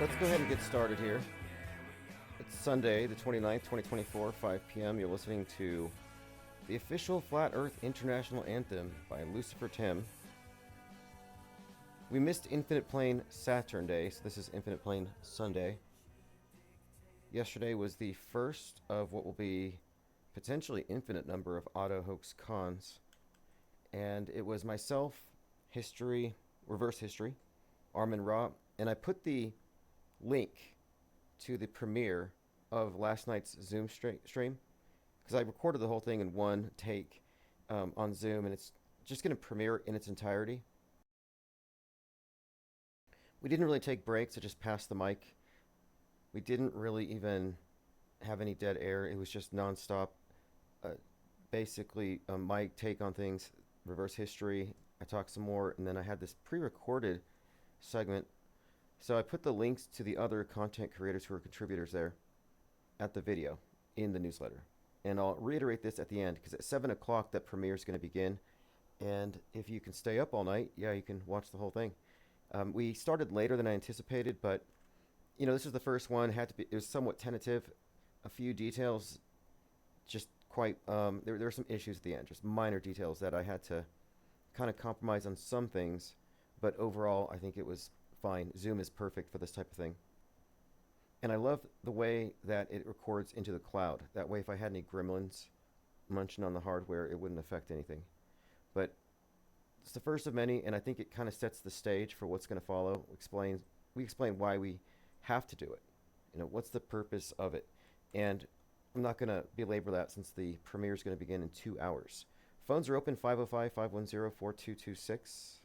Let's go ahead and get started here. It's Sunday, the 29th, 2024, 5 p.m. You're listening to the official Flat Earth International Anthem by Lucifer Tim. We missed Infinite Plane Saturn Day, so this is Infinite Plane Sunday. Yesterday was the first of what will be potentially infinite number of auto hoax cons. And it was myself, history, reverse history, Armin Ra, and I put the link to the premiere of last night's Zoom stream because I recorded the whole thing in one take on Zoom, and it's just going to premiere in its entirety. We didn't really take breaks. I just passed the mic. We didn't really even have any dead air. It was just nonstop. Basically, my take on things, reverse history. I talked some more, and then I had this pre-recorded segment. So I put the links to the other content creators who are contributors there at the video in the newsletter. And I'll reiterate this at the end because at 7 o'clock that premiere is going to begin. And if you can stay up all night, yeah, you can watch the whole thing. We started later than I anticipated, but you know, this is the first one. It was somewhat tentative. A few details, just quite. There were some issues at the end, just minor details that I had to kind of compromise on some things. But overall, I think it was fine. Zoom is perfect for this type of thing. And I love the way that it records into the cloud. That way, if I had any gremlins munching on the hardware, it wouldn't affect anything. But it's the first of many, and I think it kind of sets the stage for what's going to follow. We explain why we have to do it. You know, what's the purpose of it? And I'm not going to belabor that since the premiere is going to begin in 2 hours. Phones are open 505-510-4226.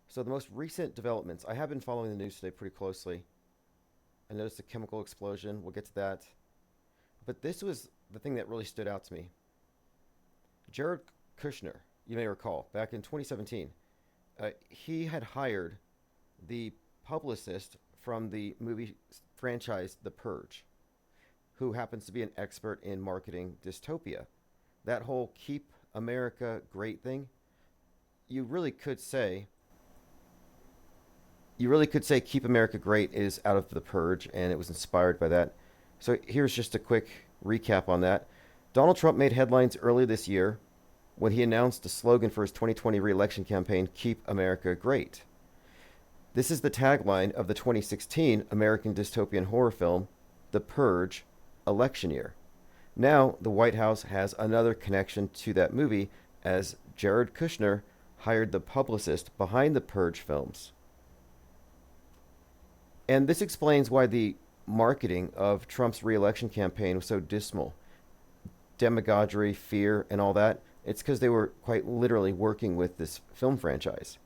So the most recent developments. I have been following the news today pretty closely. I noticed a chemical explosion. We'll get to that. But this was the thing that really stood out to me. Jared Kushner, you may recall, back in 2017, he had hired the publicist from the movie franchise The Purge, who happens to be an expert in marketing dystopia. That whole Keep America Great thing, you really could say Keep America Great is out of The Purge, and it was inspired by that. So here's just a quick recap on that. Donald Trump made headlines earlier this year when he announced a slogan for his 2020 re-election campaign, Keep America Great. This is the tagline of the 2016 American dystopian horror film, The Purge, election year. Now, the White House has another connection to that movie as Jared Kushner hired the publicist behind the Purge films. And this explains why the marketing of Trump's re-election campaign was so dismal. Demagoguery, fear, and all that. It's because they were quite literally working with this film franchise.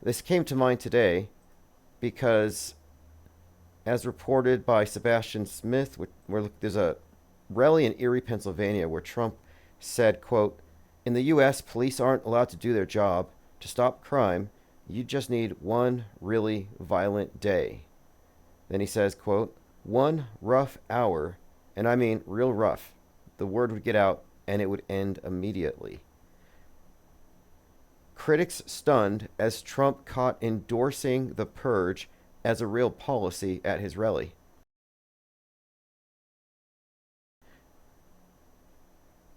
This came to mind today because, as reported by Sebastian Smith, where there's a rally in Erie, Pennsylvania, where Trump said, quote, "In the U.S., police aren't allowed to do their job. To stop crime, you just need one really violent day." Then he says, quote, "One rough hour, and I mean real rough. The word would get out, and it would end immediately." Critics stunned as Trump caught endorsing the Purge as a real policy at his rally.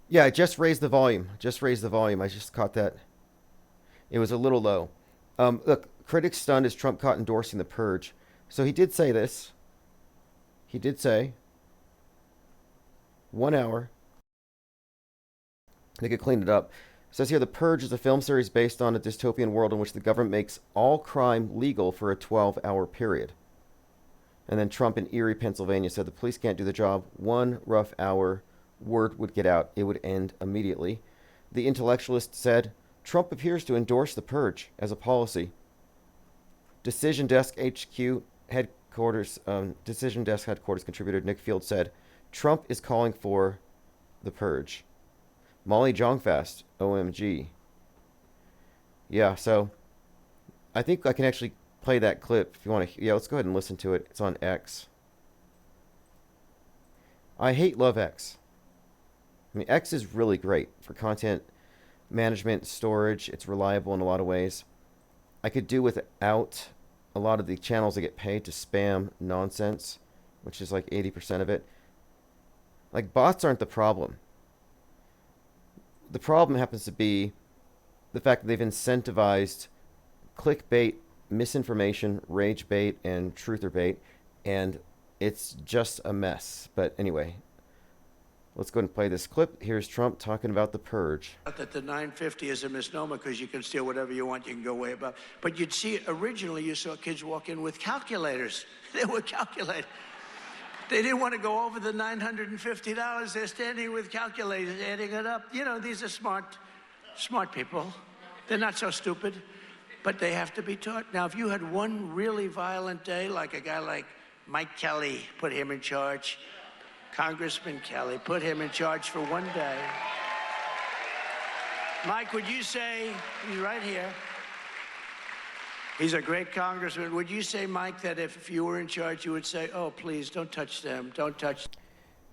Yeah, just raise the volume. Just raise the volume. I just caught that. It was a little low. Look, critics stunned as Trump caught endorsing the Purge. So he did say this. He did say 1 hour. They could clean it up. It says here, The Purge is a film series based on a dystopian world in which the government makes all crime legal for a 12-hour period. And then Trump in Erie, Pennsylvania said the police can't do the job. One rough hour, word would get out. It would end immediately. The intellectualist said, Trump appears to endorse the Purge as a policy. Decision Desk headquarters contributor Nick Field said, Trump is calling for the Purge. Molly Jongfast, OMG. Yeah, so I think I can actually play that clip if you want to. Yeah, let's go ahead and listen to it. It's on X. I love X. I mean, X is really great for content management, storage. It's reliable in a lot of ways. I could do without a lot of the channels that get paid to spam nonsense, which is like 80% of it. Like, bots aren't the problem. The problem happens to be the fact that they've incentivized clickbait, misinformation, rage bait, and truther bait, and it's just a mess. But anyway, let's go and play this clip. Here's Trump talking about the Purge. That the 950 is a misnomer because you can steal whatever you want, you can go way above. But you'd see, originally you saw kids walk in with calculators. They were calculators. They didn't want to go over the $950. They're standing with calculators, adding it up. You know, these are smart people. They're not so stupid, but they have to be taught. Now, if you had one really violent day, like a guy like Mike Kelly, put him in charge, Congressman Kelly, put him in charge for one day. Mike, would you say, he's right here, he's a great congressman. Would you say, Mike, that if you were in charge, you would say, oh, please, don't touch them, don't touch.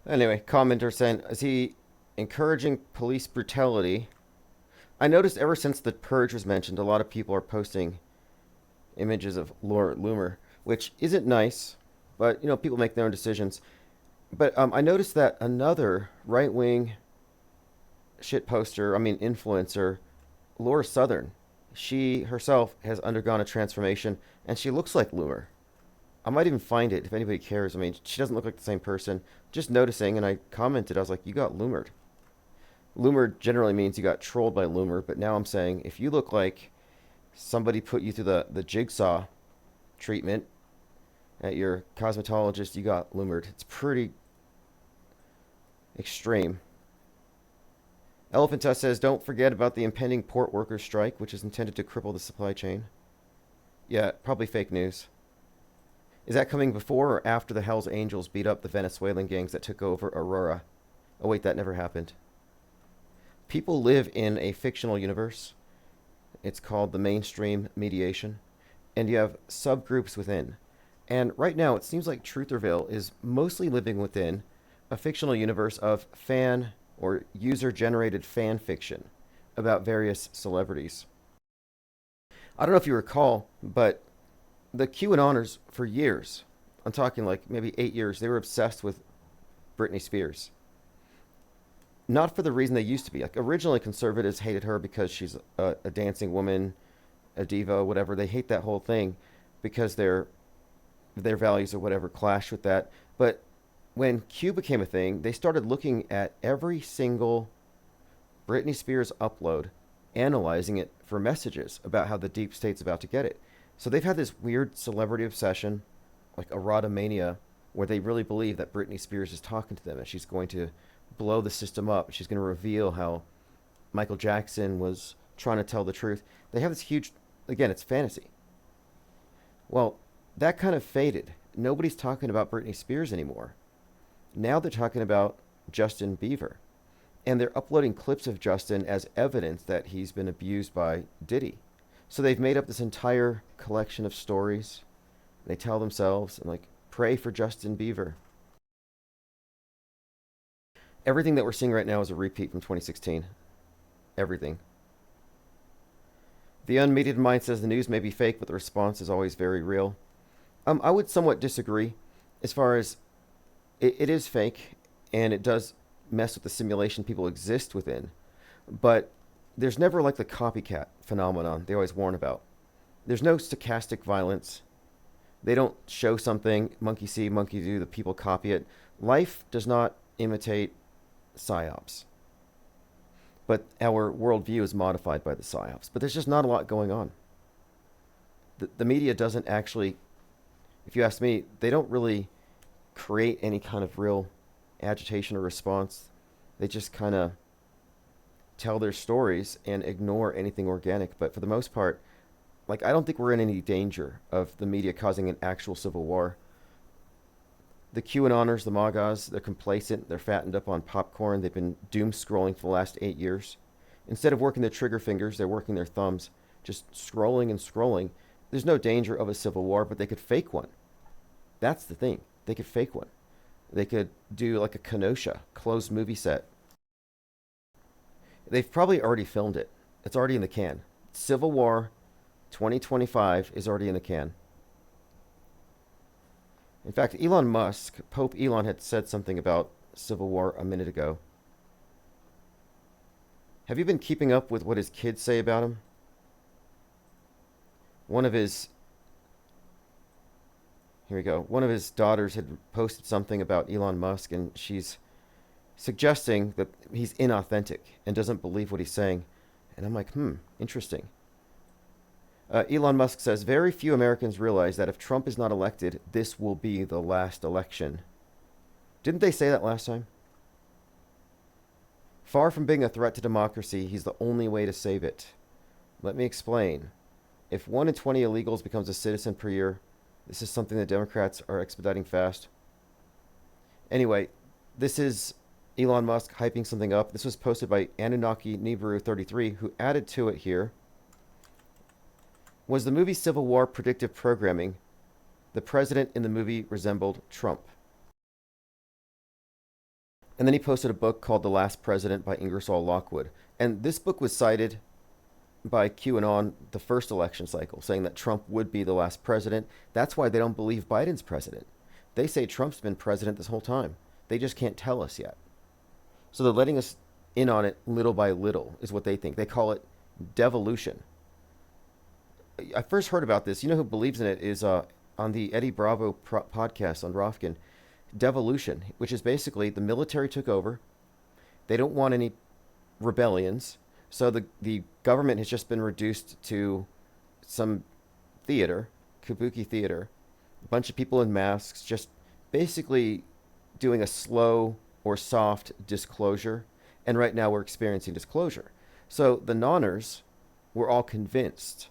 Anyway, commenter saying, is he encouraging police brutality? I noticed ever since the Purge was mentioned, a lot of people are posting images of Laura Loomer, which isn't nice, but, you know, people make their own decisions. But I noticed that another right-wing influencer, Laura Southern, she herself has undergone a transformation, and she looks like Loomer. I might even find it if anybody cares. I mean, she doesn't look like the same person. Just noticing, and I commented, I was like, you got Loomered. Loomer generally means you got trolled by Loomer, but now I'm saying if you look like somebody put you through the jigsaw treatment at your cosmetologist, you got Loomered. It's pretty extreme. Elephant Tusk says, don't forget about the impending port workers strike, which is intended to cripple the supply chain. Yeah, probably fake news. Is that coming before or after the Hells Angels beat up the Venezuelan gangs that took over Aurora? Oh wait, that never happened. People live in a fictional universe. It's called the mainstream mediation. And you have subgroups within. And right now, it seems like Trutherville is mostly living within a fictional universe of fan or user-generated fan fiction about various celebrities. I don't know if you recall, but the QAnoners for years, I'm talking like maybe 8 years, they were obsessed with Britney Spears. Not for the reason they used to be. Like, originally, conservatives hated her because she's a dancing woman, a diva, whatever. They hate that whole thing because their values or whatever clash with that. But when Q became a thing, they started looking at every single Britney Spears upload, analyzing it for messages about how the deep state's about to get it. So they've had this weird celebrity obsession, like erotomania, where they really believe that Britney Spears is talking to them and she's going to blow the system up. She's going to reveal how Michael Jackson was trying to tell the truth. They have this huge, again, it's fantasy. Well, that kind of faded. Nobody's talking about Britney Spears anymore. Now they're talking about Justin Bieber. And they're uploading clips of Justin as evidence that he's been abused by Diddy. So they've made up this entire collection of stories. They tell themselves, and like, pray for Justin Bieber. Everything that we're seeing right now is a repeat from 2016. Everything. The unmediated mind says the news may be fake, but the response is always very real. I would somewhat disagree as far as it is fake, and it does mess with the simulation people exist within. But there's never like the copycat phenomenon they always warn about. There's no stochastic violence. They don't show something, monkey see, monkey do, the people copy it. Life does not imitate psyops. But our worldview is modified by the psyops. But there's just not a lot going on. The media doesn't actually, if you ask me, they don't really create any kind of real agitation or response. They just kind of tell their stories and ignore anything organic. But for the most part, like, I don't think we're in any danger of the media causing an actual civil war. The QAnoners, the MAGAs, they're complacent. They're fattened up on popcorn. They've been doom scrolling for the last 8 years. Instead of working their trigger fingers, they're working their thumbs, just scrolling and scrolling. There's no danger of a civil war, but they could fake one. That's the thing. They could fake one. They could do like a Kenosha closed movie set. They've probably already filmed it. It's already in the can. Civil War 2025 is already in the can. In fact, Elon Musk, Pope Elon, had said something about civil war a minute ago. Have you been keeping up with what his kids say about him? One of his Here we go. One of his daughters had posted something about Elon Musk, and she's suggesting that he's inauthentic and doesn't believe what he's saying. And I'm like, interesting. Elon Musk says, very few Americans realize that if Trump is not elected, this will be the last election. Didn't they say that last time? Far from being a threat to democracy, he's the only way to save it. Let me explain. If 1 in 20 illegals becomes a citizen per year, this is something the Democrats are expediting fast. Anyway, this is Elon Musk hyping something up. This was posted by Anunnaki Nibiru 33, who added to it here. Was the movie Civil War predictive programming? The president in the movie resembled Trump. And then he posted a book called The Last President by Ingersoll Lockwood. And this book was cited by QAnon the first election cycle, saying that Trump would be the last president. That's why they don't believe Biden's president. They say Trump's been president this whole time. They just can't tell us yet. So they're letting us in on it little by little, is what they think. They call it devolution. I first heard about this. You know who believes in it is on the Eddie Bravo podcast on Rofkin. Devolution, which is basically the military took over. They don't want any rebellions. So the government has just been reduced to some theater, kabuki theater, a bunch of people in masks, just basically doing a slow or soft disclosure. And right now we're experiencing disclosure. So the nonners were all convinced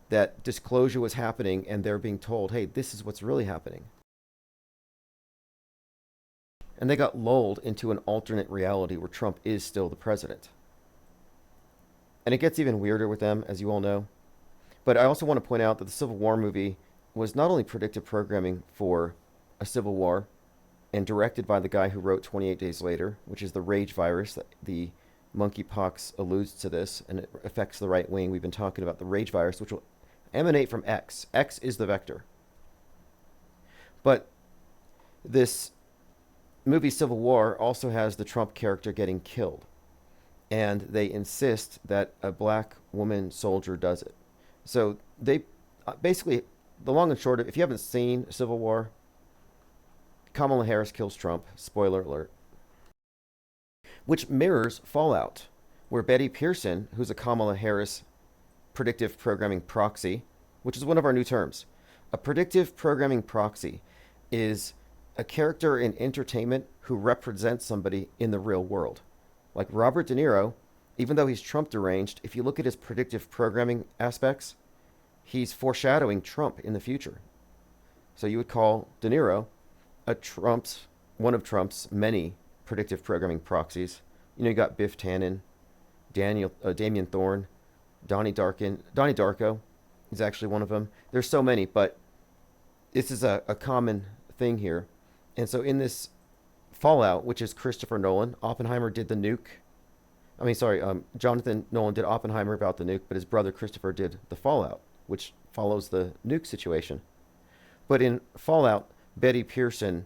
that disclosure was happening, and they're being told, hey, this is what's really happening. And they got lulled into an alternate reality where Trump is still the president. And it gets even weirder with them, as you all know. But I also want to point out that the Civil War movie was not only predictive programming for a civil war and directed by the guy who wrote 28 Days Later, which is the rage virus. The monkeypox alludes to this, and it affects the right wing. We've been talking about the rage virus, which will emanate from X. X is the vector. But this movie Civil War also has the Trump character getting killed. And they insist that a black woman soldier does it. So they basically, the long and short of, if you haven't seen Civil War, Kamala Harris kills Trump. Spoiler alert. Which mirrors Fallout, where Betty Pearson, who's a Kamala Harris predictive programming proxy, which is one of our new terms. A predictive programming proxy is a character in entertainment who represents somebody in the real world. Like Robert De Niro, even though he's Trump deranged, if you look at his predictive programming aspects, he's foreshadowing Trump in the future. So you would call De Niro one of Trump's many predictive programming proxies. You know, you got Biff Tannen, Damian Thorne, Donnie Darko is actually one of them. There's so many, but this is a common thing here. And so in this Fallout, which is Christopher Nolan, Oppenheimer did the nuke. Jonathan Nolan did Oppenheimer about the nuke, but his brother Christopher did the Fallout, which follows the nuke situation. But in Fallout, Betty Pearson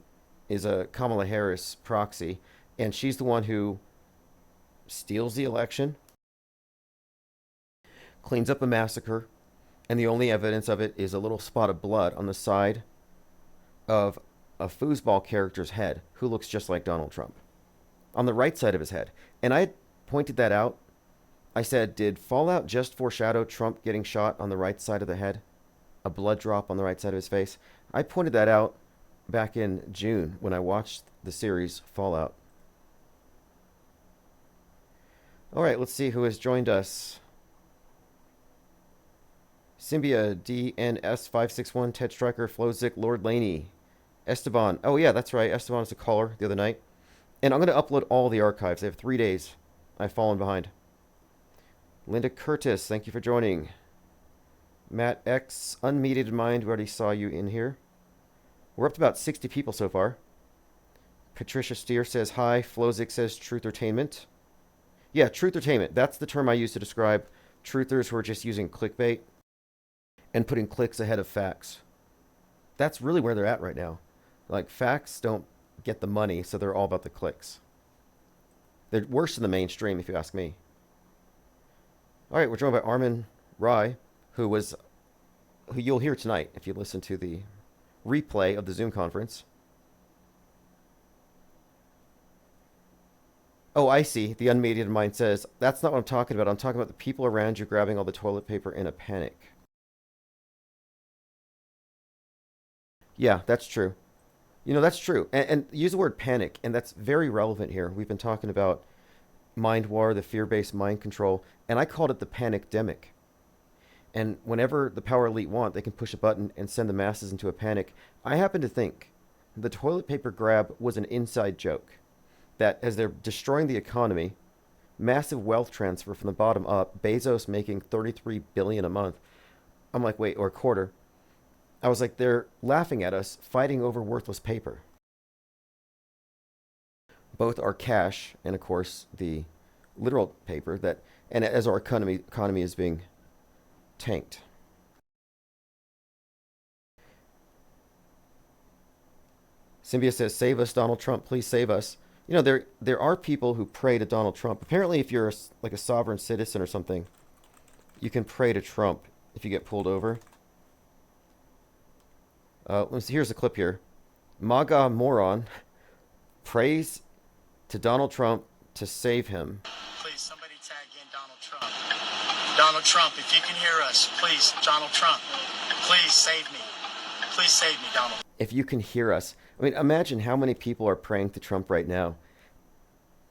is a Kamala Harris proxy, and she's the one who steals the election, cleans up a massacre, and the only evidence of it is a little spot of blood on the side of a foosball character's head who looks just like Donald Trump on the right side of his head. And I pointed that out. I said, did Fallout just foreshadow Trump getting shot on the right side of the head? A blood drop on the right side of his face? I pointed that out back in June when I watched the series Fallout. All right, let's see who has joined us. Symbia, DNS561, Ted Stryker, Flozik, Lord Laney, Esteban. Oh, yeah, that's right. Esteban was a caller the other night. And I'm going to upload all the archives. I have 3 days. I've fallen behind. Linda Curtis, thank you for joining. Matt X, Unmeated Mind, we already saw you in here. We're up to about 60 people so far. Patricia Steer says hi. Flozik says Truthertainment. Yeah, Truthertainment. That's the term I use to describe truthers who are just using clickbait and putting clicks ahead of facts. That's really where they're at right now. Like, facts don't get the money, so they're all about the clicks. They're worse than the mainstream, if you ask me. All right, we're joined by Armin Rai, who you'll hear tonight if you listen to the replay of the Zoom conference. Oh, I see. The unmediated mind says, that's not what I'm talking about. I'm talking about the people around you grabbing all the toilet paper in a panic. Yeah, that's true. That's true. And use the word panic, and that's very relevant here. We've been talking about mind war, the fear-based mind control, and I called it the panic-demic. And whenever the power elite want, they can push a button and send the masses into a panic. I happen to think the toilet paper grab was an inside joke. That as they're destroying the economy, massive wealth transfer from the bottom up, Bezos making $33 billion a month. I'm like, wait, or a quarter. I was like, they're laughing at us, fighting over worthless paper. Both our cash and, of course, the literal paper that, and as our economy is being tanked. Symbia says, save us, Donald Trump, please save us. There are people who pray to Donald Trump. Apparently, if you're like a sovereign citizen or something, you can pray to Trump if you get pulled over. Here's a clip here. MAGA moron prays to Donald Trump to save him. Please, somebody tag in Donald Trump. Donald Trump, if you can hear us, please, Donald Trump, please save me. Please save me, Donald. If you can hear us. I mean, imagine how many people are praying to Trump right now.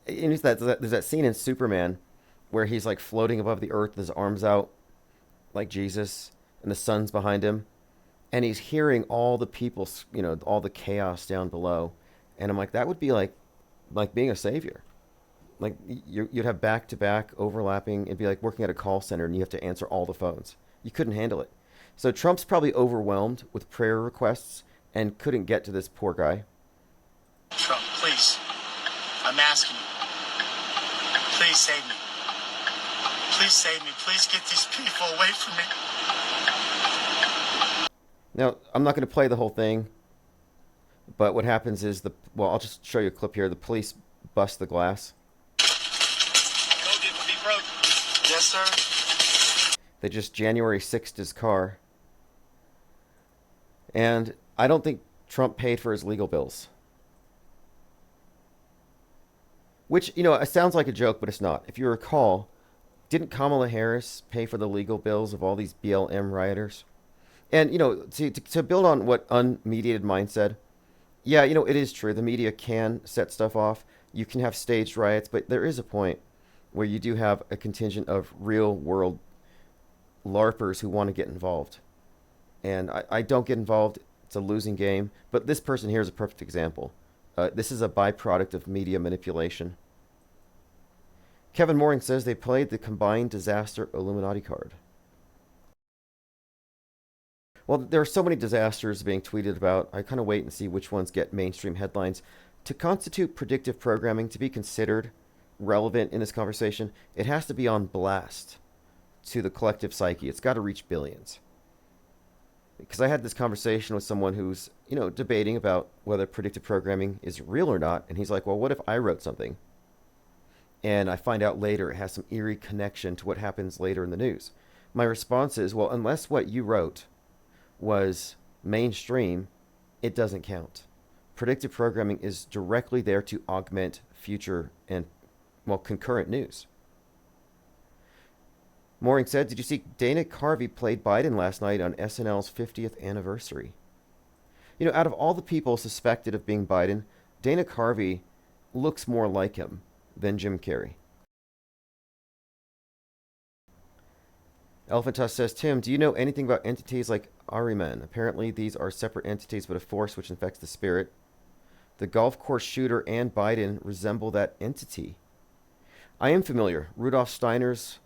And there's that scene in Superman where he's like floating above the earth with his arms out like Jesus, and the sun's behind him. And he's hearing all the people, all the chaos down below. And I'm like, that would be like being a savior. Like, you'd have back-to-back overlapping. It'd be like working at a call center and you have to answer all the phones. You couldn't handle it. So Trump's probably overwhelmed with prayer requests and couldn't get to this poor guy. Trump, please. I'm asking you. Please save me. Please save me. Please get these people away from me. Now, I'm not going to play the whole thing, but what happens is I'll just show you a clip here. The police bust the glass. Yes, sir. They just January 6th his car. And I don't think Trump paid for his legal bills. Which, it sounds like a joke, but it's not. If you recall, didn't Kamala Harris pay for the legal bills of all these BLM rioters? And, to build on what unmediated mind said, yeah, it is true. The media can set stuff off. You can have staged riots, but there is a point where you do have a contingent of real world LARPers who want to get involved. And I don't get involved. It's a losing game. But this person here is a perfect example. This is a byproduct of media manipulation. Kevin Mooring says they played the combined disaster Illuminati card. Well, there are so many disasters being tweeted about. I kind of wait and see which ones get mainstream headlines. To constitute predictive programming to be considered relevant in this conversation, it has to be on blast to the collective psyche. It's got to reach billions. Because I had this conversation with someone who's, debating about whether predictive programming is real or not. And he's like, well, what if I wrote something? And I find out later it has some eerie connection to what happens later in the news. My response is, well, unless what you wrote was mainstream, it doesn't count. Predictive programming is directly there to augment future and, concurrent news. Mooring said, did you see Dana Carvey played Biden last night on SNL's 50th anniversary? Out of all the people suspected of being Biden, Dana Carvey looks more like him than Jim Carrey. Elephant Tusk says, Tim, do you know anything about entities like Ahriman? Apparently these are separate entities but a force which infects the spirit. The golf course shooter and Biden resemble that entity. I am familiar. Rudolf Steiner's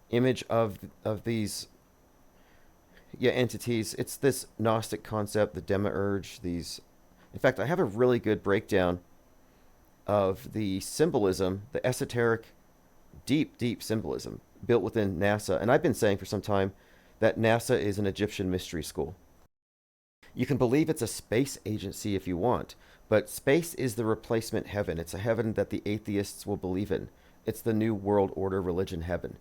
image of these entities. It's this Gnostic concept, the demiurge. In fact, I have a really good breakdown of the symbolism, the esoteric, deep symbolism built within NASA. And I've been saying for some time that NASA is an Egyptian mystery school. You can believe it's a space agency if you want, but space is the replacement heaven. It's a heaven that the atheists will believe in. It's the new world order religion heaven.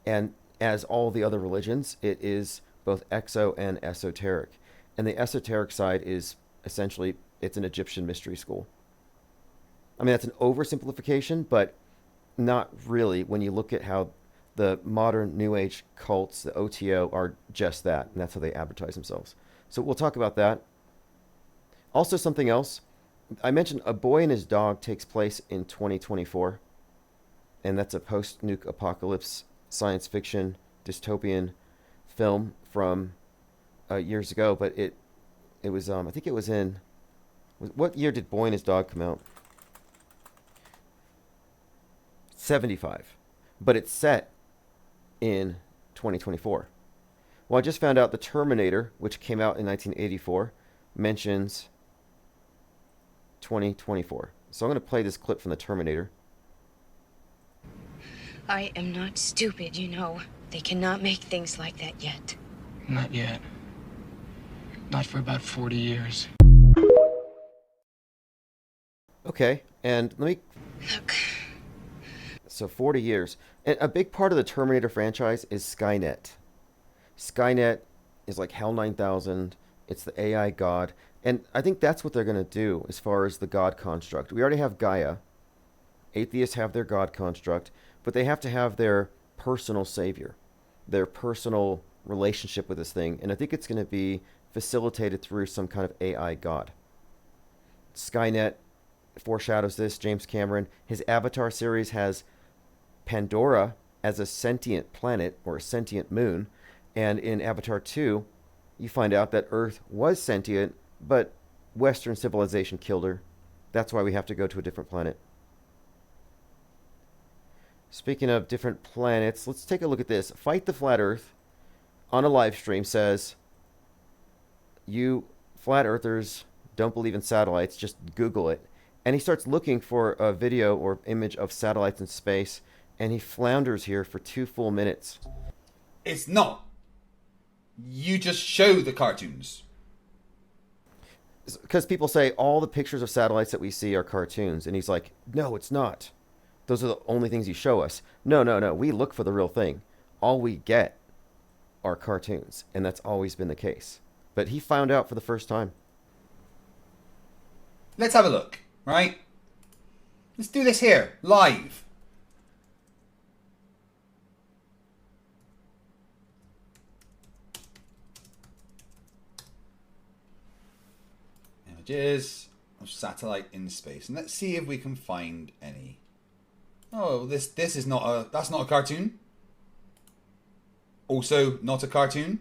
And as all the other religions, it is both exo and esoteric. And the esoteric side is essentially, it's an Egyptian mystery school. I mean, that's an oversimplification, but not really when you look at how the modern New Age cults, the OTO, are just that, and that's how they advertise themselves. So we'll talk about that. Also, something else. I mentioned A Boy and His Dog takes place in 2024, and that's a post-nuke apocalypse science fiction dystopian film from years ago, but it was, I think it was in, what year did Boy and His Dog come out? 75. But it's set in 2024. Well, I just found out the Terminator, which came out in 1984, mentions 2024. So I'm going to play this clip from the Terminator. I am not stupid, you know. They cannot make things like that yet. Not yet. Not for about 40 years. Okay, and let me... Look. So 40 years. And a big part of the Terminator franchise is Skynet. Skynet is like HAL 9000. It's the AI god. And I think that's what they're going to do as far as the god construct. We already have Gaia. Atheists have their god construct. But they have to have their personal savior. Their personal relationship with this thing. And I think it's going to be facilitated through some kind of AI god. Skynet foreshadows this. James Cameron. His Avatar series has Pandora as a sentient planet or a sentient moon. And in Avatar 2, you find out that Earth was sentient, but Western civilization killed her. That's why we have to go to a different planet. Speaking of different planets, let's take a look at this. Fight the Flat Earth on a live stream says, you flat earthers don't believe in satellites, just Google it. And he starts looking for a video or image of satellites in space, and he flounders here for 2 full minutes. It's not. You just show the cartoons. Because people say all the pictures of satellites that we see are cartoons. And he's like, no, it's not. Those are the only things you show us. No. We look for the real thing. All we get are cartoons. And that's always been the case. But he found out for the first time. Let's have a look, right? Let's do this here, live. Images of satellite in space, and let's see if we can find any. Oh, this is not a, that's not a cartoon. Also not a cartoon.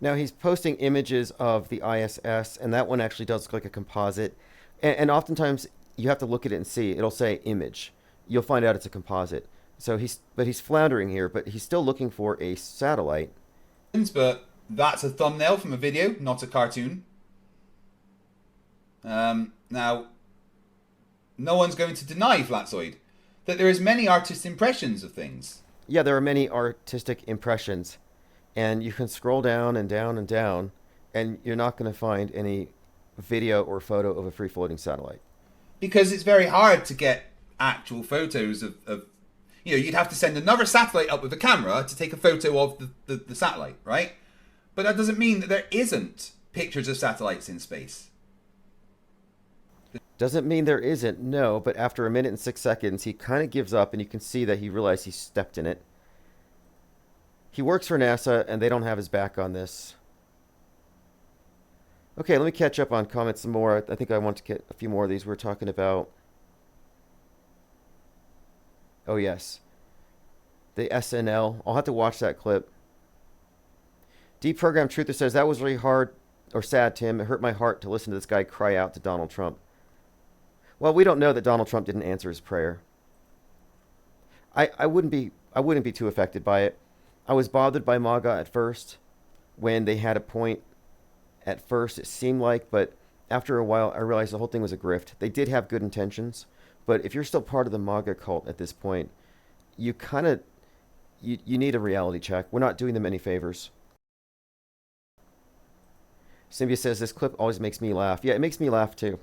Now he's posting images of the ISS, and that one actually does look like a composite. And oftentimes you have to look at it and see. It'll say image. You'll find out it's a composite. So he's floundering here, but he's still looking for a satellite. But that's a thumbnail from a video, not a cartoon. Now, no one's going to deny, Flatzoid, that there is many artist impressions of things. Yeah, there are many artistic impressions. And you can scroll down and down and down, and you're not going to find any video or photo of a free-floating satellite. Because it's very hard to get actual photos of you know, you'd have to send another satellite up with a camera to take a photo of the satellite, right? But that doesn't mean that there isn't pictures of satellites in space. Doesn't mean there isn't, no, but after 1 minute and 6 seconds, he kind of gives up, and you can see that he realized he stepped in it. He works for NASA, and they don't have his back on this. Okay, let me catch up on comments some more. I think I want to get a few more of these. We're talking about... Oh, yes. The SNL. I'll have to watch that clip. Deprogrammed Truther says, that was really hard or sad, Tim. It hurt my heart to listen to this guy cry out to Donald Trump. Well, we don't know that Donald Trump didn't answer his prayer. I wouldn't be too affected by it. I was bothered by MAGA at first, when they had a point. At first, it seemed like, but after a while, I realized the whole thing was a grift. They did have good intentions, but if you're still part of the MAGA cult at this point, you kind of, you need a reality check. We're not doing them any favors. Cynthia says this clip always makes me laugh. Yeah, it makes me laugh too.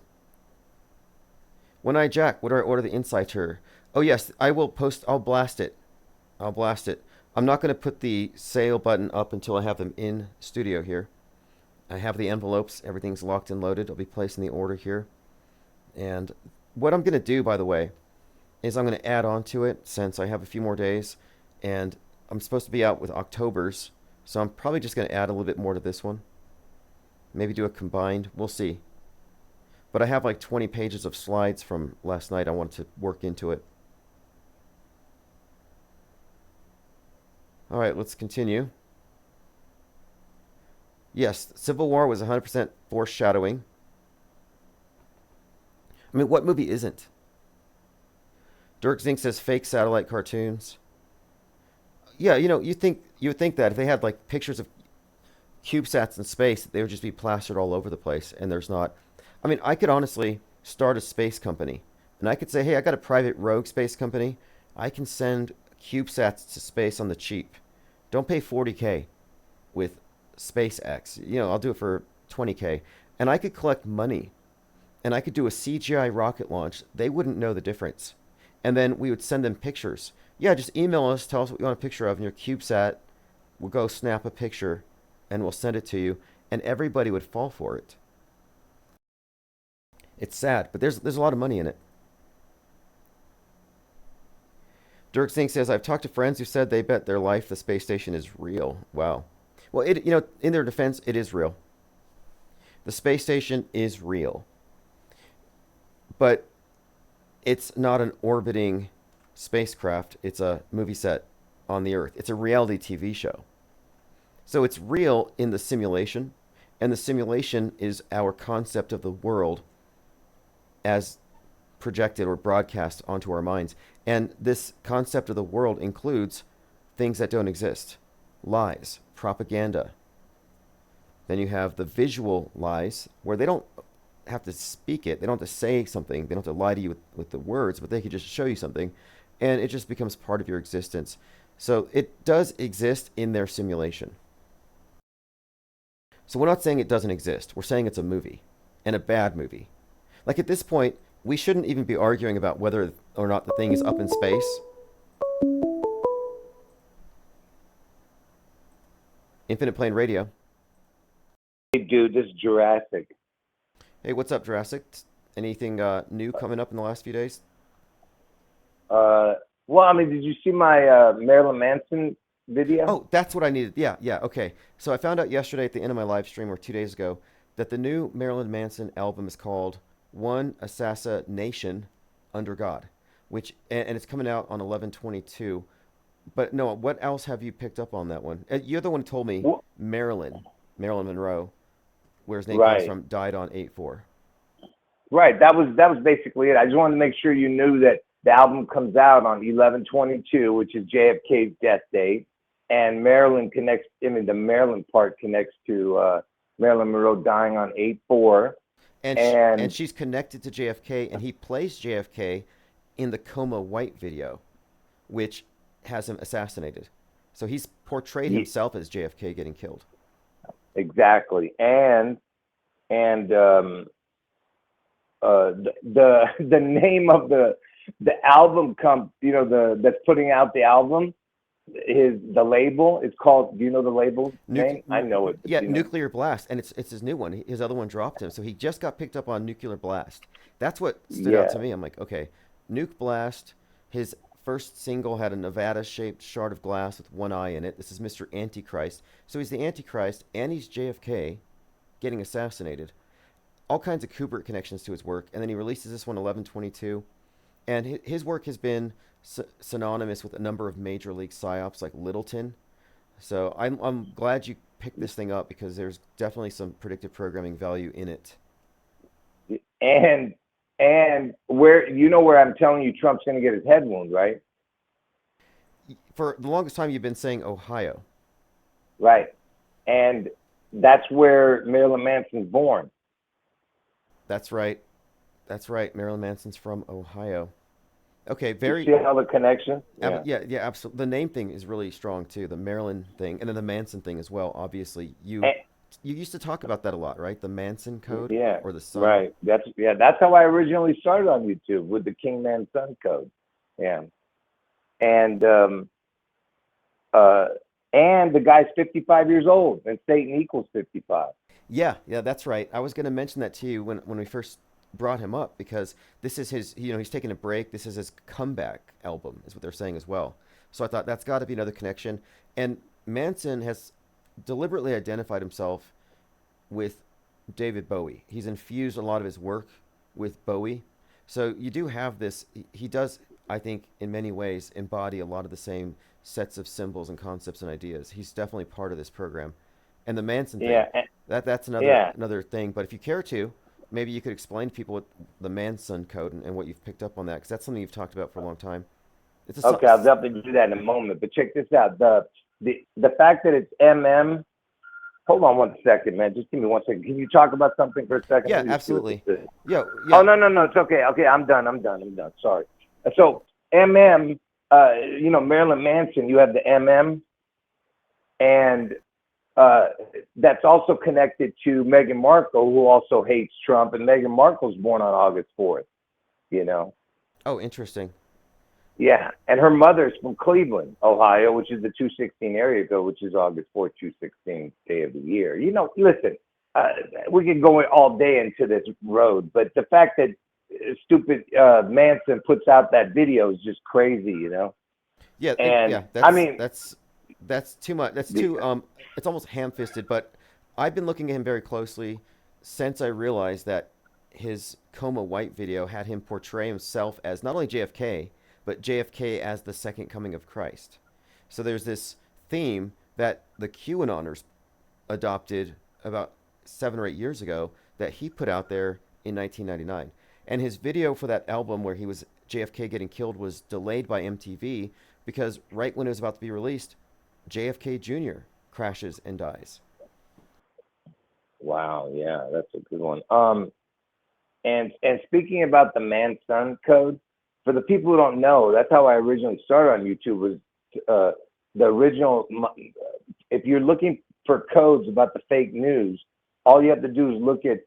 When I jack, what do I order the inside tour? Oh yes, I will post. I'll blast it. I'll blast it. I'm not going to put the sale button up until I have them in studio here. I have the envelopes. Everything's locked and loaded. I'll be placing the order here. And what I'm going to do, by the way, is I'm going to add on to it since I have a few more days. And I'm supposed to be out with October's. So I'm probably just going to add a little bit more to this one. Maybe do a combined. We'll see. But I have like 20 pages of slides from last night I wanted to work into it. All right, let's continue. Yes, Civil War was 100% foreshadowing. I mean, what movie isn't? Dirk Zink says fake satellite cartoons. Yeah, you know, you would think that if they had like pictures of CubeSats in space, they would just be plastered all over the place, and there's not. I mean, I could honestly start a space company, and I could say, hey, I got a private rogue space company. I can send CubeSats to space on the cheap. Don't pay $40K with SpaceX. You know, I'll do it for $20K, and I could collect money, and I could do a CGI rocket launch. They wouldn't know the difference, and then we would send them pictures. Yeah, just email us, tell us what you want a picture of, and your CubeSat will go snap a picture, and we'll send it to you, and everybody would fall for it. It's sad, but there's a lot of money in it. Dirk Zink says, I've talked to friends who said they bet their life the space station is real. Wow. Well, in their defense, it is real. The space station is real. But it's not an orbiting spacecraft. It's a movie set on the Earth. It's a reality TV show. So it's real in the simulation, and the simulation is our concept of the world as projected or broadcast onto our minds. And this concept of the world includes things that don't exist. Lies, propaganda. Then you have the visual lies, where they don't have to speak it. They don't have to say something. They don't have to lie to you with the words, but they can just show you something, and it just becomes part of your existence. So it does exist in their simulation. So we're not saying it doesn't exist. We're saying it's a movie, and a bad movie. Like at this point, we shouldn't even be arguing about whether or not the thing is up in space. Infinite Plane Radio. Hey, dude, this is Jurassic. Hey, what's up, Jurassic? Anything new coming up in the last few days? Well, I mean, did you see my Marilyn Manson video? Oh, that's what I needed. Yeah, okay. So I found out yesterday at the end of my live stream, or 2 days ago, that the new Marilyn Manson album is called One Assassination Under God, which and it's coming out on 11/22. But no, what else have you picked up on that one? You're the one who told me Marilyn Monroe, where his name comes from, died on 8/4. Right. That was basically it. I just wanted to make sure you knew that the album comes out on 11/22, which is JFK's death date, and Marilyn connects. I mean, the Marilyn part connects to Marilyn Monroe dying on 8/4. And she's connected to JFK, and he plays JFK in the Coma White video, which has him assassinated. So he's portrayed himself as JFK getting killed. Exactly. And the name of the album that's putting out the album, the label is called, do you know the label name? I know it. Yeah, Nuclear Blast, and it's his new one. His other one dropped him, so he just got picked up on Nuclear Blast. That's what stood out to me. I'm like, okay, Nuke Blast. His first single had a Nevada-shaped shard of glass with one eye in it. This is Mr. Antichrist. So he's the Antichrist, and he's JFK getting assassinated. All kinds of Kubrick connections to his work, and then he releases this one 11/22, and his work has been synonymous with a number of major league psyops like Littleton. So I'm glad you picked this thing up, because there's definitely some predictive programming value in it. And where I'm telling you Trump's going to get his head wound, right? For the longest time, you've been saying Ohio. Right. And that's where Marilyn Manson's born. That's right. Marilyn Manson's from Ohio. Okay, You see how the connection? Yeah, absolutely. The name thing is really strong too. The Maryland thing, and then the Manson thing as well. Obviously, you You used to talk about that a lot, right? The Manson code Yeah, or the Sun. right. That's how I originally started on YouTube, with the King Man Sun code. Yeah, and and the guy's 55 years old, and Satan equals 55. Yeah, yeah, that's right. I was going to mention that to you when we first brought him up because this is his, he's taking a break. This is his comeback album, is what they're saying as well. So I thought that's got to be another connection. And Manson has deliberately identified himself with David Bowie. He's infused a lot of his work with Bowie. So you do have this, he does, I think, in many ways embody a lot of the same sets of symbols and concepts and ideas. He's definitely part of this program. And the Manson thing, Yeah, that's yeah. another thing. But if you care to, maybe you could explain to people what the Manson code and what you've picked up on that, because that's something you've talked about for a long time. It's a Okay, I'll definitely do that in a moment. But check this out: the fact that it's MM. Hold on one second, man. Just give me 1 second. Can you talk about something for a second? Yeah, absolutely. Yeah, Oh, no, it's okay. Okay, I'm done. Sorry. So MM, Marilyn Manson, you have the MM, and that's also connected to Meghan Markle, who also hates Trump, and Meghan Markle's born on August 4th. Oh, interesting. Yeah, and her mother's from Cleveland, Ohio, which is the 216 area code, which is August 4th, 216 day of the year. Listen, we could go all day into this road, but the fact that stupid Manson puts out that video is just crazy, Yeah, And that's too much. That's too it's almost ham-fisted. But I've been looking at him very closely since I realized that his Coma White video had him portray himself as not only JFK, but JFK as the second coming of Christ. So there's this theme that the QAnoners adopted about 7 or 8 years ago that he put out there in 1999. And his video for that album where he was JFK getting killed was delayed by MTV because right when it was about to be released, JFK Jr. crashes and dies. Wow, yeah, that's a good one. And speaking about the man-son code, for the people who don't know, that's how I originally started on YouTube. Was the original? If you're looking for codes about the fake news, all you have to do is look at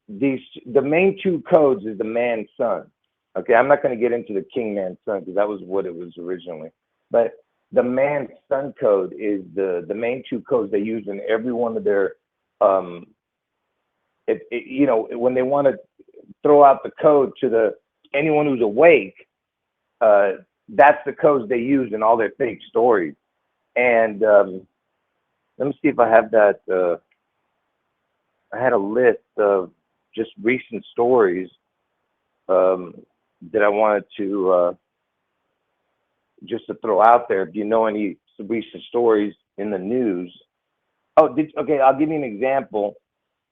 these. The main two codes is the man-son. Okay, I'm not going to get into the king man-son because that was what it was originally. But the man-son code is the main two codes they use in every one of their. When they want to throw out the code to anyone who's awake, that's the codes they use in all their fake stories. And let me see if I have that. I had a list of just recent stories that I wanted to just to throw out there. If you know any recent stories in the news. Okay, I'll give you an example.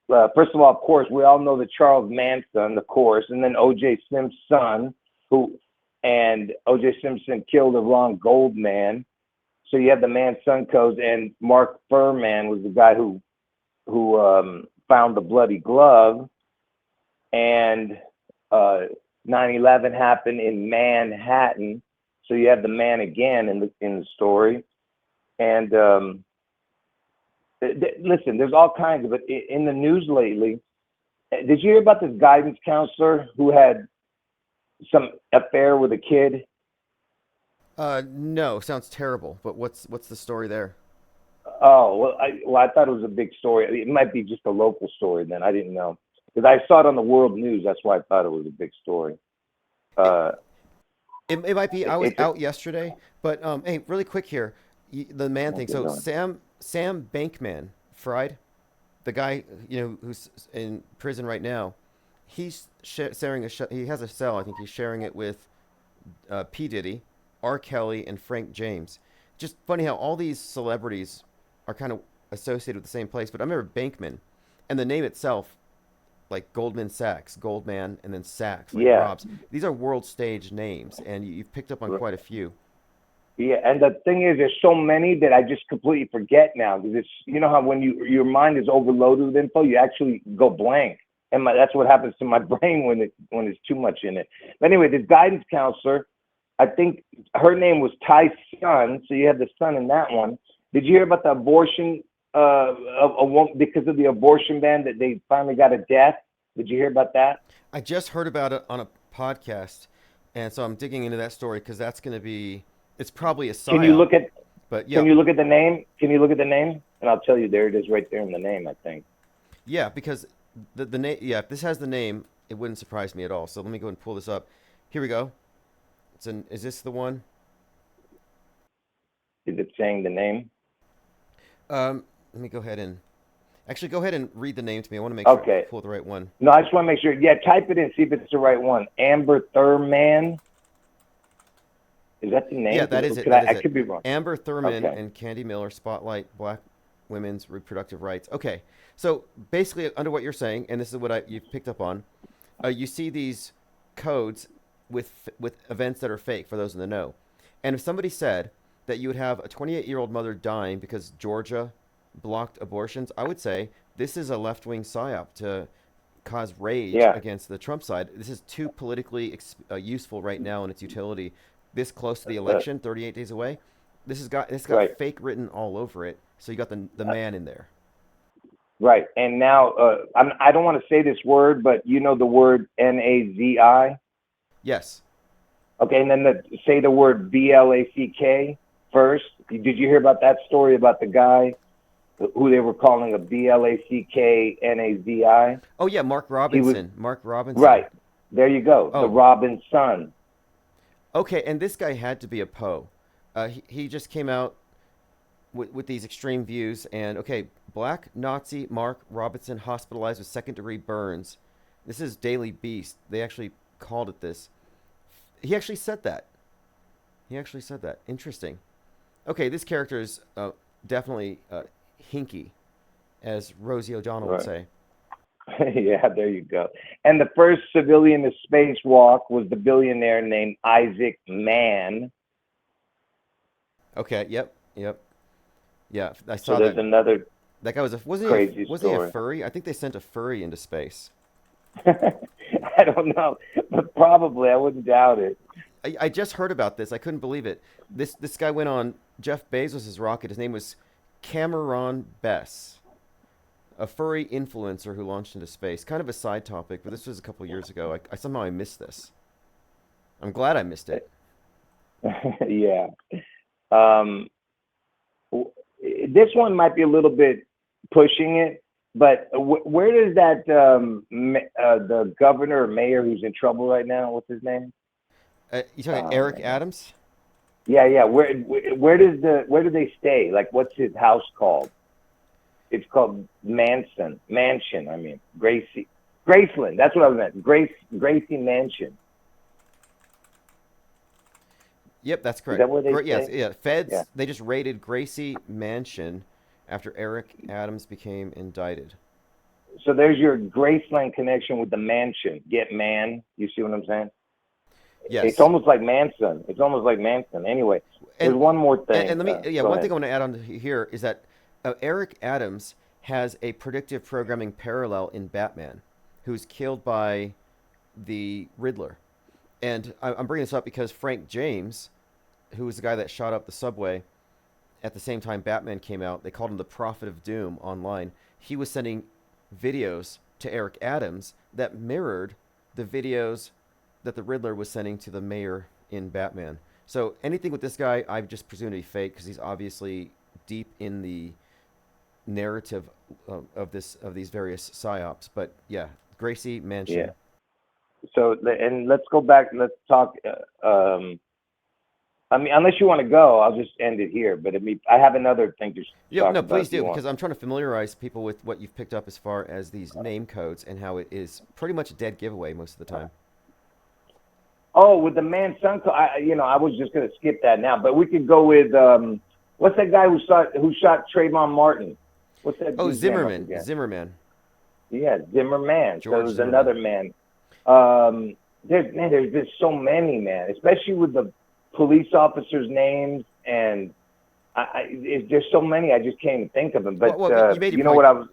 First of all, of course, we all know the Charles Manson, of course, and then O.J. Simpson's son, and O.J. Simpson killed the Ron Goldman. So you have the man-son codes, and Mark Furman was the guy who found the bloody glove, and 9/11 happened in Manhattan. So you have the man again in the story, and listen, there's all kinds of it in the news lately. Did you hear about this guidance counselor who had some affair with a kid? No, sounds terrible. But what's the story there? Oh, I thought it was a big story. It might be just a local story then. I didn't know because I saw it on the world news. That's why I thought it was a big story. It might be. I was out yesterday, but hey, really quick here, the man thing. So Sam Bankman-Fried, the guy who's in prison right now, he's sharing he has a cell. I think he's sharing it with P. Diddy, R. Kelly, and Frank James. Just funny how all these celebrities are kind of associated with the same place. But I remember Bankman, and the name itself, like Goldman Sachs, Goldman, and then Sachs, like Rob's. These are world stage names, and you've picked up on quite a few. Yeah, and the thing is, there's so many that I just completely forget now because it's how when your mind is overloaded with info, you actually go blank, and that's what happens to my brain when there's too much in it. But anyway, this guidance counselor, I think her name was Ty's son, so you have the son in that one. Did you hear about the abortion a woman because of the abortion ban that they finally got a death. Did you hear about that? I just heard about it on a podcast, and so I'm digging into that story because that's going to be. It's probably a psyop. Can you look at? But yeah, Can you look at the name? Can you look at the name? And I'll tell you. There it is, right there in the name. I think. yeah, because the name. Yeah, if this has the name, it wouldn't surprise me at all. So let me go and pull this up. Here we go. Is this the one? Is it saying the name? Let me go ahead and actually go ahead and read the name to me. I want to make sure I pull the right one. No, I just want to make sure. Yeah, type it in, see if it's the right one. Amber Thurman. Is that the name? Yeah, that is it. I could be wrong. Amber Thurman Okay. and Candy Miller spotlight Black women's reproductive rights. Okay, so basically, under what you're saying, and this is what you picked up on, you see these codes with events that are fake for those in the know. And if somebody said that you would have a 28-year-old mother dying because Georgia blocked abortions, I would say this is a left-wing psyop to cause rage against the Trump side. This is too politically useful right now in its utility. This close to the election, 38 days away, this has got fake written all over it. So you got the man in there. Right. And now I don't want to say this word, but you know the word NAZI? Yes. Okay, and then say the word BLACK first. Did you hear about that story about the guy who they were calling a BLACKNAZI? Oh yeah, Mark Robinson. Mark Robinson. Right. There you go. Oh. The Robinson. Okay, and this guy had to be a Poe. He just came out with these extreme views, and okay, Black Nazi Mark Robinson hospitalized with second-degree burns. This is Daily Beast. They actually called it this. He actually said that. Interesting. Okay, this character is definitely hinky, as Rosie O'Donnell would say. Yeah, there you go. And the first civilian to spacewalk was the billionaire named Isaac Mann. Okay, yep. Yeah, I saw so there's that. another that guy was crazy was story. he a furry? I think they sent a furry into space. I don't know, but probably. I wouldn't doubt it. I just heard about this. I couldn't believe it. This guy went on Jeff Bezos' rocket. His name was Cameron Bess, a furry influencer who launched into space. Kind of a side topic, but this was a couple years ago. I somehow I missed this. I'm glad I missed it. Yeah. This one might be a little bit pushing it, but where does that the governor or mayor who's in trouble right now? What's his name? You talking Eric Adams? Yeah. Where do they stay? Like, what's his house called? It's called Mansion. I mean, Graceland. That's what I meant. Gracie Mansion. Yep, that's correct. Is that where they stay? Yes, Feds. Yeah. They just raided Gracie Mansion after Eric Adams became indicted. So there's your Graceland connection with the mansion. Get man. You see what I'm saying? Yes. It's almost like Manson. Anyway, there's one more thing. And let me. One thing I want to add on here is that Eric Adams has a predictive programming parallel in Batman, who's killed by the Riddler. And I'm bringing this up because Frank James, who was the guy that shot up the subway at the same time Batman came out, they called him the Prophet of Doom online. He was sending videos to Eric Adams that mirrored the videos that the Riddler was sending to the mayor in Batman. So anything with this guy, I just presume to be fake because he's obviously deep in the narrative of these various psyops. But yeah, Gracie Mansion. Yeah. So, and let's go back. Let's talk. I mean, unless you want to go, I'll just end it here. But I have another thing to talk about. Please do, because I'm trying to familiarize people with what you've picked up as far as these name codes and how it is pretty much a dead giveaway most of the time. Oh, with the Manson, I was just going to skip that now, but we could go with what's that guy who shot Trayvon Martin? What's that? Oh, Zimmerman. Zimmerman. Yeah, Zimmerman. George so there's Zimmerman. Another man. There's just so many, man, especially with the police officers' names, and there's so many I just can't even think of them. But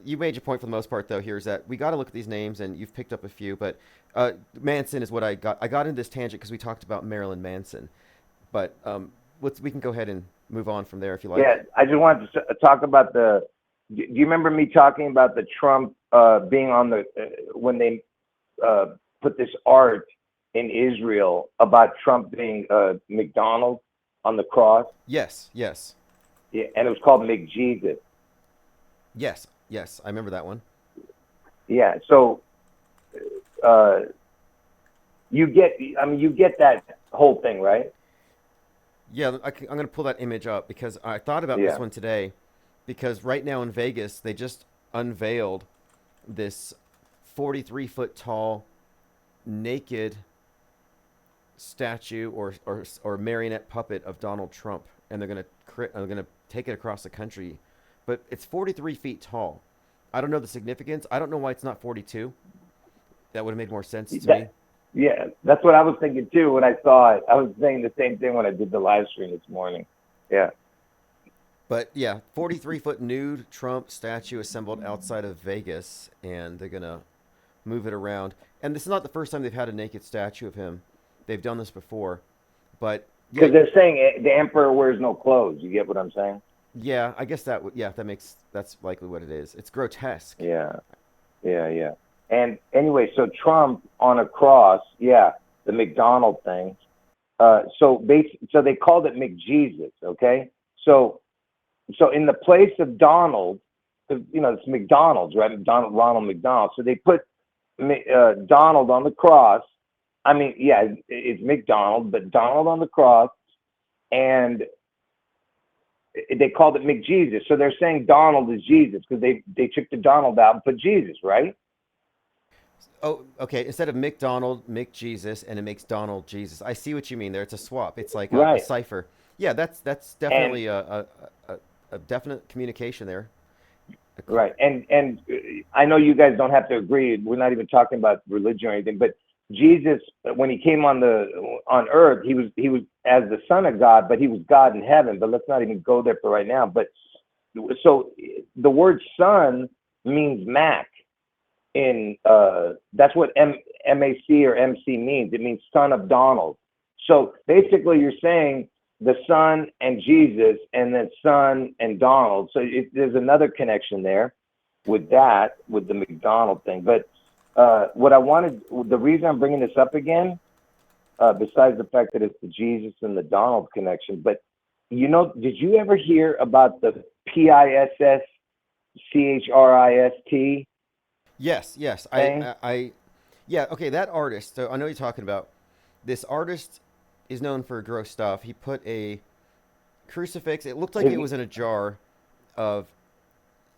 you made your point for the most part, though. Here is that we got to look at these names, and you've picked up a few. But Manson is what I got. I got into this tangent because we talked about Marilyn Manson. But we can go ahead and move on from there if you like. Yeah, I just wanted to talk about the Do you remember me talking about the Trump being on the when they put this art in Israel about Trump being McDonald on the cross? Yes, yes, Yeah, and it was called McJesus. yes, yes. I remember that one. Yeah. So you get that whole thing, right? Yeah, I'm going to pull that image up because I thought about Yeah. this one today. Because right now in Vegas, they just unveiled this 43-foot tall naked statue or marionette puppet of Donald Trump, and they're gonna take it across the country. But it's 43 feet tall. I don't know the significance. I don't know why it's not 42. That would have made more sense to me. Yeah, that's what I was thinking too when I saw it. I was saying the same thing when I did the live stream this morning. Yeah. But yeah, 43-foot nude Trump statue assembled outside of Vegas, and they're gonna move it around. And this is not the first time they've had a naked statue of him. They've done this before, but Because they're saying the emperor wears no clothes. You get what I'm saying? yeah, I guess that's likely what it is. It's grotesque. Yeah. And anyway, so Trump on a cross, yeah, the McDonald thing. So they called it McJesus, okay? So in the place of Donald, it's McDonald's, right? Ronald McDonald. So they put Donald on the cross. I mean, yeah, it's McDonald, but Donald on the cross, and they called it McJesus. So they're saying Donald is Jesus because they took the Donald out and put Jesus, right? Oh, okay. Instead of McDonald, McJesus, and it makes Donald Jesus. I see what you mean there. It's a swap. It's like a cipher. Yeah, that's definitely a definite communication there. Right. And I know you guys don't have to agree. We're not even talking about religion or anything, but Jesus, when he came on earth, he was as the Son of God, but he was God in heaven. But let's not even go there for right now. But so the word son means Mac in that's what MAC or MC means. It means son of Donald. So basically you're saying the Son and Jesus, and then Son and Donald. So there's another connection there with that, with the McDonald thing. But the reason I'm bringing this up again, besides the fact that it's the Jesus and the Donald connection, but did you ever hear about the PISSCHRIST? Yes. Yeah. Okay, that artist. So I know you're talking about this artist. Is known for gross stuff. He put a crucifix. It looked like it was in a jar but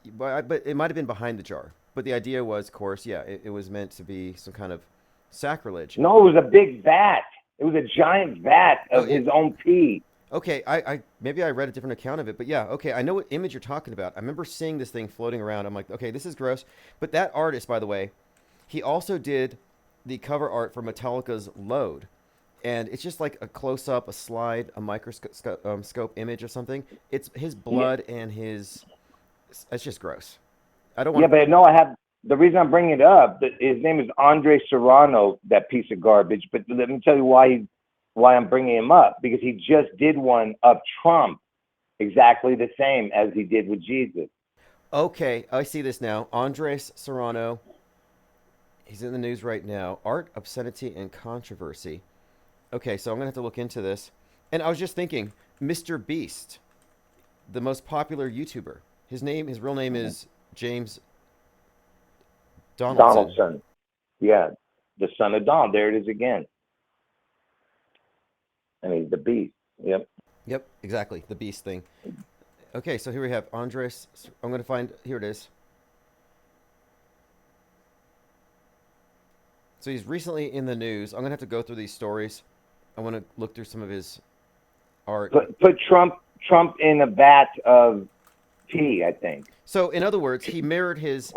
it might have been behind the jar. But the idea was, of course, yeah, it was meant to be some kind of sacrilege. No, it was a big vat. It was a giant vat of his own pee. Okay, I maybe I read a different account of it, but yeah, okay, I know what image you're talking about. I remember seeing this thing floating around. I'm like, okay, this is gross. But that artist, by the way, he also did the cover art for Metallica's Load. And it's just like a close-up, a slide, a microscope image or something. It's his blood and his... It's just gross. I don't want. Yeah, but no, I have... The reason I'm bringing it up, his name is Andre Serrano, that piece of garbage. But let me tell you why I'm bringing him up. Because he just did one of Trump, exactly the same as he did with Jesus. Okay, I see this now. Andres Serrano. He's in the news right now. Art, obscenity, and controversy. Okay, so I'm going to have to look into this. And I was just thinking, Mr. Beast, the most popular YouTuber. His real name is James Donaldson. Yeah, the son of Don. There it is again. And he's the Beast. Yep. Yep, exactly. The Beast thing. Okay, so here we have Andres. I'm going to find... Here it is. So he's recently in the news. I'm going to have to go through these stories. I want to look through some of his art. Put Trump in a vat of tea, I think. So, in other words, he mirrored his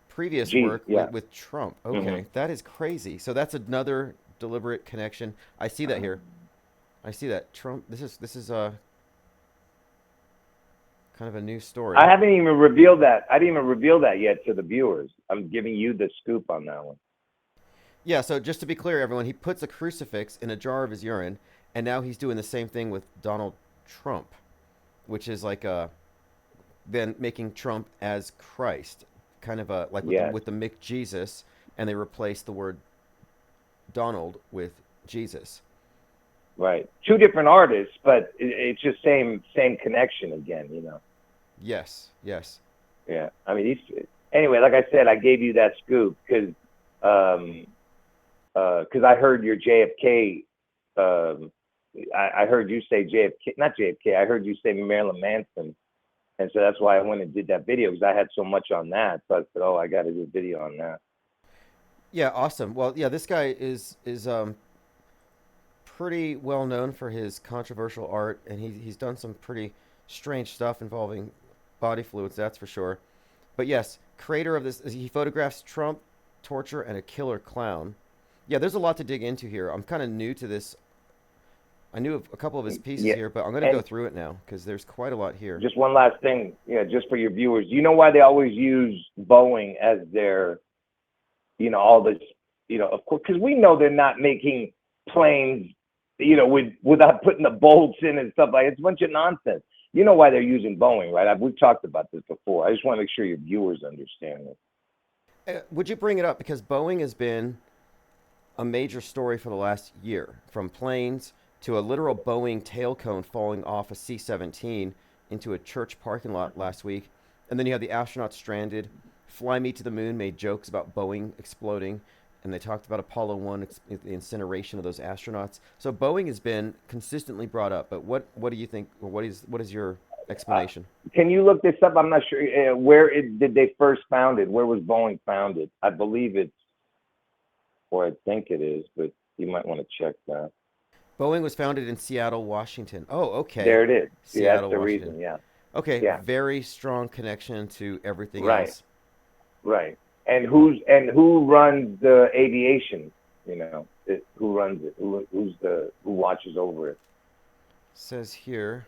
previous work with Trump. Okay, That is crazy. So that's another deliberate connection. I see that here. I see that Trump. This is kind of a new story. I haven't even revealed that. I didn't even reveal that yet to the viewers. I'm giving you the scoop on that one. Yeah, so just to be clear, everyone, he puts a crucifix in a jar of his urine, and now he's doing the same thing with Donald Trump, which is like then making Trump as Christ, kind of a like with, Yes. with the Mick Jesus, and they replaced the word Donald with Jesus. Right. Two different artists, but it's just same connection again, you know. Yes, yes. Yeah. I mean, anyway, like I said, I gave you that scoop because I heard your JFK. I heard you say JFK, not JFK. I heard you say Marilyn Manson, and so that's why I went and did that video because I had so much on that. So I said, oh, I got to do a video on that. Yeah, awesome. Well, yeah, this guy is pretty well known for his controversial art, and he's done some pretty strange stuff involving body fluids, that's for sure. But yes, creator of this, he photographs Trump, torture, and a killer clown. Yeah, there's a lot to dig into here. I'm kind of new to this. I knew a couple of his pieces here, but I'm going to go through it now because there's quite a lot here. Just one last thing, just for your viewers. You know why they always use Boeing as their, all this, of course, because we know they're not making planes, without putting the bolts in and stuff like that. It's a bunch of nonsense. You know why they're using Boeing, right? We've talked about this before. I just want to make sure your viewers understand it. Would you bring it up? Because Boeing has been a major story for the last year, from planes to a literal Boeing tail cone falling off a C-17 into a church parking lot last week. And then you have the astronauts stranded. Fly Me to the Moon made jokes about Boeing exploding, and they talked about Apollo 1, the incineration of those astronauts. So Boeing has been consistently brought up, but what do you think, or what is your explanation? Can you look this up? I'm not sure. Did they first founded? Where was Boeing founded? I believe it's, or I think it is, but you might want to check that. Boeing was founded in Seattle, Washington. Oh, okay. There it is. Seattle, that's the Washington. reason, yeah. Okay, yeah. Very strong connection to everything right. else. Right. And who runs the aviation? Who runs it? Who watches over it? Says here.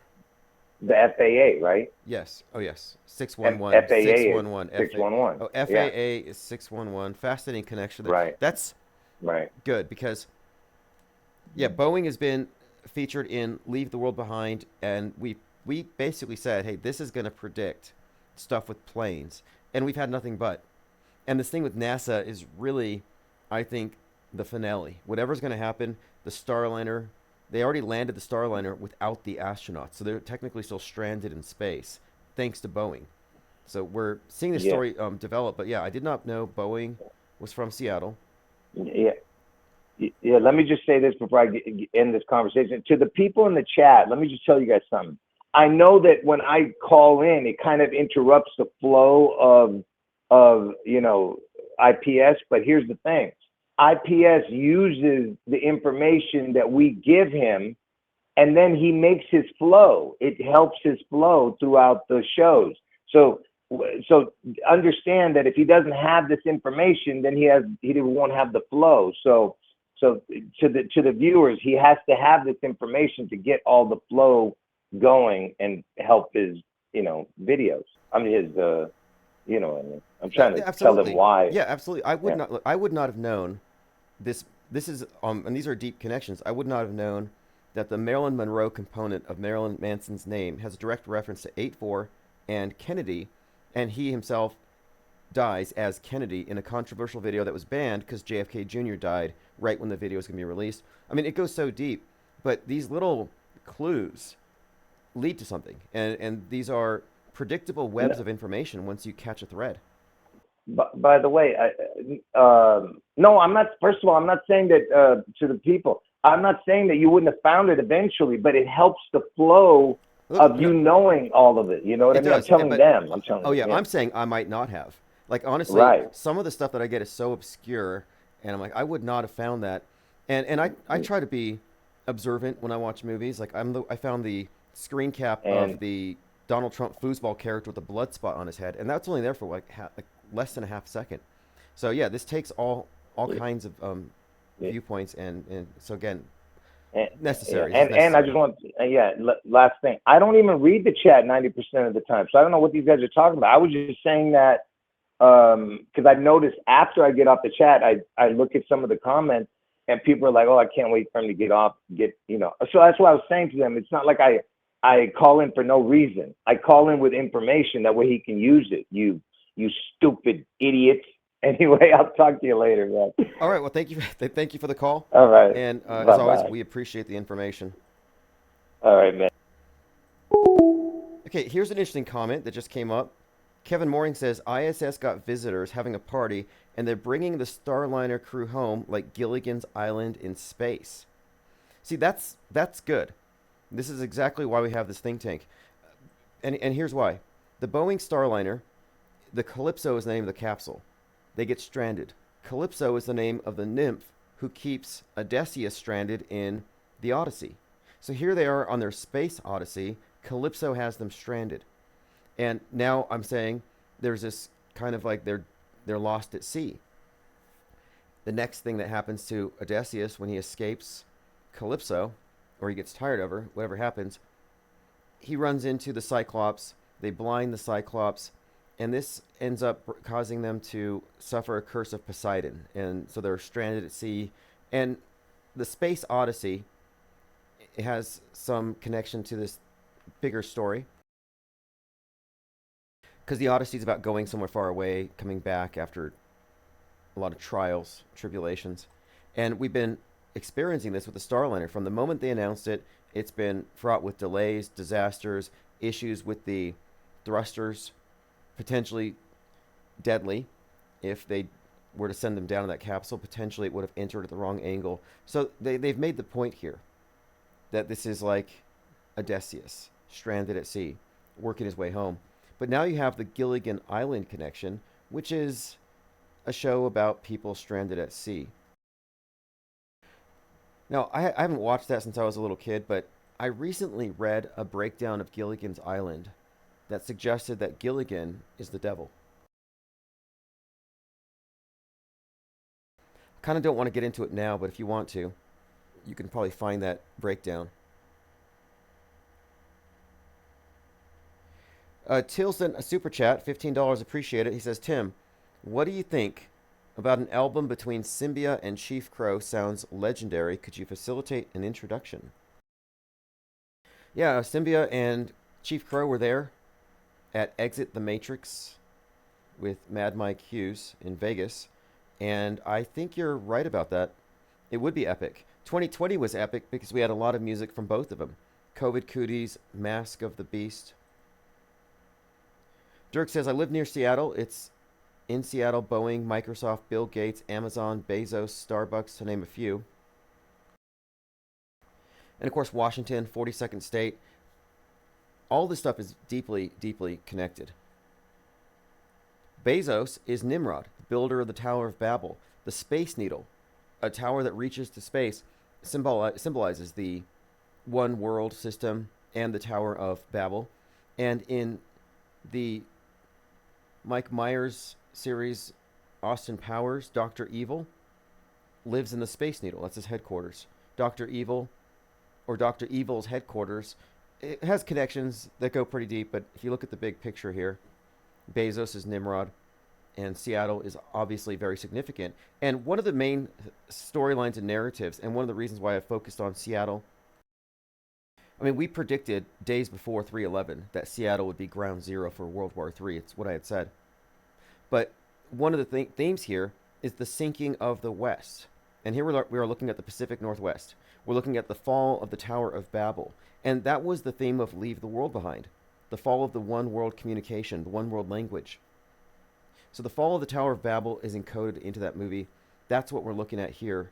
The FAA, right? Yes. Oh, yes. 611. FAA 611. 611. Oh, FAA is 611. Fascinating connection there. Right. That's right. Good because, yeah, Boeing has been featured in Leave the World Behind, and we basically said, hey, this is going to predict stuff with planes, and we've had nothing but. And this thing with NASA is really, I think, the finale. Whatever's going to happen, the Starliner, they already landed the Starliner without the astronauts. So they're technically still stranded in space, thanks to Boeing. So we're seeing this story develop. But yeah, I did not know Boeing was from Seattle. Yeah. Yeah, let me just say this before I end this conversation. To the people in the chat, let me just tell you guys something. I know that when I call in, it kind of interrupts the flow of IPS, but here's the thing. IPS uses the information that we give him, and then he makes his flow. It helps his flow throughout the shows. So understand that if he doesn't have this information, then he won't have the flow. So to the viewers, he has to have this information to get all the flow going and help his videos. I mean his what I mean. I'm trying to tell them why. Yeah, absolutely. I would not have known this. This is and these are deep connections. I would not have known that the Marilyn Monroe component of Marilyn Manson's name has a direct reference to 8-4 and Kennedy, and he himself dies as Kennedy in a controversial video that was banned because JFK Jr. died right when the video was going to be released. I mean, it goes so deep, but these little clues lead to something, and these are predictable webs of information once you catch a thread. By the way, no, I'm not. First of all, I'm not saying that to the people. I'm not saying that you wouldn't have found it eventually, but it helps the flow of you knowing all of it. You know what I mean? I'm telling them. I'm telling. Oh yeah, them. I'm saying I might not have. Like honestly, some of the stuff that I get is so obscure, and I'm like, I would not have found that. And I try to be observant when I watch movies. Like I found the screen cap of the Donald Trump foosball character with a blood spot on his head, and that's only there for like less than a half second. So yeah, this takes all kinds of viewpoints, and so again, necessary. And I just want last thing. I don't even read the chat 90% of the time, so I don't know what these guys are talking about. I was just saying that because I noticed after I get off the chat, I look at some of the comments, and people are like, "Oh, I can't wait for him to get off." So that's what I was saying to them. It's not like I call in for no reason. I call in with information. That way he can use it. You stupid idiots. Anyway, I'll talk to you later, man. All right. Well, thank you. Thank you for the call. All right. And as always, Bye-bye. we appreciate the information. All right, man. Okay, here's an interesting comment that just came up. Kevin Mooring says ISS got visitors having a party, and they're bringing the Starliner crew home like Gilligan's Island in space. See, that's good. This is exactly why we have this think tank. And here's why. The Boeing Starliner, the Calypso is the name of the capsule. They get stranded. Calypso is the name of the nymph who keeps Odysseus stranded in the Odyssey. So here they are on their space odyssey. Calypso has them stranded. And now I'm saying there's this kind of like they're lost at sea. The next thing that happens to Odysseus when he escapes Calypso, or he gets tired of her, whatever happens, he runs into the Cyclops. They blind the Cyclops, and this ends up causing them to suffer a curse of Poseidon. And so they're stranded at sea. And the Space Odyssey, it has some connection to this bigger story. Because the Odyssey is about going somewhere far away, coming back after a lot of trials, tribulations. And we've been experiencing this with the Starliner. From the moment they announced it, it's been fraught with delays, disasters, issues with the thrusters, potentially deadly. If they were to send them down in that capsule, potentially it would have entered at the wrong angle. So they've made the point here that this is like Odysseus, stranded at sea, working his way home. But now you have the Gilligan Island connection, which is a show about people stranded at sea. Now, I haven't watched that since I was a little kid, but I recently read a breakdown of Gilligan's Island that suggested that Gilligan is the devil. Kind of don't want to get into it now, but if you want to, you can probably find that breakdown. Till sent a super chat, $15, appreciate it. He says, Tim, what do you think about an album between Symbia and Chief Crow? Sounds legendary. Could you facilitate an introduction? Yeah, Symbia and Chief Crow were there at Exit the Matrix with Mad Mike Hughes in Vegas, and I think you're right about that. It would be epic. 2020 was epic because we had a lot of music from both of them. COVID Cooties, Mask of the Beast. Dirk says, I live near Seattle. It's in Seattle, Boeing, Microsoft, Bill Gates, Amazon, Bezos, Starbucks, to name a few. And of course, Washington, 42nd state. All this stuff is deeply, deeply connected. Bezos is Nimrod, the builder of the Tower of Babel. The Space Needle, a tower that reaches to space, symbolizes the one world system and the Tower of Babel. And in the Mike Myers series, Austin Powers, Dr. Evil, lives in the Space Needle. That's his headquarters. Dr. Evil, or Dr. Evil's headquarters, it has connections that go pretty deep, but if you look at the big picture here, Bezos is Nimrod, and Seattle is obviously very significant. And one of the main storylines and narratives, and one of the reasons why I focused on Seattle, I mean, we predicted days before 3/11 that Seattle would be ground zero for World War III. It's what I had said. But one of the themes here is the sinking of the West. And here we are looking at the Pacific Northwest. We're looking at the fall of the Tower of Babel. And that was the theme of Leave the World Behind. The fall of the one world communication, the one world language. So the fall of the Tower of Babel is encoded into that movie. That's what we're looking at here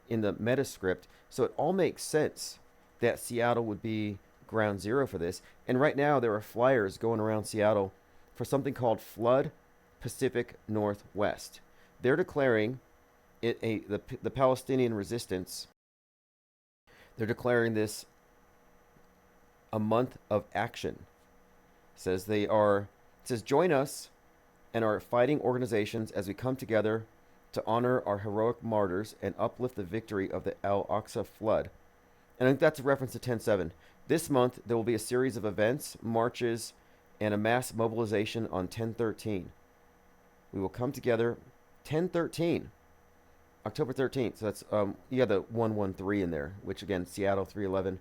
in the meta script. So it all makes sense that Seattle would be ground zero for this. And right now there are flyers going around Seattle for something called Flood Pacific Northwest. They're declaring it the Palestinian resistance. They're declaring this a month of action. It says join us and our fighting organizations as we come together to honor our heroic martyrs and uplift the victory of the Al-Aqsa flood. And I think that's a reference to 10/7. This month, there will be a series of events, marches, and a mass mobilization on 10/13. We will come together 10/13, October 13th. So that's, you got the 113 in there, which again, Seattle 3/11.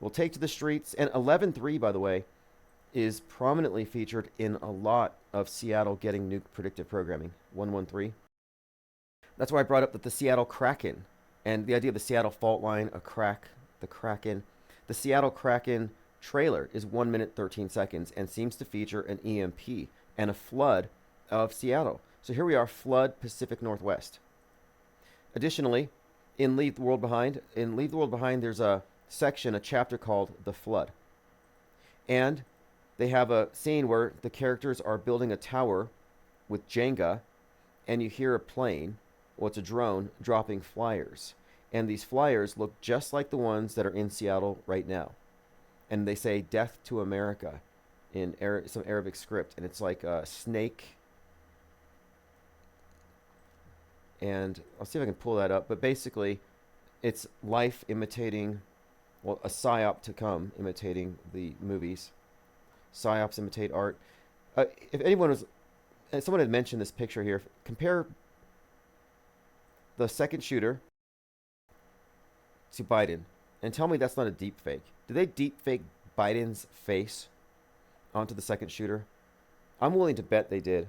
will take to the streets. And 11.3, by the way, is prominently featured in a lot of Seattle getting nuke predictive programming. 113. That's why I brought up that the Seattle Kraken and the idea of the Seattle fault line, a crack, the Kraken. The Seattle Kraken trailer is 1 minute 13 seconds and seems to feature an EMP and a flood of Seattle. So here we are, flood Pacific Northwest. Additionally, in Leave the World Behind, there's a section, a chapter called The Flood. And they have a scene where the characters are building a tower with Jenga, and you hear a plane, well, it's a drone, dropping flyers. And these flyers look just like the ones that are in Seattle right now. And they say, "Death to America," in some Arabic script. And it's like a snake. And I'll see if I can pull that up. But basically, it's life imitating, well, a psyop to come, imitating the movies. Psyops imitate art. If anyone was, someone had mentioned this picture here. Compare the second shooter to Biden, and tell me that's not a deep fake. Did they deep fake Biden's face onto the second shooter? I'm willing to bet they did.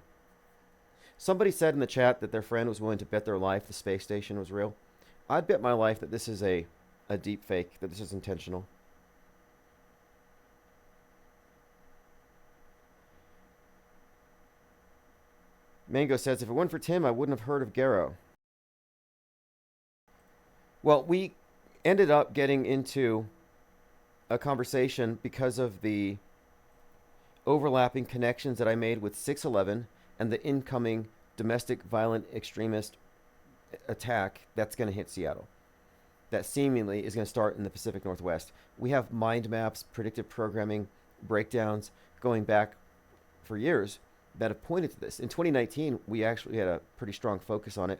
Somebody said in the chat that their friend was willing to bet their life the space station was real. I'd bet my life that this is a deep fake, that this is intentional. Mango says, if it weren't for Tim, I wouldn't have heard of Garrow. Well, we ended up getting into a conversation because of the overlapping connections that I made with 6/11 and the incoming domestic violent extremist attack that's going to hit Seattle. That seemingly is going to start in the Pacific Northwest. We have mind maps, predictive programming, breakdowns going back for years that have pointed to this. In 2019, we actually had a pretty strong focus on it.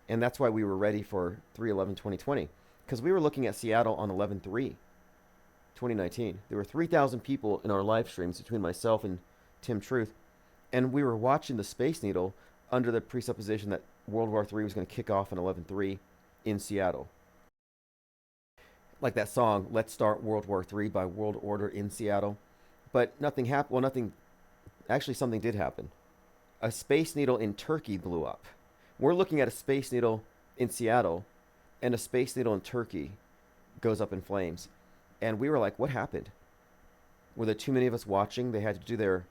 And that's why we were ready for 3/11/2020. Because we were looking at Seattle on 11/3/2019. There were 3,000 people in our live streams between myself and Tim Truth. And we were watching the Space Needle under the presupposition that World War III was going to kick off on 11/3 in Seattle. Like that song, Let's Start World War III by World Order in Seattle. But nothing happened. Well, nothing. Actually, something did happen. A Space Needle in Turkey blew up. We're looking at a Space Needle in Seattle, and a Space Needle in Turkey goes up in flames. And we were like, what happened? Were there too many of us watching? They had to do their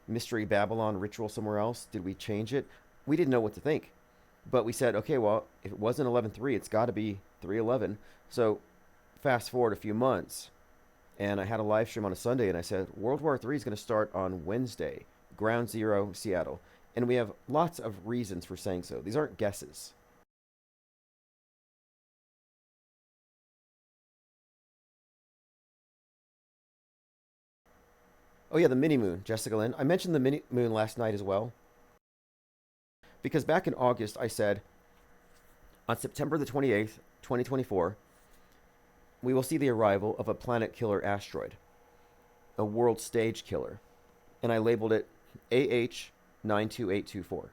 Mystery Babylon ritual somewhere else. Did we change it? We didn't know what to think. But we said, okay, well, if it wasn't 11/3, it's got to be 3/11. So fast forward a few months, and I had a live stream on a Sunday, and I said, World War III is going to start on Wednesday, Ground Zero, Seattle. And we have lots of reasons for saying so. These aren't guesses. Oh yeah, the mini-moon, Jessica Lynn. I mentioned the mini-moon last night as well. Because back in August, I said, on September the 28th, 2024, we will see the arrival of a planet-killer asteroid, a world stage killer. And I labeled it AH92824.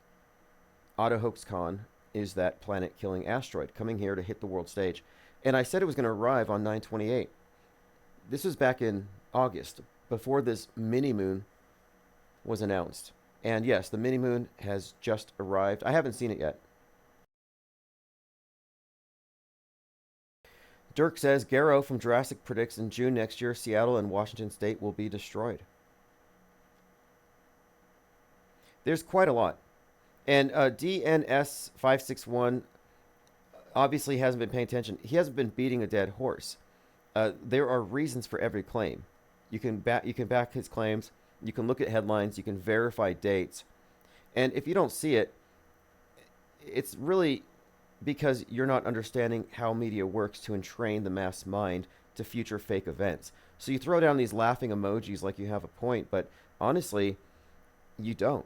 Autohoaxcon is that planet-killing asteroid coming here to hit the world stage. And I said it was going to arrive on 9/28. This was back in August, before this mini-moon was announced. And yes, the mini-moon has just arrived. I haven't seen it yet. Dirk says, Garrow from Jurassic predicts in June next year, Seattle and Washington State will be destroyed. There's quite a lot. And DNS561 obviously hasn't been paying attention. He hasn't been beating a dead horse. There are reasons for every claim. You can back his claims. You can look at headlines. You can verify dates. And if you don't see it, it's really because you're not understanding how media works to entrain the mass mind to future fake events. So you throw down these laughing emojis like you have a point, but honestly, you don't.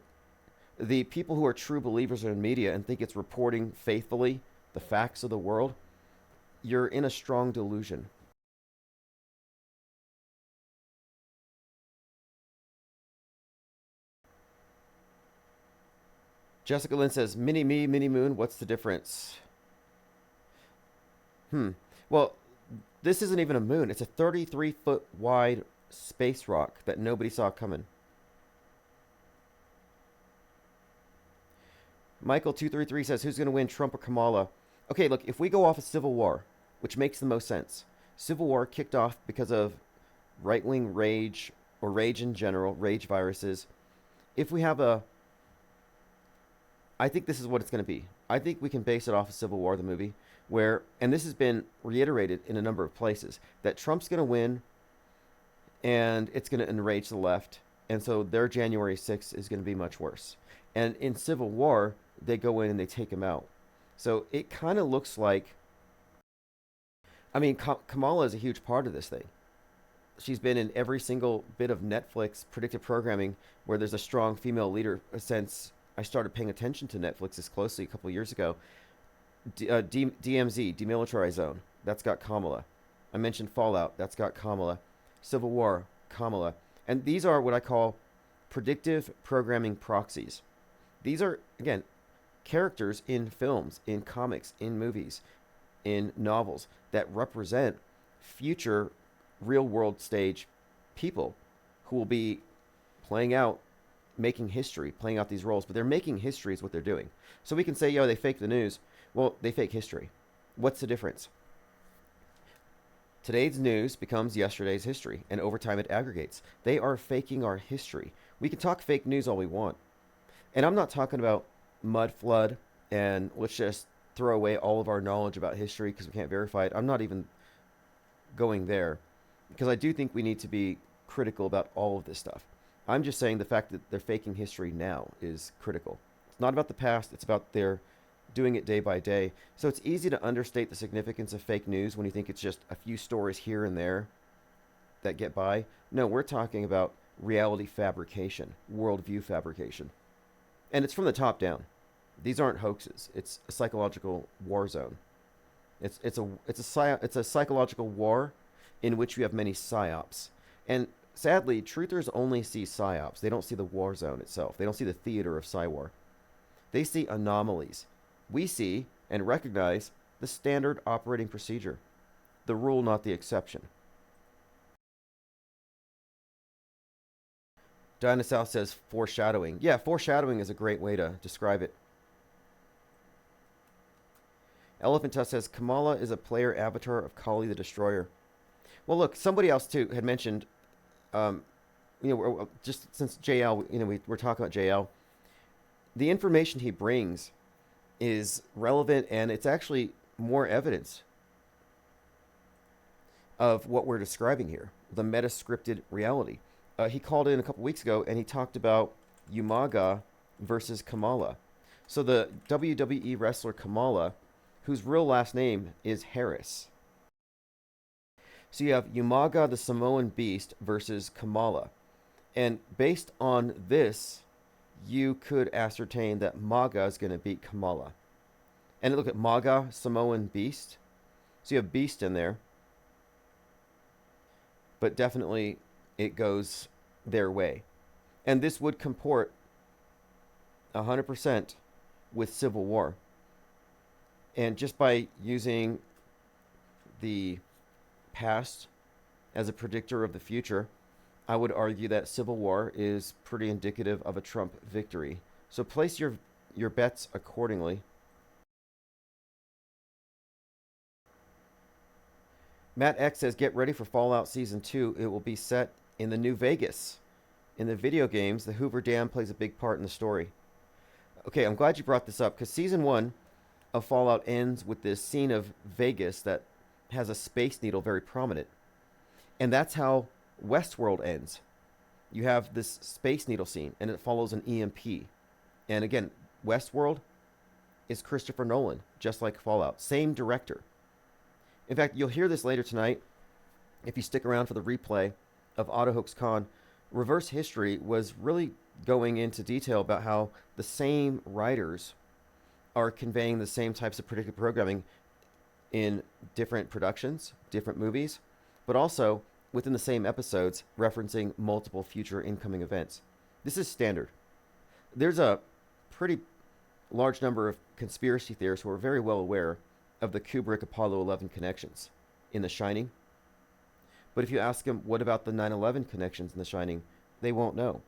The people who are true believers in media and think it's reporting faithfully the facts of the world, you're in a strong delusion. Jessica Lynn says, mini-me, mini-moon, what's the difference? Well, This isn't even a moon. It's a 33-foot wide space rock that nobody saw coming. Michael233 says, who's going to win, Trump or Kamala? Okay, look, if we go off a civil war, which makes the most sense. Civil war kicked off because of right-wing rage, or rage in general, rage viruses. If we have a... I think this is what it's going to be. I think we can base it off of Civil War, the movie, where, and this has been reiterated in a number of places, that Trump's going to win, and it's going to enrage the left, and so their January 6th is going to be much worse. And in Civil War, they go in and they take him out. So it kind of looks like, I mean, Kamala is a huge part of this thing. She's been in every single bit of Netflix predictive programming where there's a strong female leader since I started paying attention to Netflix this closely a couple of years ago. DMZ, Demilitarized Zone, that's got Kamala. I mentioned Fallout, that's got Kamala. Civil War, Kamala. And these are what I call predictive programming proxies. These are, again, characters in films, in comics, in movies, in novels that represent future real-world stage people who will be playing out, making history, playing out these roles. But they're making history is what they're doing. So we can say, yo, they fake the news. Well, they fake history. What's the difference? Today's news becomes yesterday's history, and over time it aggregates. They are faking our history. We can talk fake news all we want. And I'm not talking about mud flood and let's just throw away all of our knowledge about history because we can't verify it. I'm not even going there because I do think we need to be critical about all of this stuff. I'm just saying the fact that they're faking history now is critical. It's not about the past. It's about their doing it day by day. So it's easy to understate the significance of fake news when you think it's just a few stories here and there that get by. No, we're talking about reality fabrication, worldview fabrication. And it's from the top down. These aren't hoaxes. It's a psychological war zone. It's a psychological war in which you have many psyops. And sadly, truthers only see psyops. They don't see the war zone itself. They don't see the theater of psywar. They see anomalies. We see and recognize the standard operating procedure. The rule, not the exception. Dinosaur says foreshadowing. Yeah, foreshadowing is a great way to describe it. Elephant Tusk says Kamala is a player avatar of Kali the Destroyer. Well, look, somebody else too had mentioned, just since JL, we're talking about JL, the information he brings is relevant, and it's actually more evidence of what we're describing here, the meta-scripted reality. He called in a couple weeks ago, and he talked about Umaga versus Kamala. So the WWE wrestler Kamala, whose real last name is Harris. So you have Umaga the Samoan Beast versus Kamala. And based on this, you could ascertain that Maga is going to beat Kamala. And look at Maga, Samoan Beast. So you have Beast in there. But definitely it goes their way. And this would comport 100% with Civil War. And just by using the past as a predictor of the future, I would argue that Civil War is pretty indicative of a Trump victory. So place your bets accordingly. Matt X says, get ready for Fallout Season 2. It will be set in the New Vegas. In the video games, the Hoover Dam plays a big part in the story. Okay, I'm glad you brought this up, because Season 1 of Fallout ends with this scene of Vegas that has a space needle very prominent. And that's how Westworld ends. You have this space needle scene, and it follows an EMP. And again, Westworld is Christopher Nolan, just like Fallout. Same director. In fact, you'll hear this later tonight, if you stick around for the replay of AutoHoaxCon. Reverse History was really going into detail about how the same writers are conveying the same types of predictive programming in different productions, different movies, but also within the same episodes referencing multiple future incoming events. This is standard. There's a pretty large number of conspiracy theorists who are very well aware of the Kubrick Apollo 11 connections. in The Shining. But if you ask them, what about the 9/11 connections in The Shining, they won't know.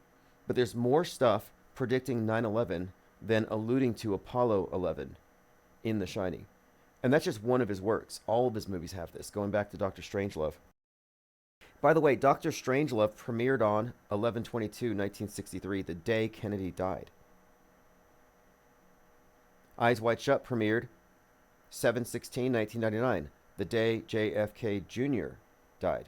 But there's more stuff predicting 9/11 than alluding to Apollo 11 in The Shining. And that's just one of his works. All of his movies have this, going back to Dr. Strangelove. By the way, Dr. Strangelove premiered on 11/22/1963, the day Kennedy died. Eyes Wide Shut premiered 7/16/1999, the day JFK Jr. died.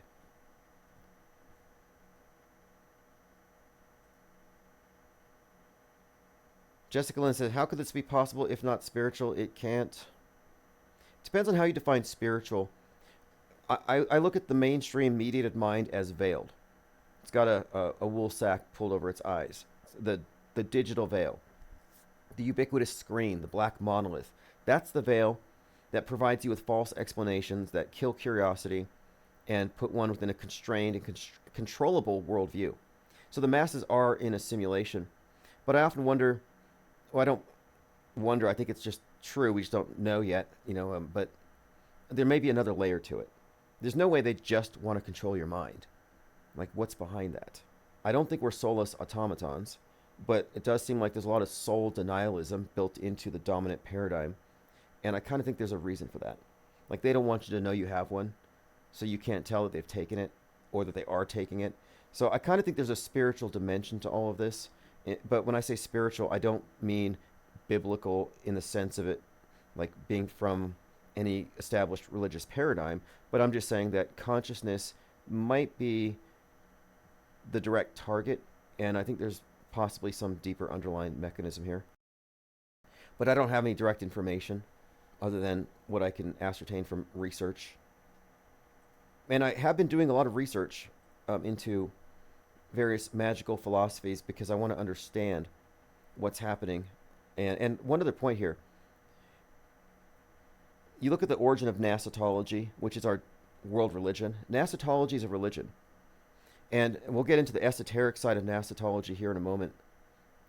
Jessica Lynn says, how could this be possible if not spiritual? It can't. Depends on how you define spiritual. I look at the mainstream mediated mind as veiled. It's got a wool sack pulled over its eyes. The digital veil. The ubiquitous screen, the black monolith. That's the veil that provides you with false explanations that kill curiosity and put one within a constrained and controllable worldview. So the masses are in a simulation. But I often wonder, well, I don't wonder, I think it's just true, we just don't know yet, but there may be another layer to it. There's no way they just want to control your mind. Like, what's behind that? I don't think we're soulless automatons, but it does seem like there's a lot of soul denialism built into the dominant paradigm, and I kind of think there's a reason for that. Like, they don't want you to know you have one, so you can't tell that they've taken it, or that they are taking it. So I kind of think there's a spiritual dimension to all of this, but when I say spiritual, I don't mean biblical in the sense of it like being from any established religious paradigm, but I'm just saying that consciousness might be the direct target, and I think there's possibly some deeper underlying mechanism here. But I don't have any direct information other than what I can ascertain from research. And I have been doing a lot of research into various magical philosophies because I want to understand what's happening. And one other point here. You look at the origin of Nasatology, which is our world religion. Nasatology is a religion. And we'll get into the esoteric side of Nasatology here in a moment.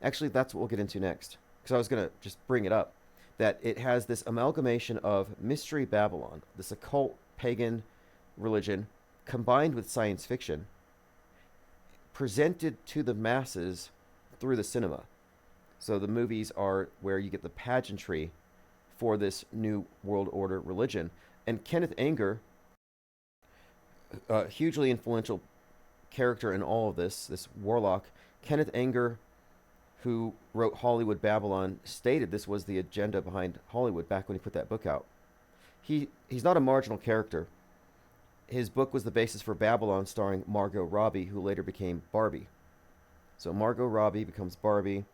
Actually, that's what we'll get into next. Because I was going to just bring it up. That it has this amalgamation of Mystery Babylon, this occult pagan religion, combined with science fiction, presented to the masses through the cinema. So the movies are where you get the pageantry for this new world order religion. And Kenneth Anger, a hugely influential character in all of this warlock, Kenneth Anger, who wrote Hollywood Babylon, stated this was the agenda behind Hollywood back when he put that book out. He's not a marginal character. His book was the basis for Babylon, starring Margot Robbie, who later became Barbie. So Margot Robbie becomes Barbie.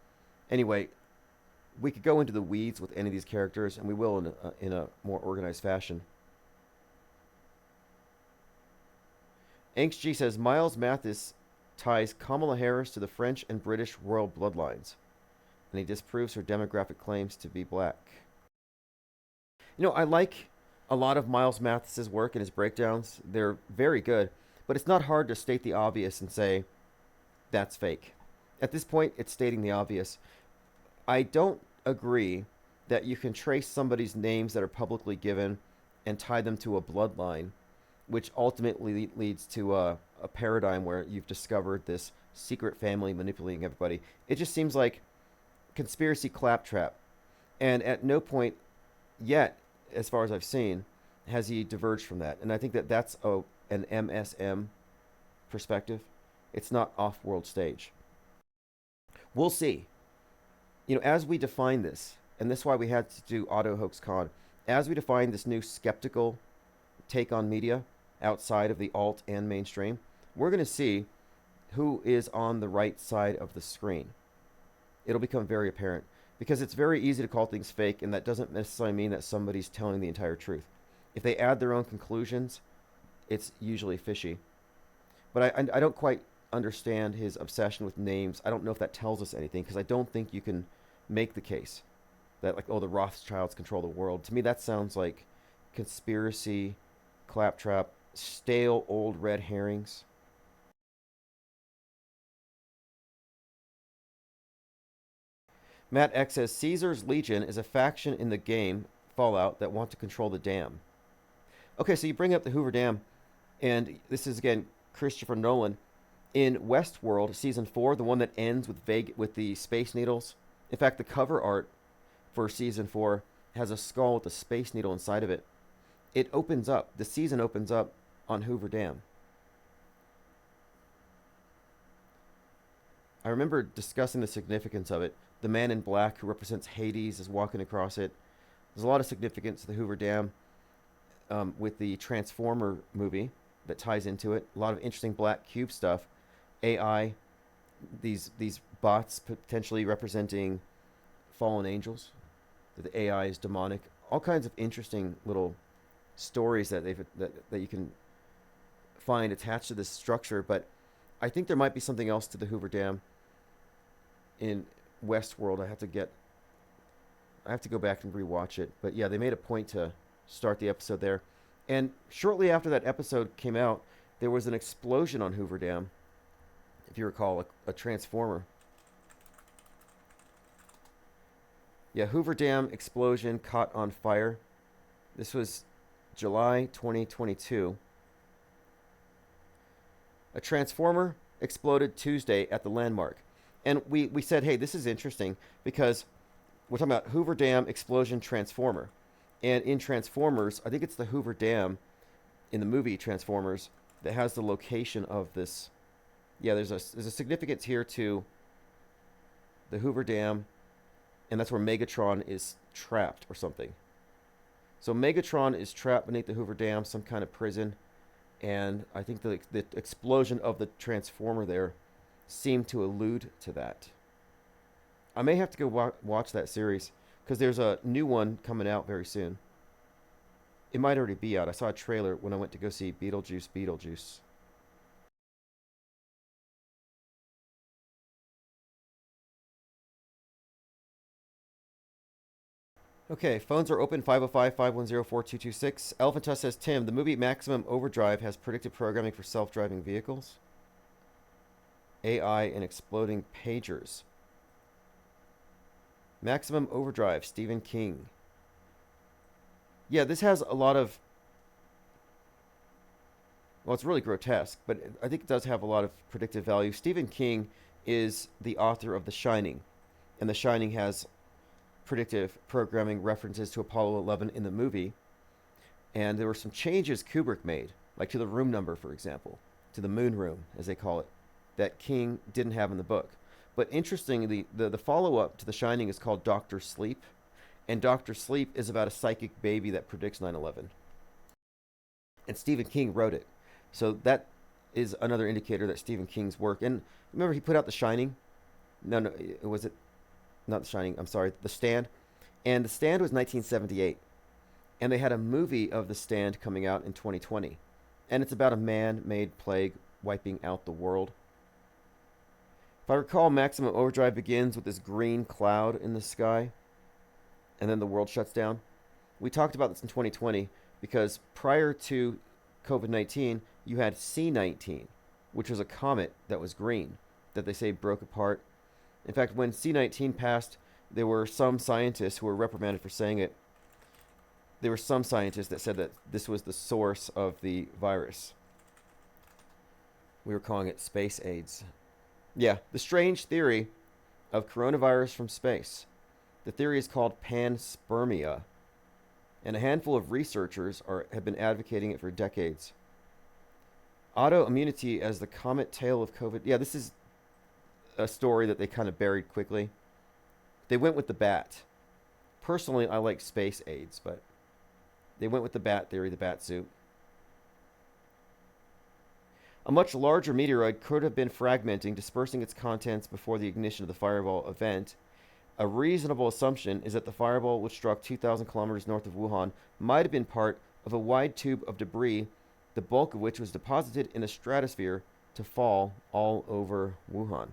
Anyway, we could go into the weeds with any of these characters, and we will in a more organized fashion. AngstG says, Miles Mathis ties Kamala Harris to the French and British royal bloodlines, and he disproves her demographic claims to be black. I like a lot of Miles Mathis's work and his breakdowns. They're very good, but it's not hard to state the obvious and say, that's fake. At this point, it's stating the obvious. I don't agree that you can trace somebody's names that are publicly given and tie them to a bloodline, which ultimately leads to a paradigm where you've discovered this secret family manipulating everybody. It just seems like conspiracy claptrap. And at no point yet, as far as I've seen, has he diverged from that. And I think that that's an MSM perspective. It's not off-world stage. We'll see. As we define this, and this is why we had to do Auto Hoax Con, as we define this new skeptical take on media outside of the alt and mainstream, we're going to see who is on the right side of the screen. It'll become very apparent because it's very easy to call things fake, and that doesn't necessarily mean that somebody's telling the entire truth. If they add their own conclusions, it's usually fishy. But I don't quite understand his obsession with names. I don't know if that tells us anything, because I don't think you can make the case that, like, the Rothschilds control the world. To me, that sounds like conspiracy, claptrap, stale old red herrings. Matt X says, Caesar's Legion is a faction in the game Fallout that want to control the dam. Okay, so you bring up the Hoover Dam, and this is again Christopher Nolan in Westworld season 4, the one that ends with the space needles. In fact, the cover art for season 4 has a skull with a space needle inside of it. It opens up. The season opens up on Hoover Dam. I remember discussing the significance of it. The man in black who represents Hades is walking across it. There's a lot of significance to the Hoover Dam with the Transformer movie that ties into it. A lot of interesting black cube stuff. AI, these bots potentially representing fallen angels. That the AI is demonic. All kinds of interesting little stories that that you can find attached to this structure. But I think there might be something else to the Hoover Dam in Westworld. I have to go back and rewatch it. But yeah, they made a point to start the episode there. And shortly after that episode came out, there was an explosion on Hoover Dam. If you recall, a transformer. Yeah, Hoover Dam explosion caught on fire. This was July 2022. A transformer exploded Tuesday at the landmark. And we said, hey, this is interesting because we're talking about Hoover Dam explosion transformer. And in Transformers, I think it's the Hoover Dam in the movie Transformers that has the location of this. Yeah, there's a significance here to the Hoover Dam, and that's where Megatron is trapped or something. So Megatron is trapped beneath the Hoover Dam, some kind of prison, and I think the explosion of the Transformer there seemed to allude to that. I may have to go watch that series because there's a new one coming out very soon. It might already be out. I saw a trailer when I went to go see Beetlejuice. Okay, phones are open, 505-510-4226. Elephant Tusk says, Tim, the movie Maximum Overdrive has predictive programming for self-driving vehicles, AI, and exploding pagers. Maximum Overdrive, Stephen King. Yeah, this has a lot of... Well, it's really grotesque, but I think it does have a lot of predictive value. Stephen King is the author of The Shining, and The Shining has predictive programming references to Apollo 11 in the movie. And there were some changes Kubrick made, like to the room number, for example, to the moon room, as they call it, that King didn't have in the book. But interestingly, the follow-up to The Shining is called Dr. Sleep, and Dr. Sleep is about a psychic baby that predicts 9/11. And Stephen King wrote it. So that is another indicator that Stephen King's work. And remember, he put out The Shining? No, was it not The Shining? I'm sorry, The Stand. And The Stand was 1978. And they had a movie of The Stand coming out in 2020. And it's about a man-made plague wiping out the world. If I recall, Maximum Overdrive begins with this green cloud in the sky, and then the world shuts down. We talked about this in 2020 because prior to COVID-19, you had C-19, which was a comet that was green, that they say broke apart. In fact, when C-19 passed, there were some scientists who were reprimanded for saying it. There were some scientists that said that this was the source of the virus. We were calling it space AIDS. Yeah, the strange theory of coronavirus from space. The theory is called Panspermia, and a handful of researchers have been advocating it for decades. Autoimmunity as the comet tail of COVID. Yeah, this is a story that they kind of buried quickly. They went with the bat. Personally, I like space AIDS, but they went with the bat theory, the bat suit. A much larger meteoroid could have been fragmenting, dispersing its contents before the ignition of the fireball event. A reasonable assumption is that the fireball, which struck 2,000 kilometers north of Wuhan, might have been part of a wide tube of debris, the bulk of which was deposited in the stratosphere to fall all over Wuhan.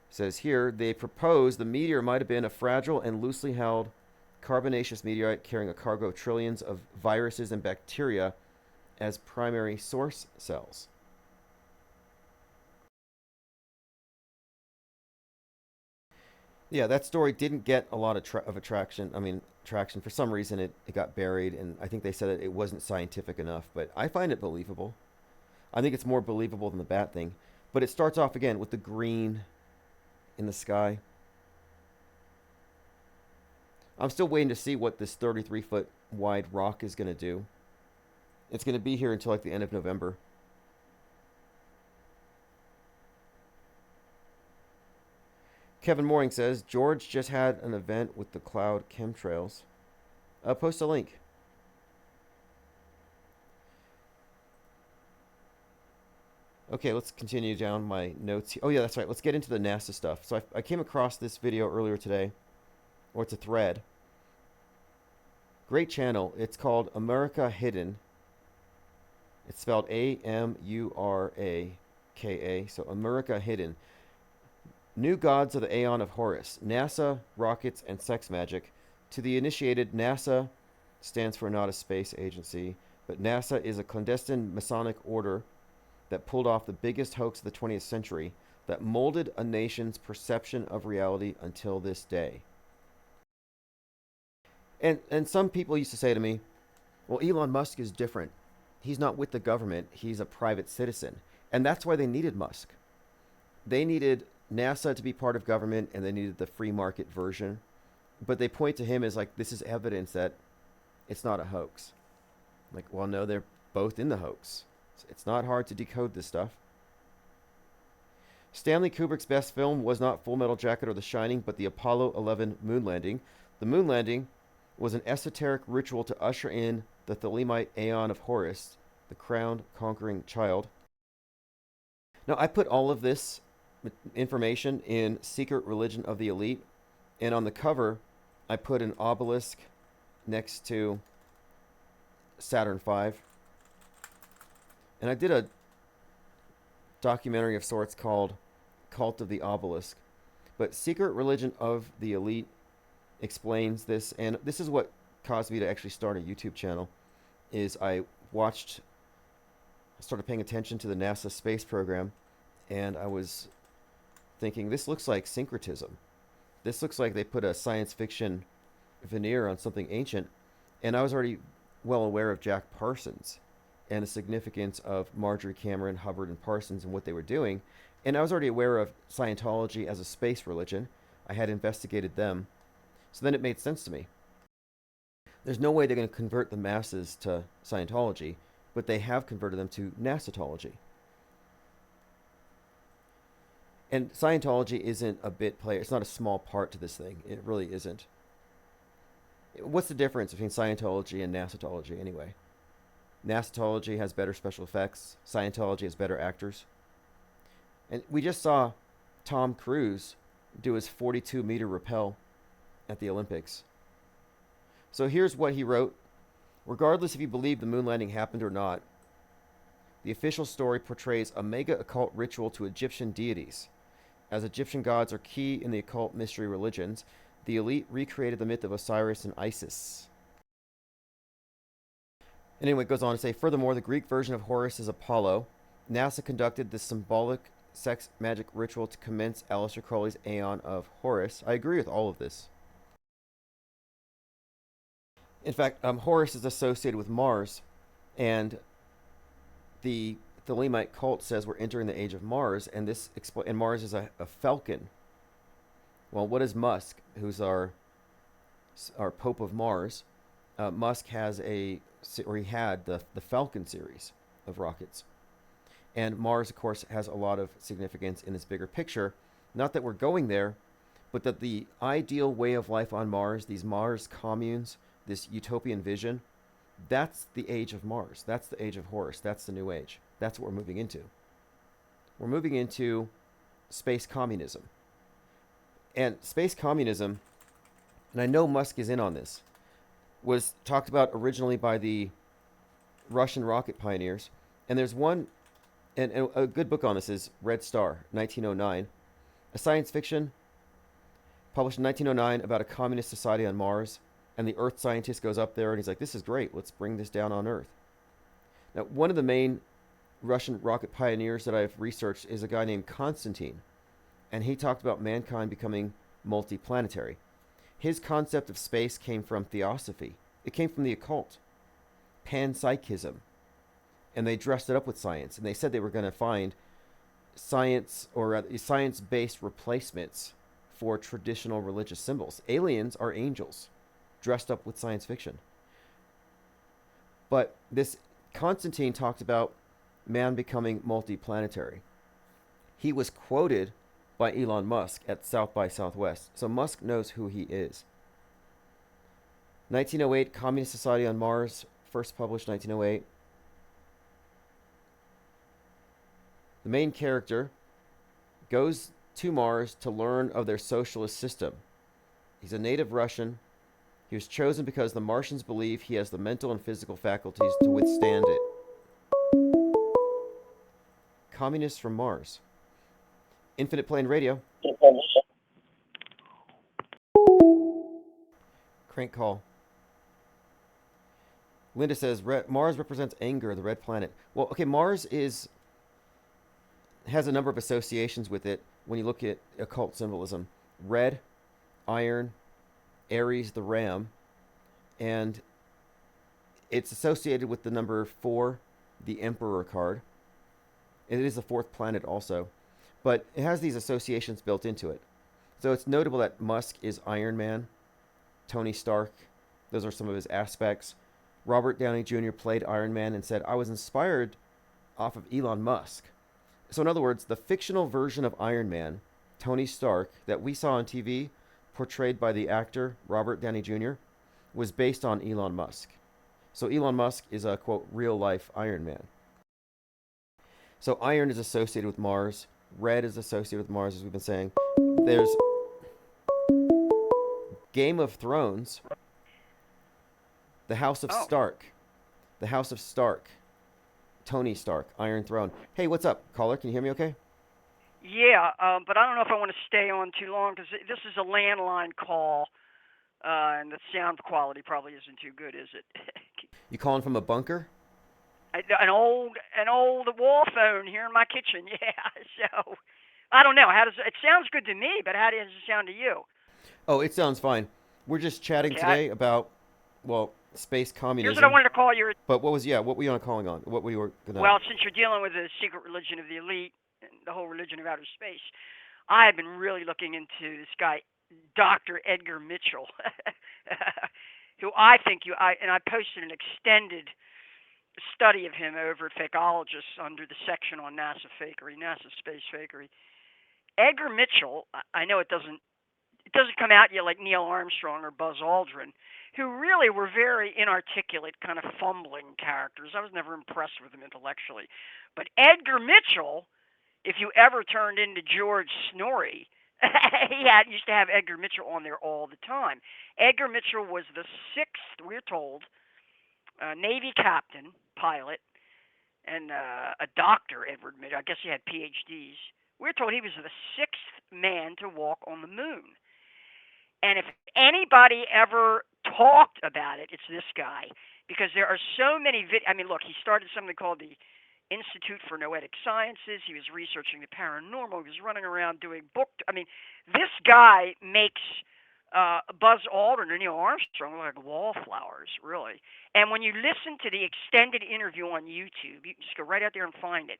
It says here, they propose the meteor might have been a fragile and loosely held carbonaceous meteorite carrying a cargo of trillions of viruses and bacteria as primary source cells. Yeah, that story didn't get a lot of attraction. I mean, traction. For some reason, it got buried, and I think they said that it wasn't scientific enough, but I find it believable. I think it's more believable than the bat thing. But it starts off again with the green in the sky. I'm still waiting to see what this 33-foot wide rock is going to do. It's going to be here until like the end of November. Kevin Mooring says, George just had an event with the cloud chemtrails. Post a link. Okay, let's continue down my notes here. Oh, yeah, that's right. Let's get into the NASA stuff. So I came across this video earlier today, or it's a thread. Great channel. It's called America Hidden. It's spelled A-M-U-R-A-K-A. So America Hidden. New Gods of the Aeon of Horus. NASA, rockets, and sex magic. To the initiated, NASA stands for not a space agency, but NASA is a clandestine Masonic order that pulled off the biggest hoax of the 20th century that molded a nation's perception of reality until this day. And some people used to say to me, well, Elon Musk is different. He's not with the government. He's a private citizen. And that's why they needed Musk. They needed NASA to be part of government, and they needed the free market version. But they point to him as like, this is evidence that it's not a hoax. Like, well, no, they're both in the hoax. It's not hard to decode this stuff. Stanley Kubrick's best film was not Full Metal Jacket or The Shining, but the Apollo 11 moon landing. The moon landing was an esoteric ritual to usher in the Thelemite Aeon of Horus, the crowned conquering child. Now, I put all of this information in Secret Religion of the Elite, and on the cover, I put an obelisk next to Saturn V. And I did a documentary of sorts called Cult of the Obelisk. But Secret Religion of the Elite explains this, and this is what caused me to actually start a YouTube channel, is I started paying attention to the NASA space program, and I was thinking, this looks like syncretism. This looks like they put a science fiction veneer on something ancient, and I was already well aware of Jack Parsons and the significance of Marjorie Cameron, Hubbard, and Parsons and what they were doing. And I was already aware of Scientology as a space religion. I had investigated them. So then it made sense to me. There's no way they're going to convert the masses to Scientology, but they have converted them to NASAtology. And Scientology isn't a bit player. It's not a small part to this thing. It really isn't. What's the difference between Scientology and NASAtology anyway? NASAtology has better special effects. Scientology has better actors. And we just saw Tom Cruise do his 42-meter rappel at the Olympics. So here's what he wrote. Regardless if you believe the moon landing happened or not, the official story portrays a mega occult ritual to Egyptian deities. As Egyptian gods are key in the occult mystery religions, the elite recreated the myth of Osiris and Isis. And anyway, it goes on to say, furthermore, the Greek version of Horus is Apollo. NASA conducted this symbolic sex magic ritual to commence Aleister Crowley's Aeon of Horus. I agree with all of this. In fact, Horus is associated with Mars, and the Thelemite cult says we're entering the age of Mars, and and Mars is a falcon. Well, what is Musk, who's our Pope of Mars? Musk has he had the Falcon series of rockets. And Mars, of course, has a lot of significance in this bigger picture. Not that we're going there, but that the ideal way of life on Mars, these Mars communes, this utopian vision, that's the age of Mars. That's the age of Horus. That's the new age. That's what we're moving into. We're moving into space communism. And space communism, and I know Musk is in on this, was talked about originally by the Russian rocket pioneers. And there's one, and a good book on this is Red Star, 1909, a science fiction published in 1909 about a communist society on Mars. And the Earth scientist goes up there and he's like, this is great. Let's bring this down on Earth. Now, one of the main Russian rocket pioneers that I've researched is a guy named Konstantin. And he talked about mankind becoming multiplanetary. His concept of space came from theosophy. It came from the occult, panpsychism, and they dressed it up with science. And they said they were going to find science or science-based replacements for traditional religious symbols. Aliens are angels dressed up with science fiction. But this Constantine talked about man becoming multiplanetary. He was quoted by Elon Musk at South by Southwest, so Musk knows who he is. 1908, Communist Society on Mars, first published 1908. The main character goes to Mars to learn of their socialist system. He's a native Russian. He was chosen because the Martians believe he has the mental and physical faculties to withstand it. Communists from Mars. Infinite Plane Radio. Crank call. Linda says Mars represents anger, the red planet. Well, okay, Mars has a number of associations with it when you look at occult symbolism. Red, iron, Aries, the ram, and it's associated with the number 4, the Emperor card. It is the 4th planet also, but it has these associations built into it. So it's notable that Musk is Iron Man, Tony Stark, those are some of his aspects. Robert Downey Jr. played Iron Man and said, I was inspired off of Elon Musk. So in other words, the fictional version of Iron Man, Tony Stark, that we saw on TV, portrayed by the actor Robert Downey Jr., was based on Elon Musk. So Elon Musk is a, quote, real-life Iron Man. So iron is associated with Mars. Red is associated with Mars, as we've been saying. There's Game of Thrones, the House of Stark. The House of Stark. Tony Stark, Iron Throne. Hey, what's up, caller? Can you hear me okay? Yeah, but I don't know if I want to stay on too long because this is a landline call, and the sound quality probably isn't too good, is it? You calling from a bunker? An old wall phone here in my kitchen. Yeah, so I don't know. It sounds good to me, but how does it sound to you? Oh, it sounds fine. We're just chatting today about, space communism. Here's what I wanted to call you. But what were you calling on? What were you gonna? Well, since you're dealing with the secret religion of the elite, and the whole religion of outer space, I have been really looking into this guy, Dr. Edgar Mitchell, who I posted an extended study of him over at Fakeologists under the section on NASA fakery, NASA space fakery. Edgar Mitchell, I know it doesn't come out yet like Neil Armstrong or Buzz Aldrin, who really were very inarticulate, kind of fumbling characters. I was never impressed with them intellectually. But Edgar Mitchell, if you ever turned into George Snorri, he used to have Edgar Mitchell on there all the time. Edgar Mitchell was the 6th, we're told, Navy captain, pilot, and a doctor, Edward Mitchell. I guess he had PhDs. We're told he was the 6th man to walk on the moon. And if anybody ever talked about it, it's this guy. Because there are so many look, he started something called the Institute for Noetic Sciences. He was researching the paranormal. He was running around doing this guy makes Buzz Aldrin and Neil Armstrong look like wallflowers, really. And when you listen to the extended interview on YouTube, you can just go right out there and find it.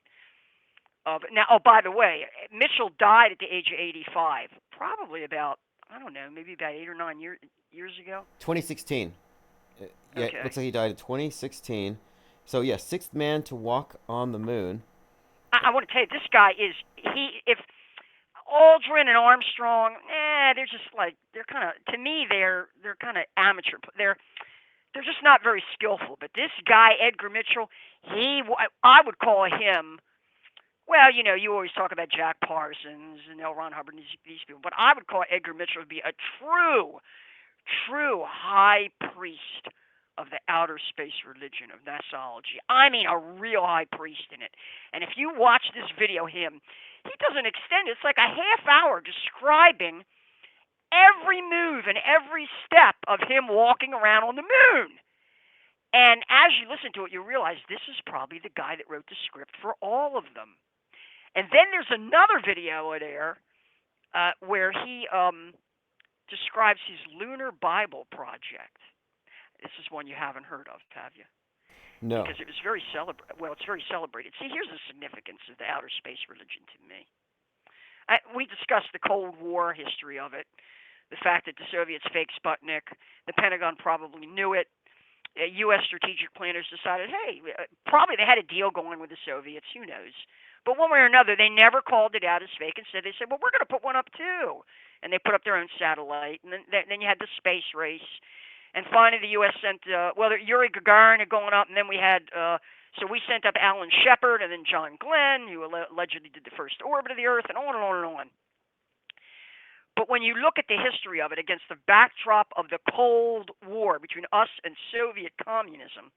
By the way, Mitchell died at the age of 85, probably about, I don't know, maybe about 8 or 9 years ago. 2016. Yeah, okay. It looks like he died in 2016. So, yeah, 6th man to walk on the moon. I want to tell you, this guy is, if Aldrin and Armstrong, they're just like, they're kind of, to me, they're kind of amateur. They're just not very skillful. But this guy, Edgar Mitchell, I would call him, well, you always talk about Jack Parsons and L. Ron Hubbard and these people, but I would call Edgar Mitchell to be a true high priest of the outer space religion of Nasology. I mean, a real high priest in it. And if you watch this video, he doesn't extend it. It's like a half hour describing every move and every step of him walking around on the moon. And as you listen to it, you realize this is probably the guy that wrote the script for all of them. And then there's another video there where he describes his lunar Bible project. This is one you haven't heard of, have you? No. Because it was very it's very celebrated. See, here's the significance of the outer space religion to me. We discussed the Cold War history of it, the fact that the Soviets faked Sputnik, the Pentagon probably knew it. U.S. strategic planners decided, hey, probably they had a deal going with the Soviets, who knows. But one way or another, they never called it out as fake. Instead, they said, well, we're going to put one up too. And they put up their own satellite. And then you had the space race. And finally, the U.S. sent, Yuri Gagarin had gone up, and then we had, so we sent up Alan Shepard and then John Glenn, who allegedly did the first orbit of the Earth, and on and on and on. But when you look at the history of it against the backdrop of the Cold War between us and Soviet communism,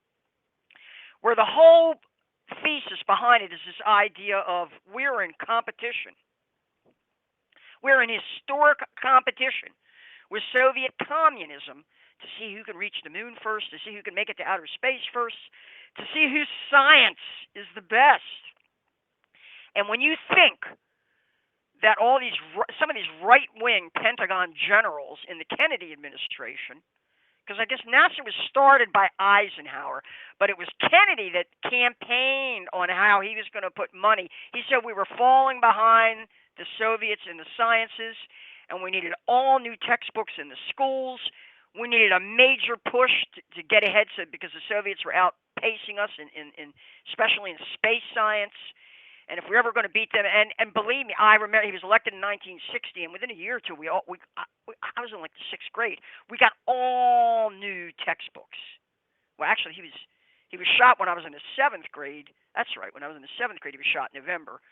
where the whole thesis behind it is this idea of we're in competition. We're in historic competition with Soviet communism to see who can reach the moon first, to see who can make it to outer space first, to see whose science is the best. And when you think that some of these right-wing Pentagon generals in the Kennedy administration, because I guess NASA was started by Eisenhower, but it was Kennedy that campaigned on how he was going to put money. He said we were falling behind the Soviets in the sciences, and we needed all new textbooks in the schools. We needed a major push to get ahead, because the Soviets were outpacing us especially in space science. And if we were ever going to beat them, and believe me, I remember he was elected in 1960, and within a year or two, I was in like the 6th grade. We got all new textbooks. Well, actually, he was shot when I was in the 7th grade. That's right, when I was in the 7th grade, he was shot in November.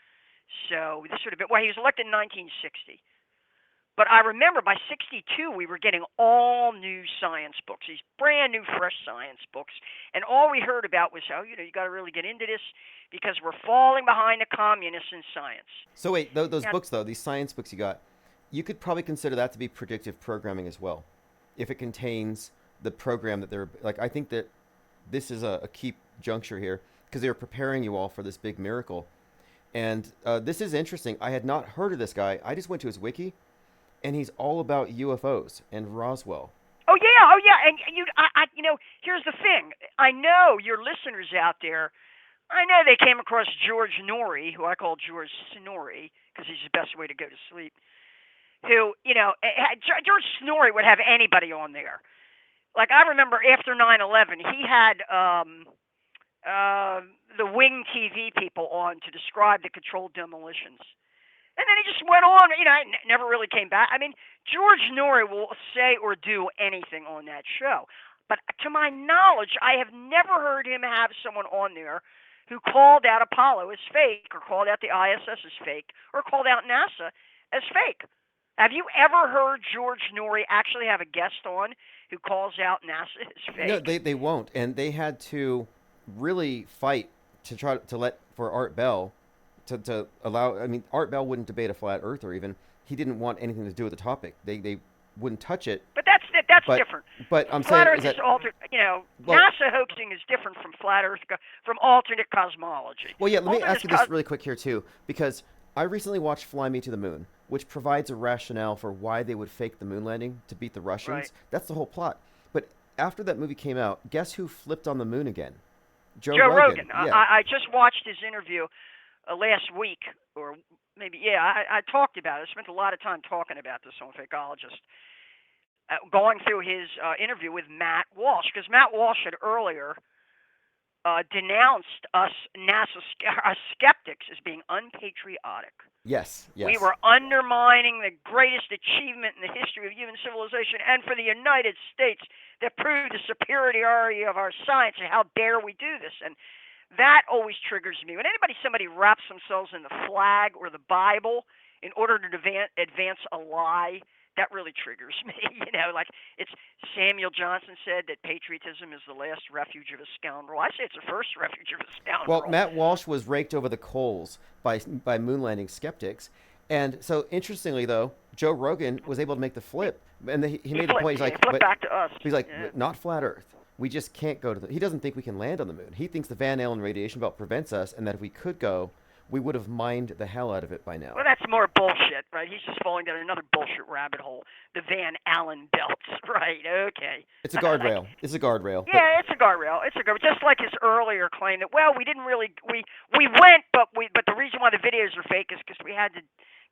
So this would have been, he was elected in 1960. But I remember by 62, we were getting all new science books, these brand new, fresh science books. And all we heard about was how, you got to really get into this because we're falling behind the communists in science. So wait, those books, though, these science books you got, you could probably consider that to be predictive programming as well, if it contains the program that they're, like, I think that this is a key juncture here because they were preparing you all for this big miracle. And this is interesting. I had not heard of this guy. I just went to his wiki. And he's all about UFOs and Roswell. Oh yeah, and here's the thing. I know your listeners out there. I know they came across George Norrie, who I call George Snorri, because he's the best way to go to sleep. Who, George Snorri would have anybody on there. Like I remember after 9/11, he had the Wing TV people on to describe the controlled demolitions. And then he just went on, never really came back. I mean, George Norrie will say or do anything on that show. But to my knowledge, I have never heard him have someone on there who called out Apollo as fake or called out the ISS as fake or called out NASA as fake. Have you ever heard George Norrie actually have a guest on who calls out NASA as fake? No, they won't. And they had to really fight to try to let for Art Bell to allow. I mean, Art Bell wouldn't debate a flat earther even. He didn't want anything to do with the topic. They wouldn't touch it. But that's different. But I'm flat saying Earth is altered. NASA hoaxing is different from flat Earth, from alternate cosmology. Well, yeah. Let me ask you this really quick here too, because I recently watched Fly Me to the Moon, which provides a rationale for why they would fake the moon landing to beat the Russians. Right. That's the whole plot. But after that movie came out, guess who flipped on the moon again? Joe Rogan. Yeah. I just watched his interview last week, or maybe, I talked about it. I spent a lot of time talking about this on Fakeologist, going through his interview with Matt Walsh, because Matt Walsh had earlier denounced us NASA skeptics as being unpatriotic. Yes. We were undermining the greatest achievement in the history of human civilization, and for the United States that proved the superiority of our science, and how dare we do this? And that always triggers me. When somebody wraps themselves in the flag or the Bible in order to advance a lie, that really triggers me. Like it's Samuel Johnson said that patriotism is the last refuge of a scoundrel. I say it's the first refuge of a scoundrel. Well, Matt Walsh was raked over the coals by moon landing skeptics. And so, interestingly, though, Joe Rogan was able to make the flip. And he made the point, he's like, flip back to us. He's like, not flat Earth. We just can't go to he doesn't think we can land on the moon. He thinks the Van Allen radiation belt prevents us, and that if we could go, we would have mined the hell out of it by now. Well, that's more bullshit, right? He's just falling down another bullshit rabbit hole. The Van Allen belts, right? Okay. It's a guardrail. It's a guardrail. Yeah, it's a guardrail. It's a guardrail. Just like his earlier claim that, well, we didn't really, we went, but the reason why the videos are fake is because we had to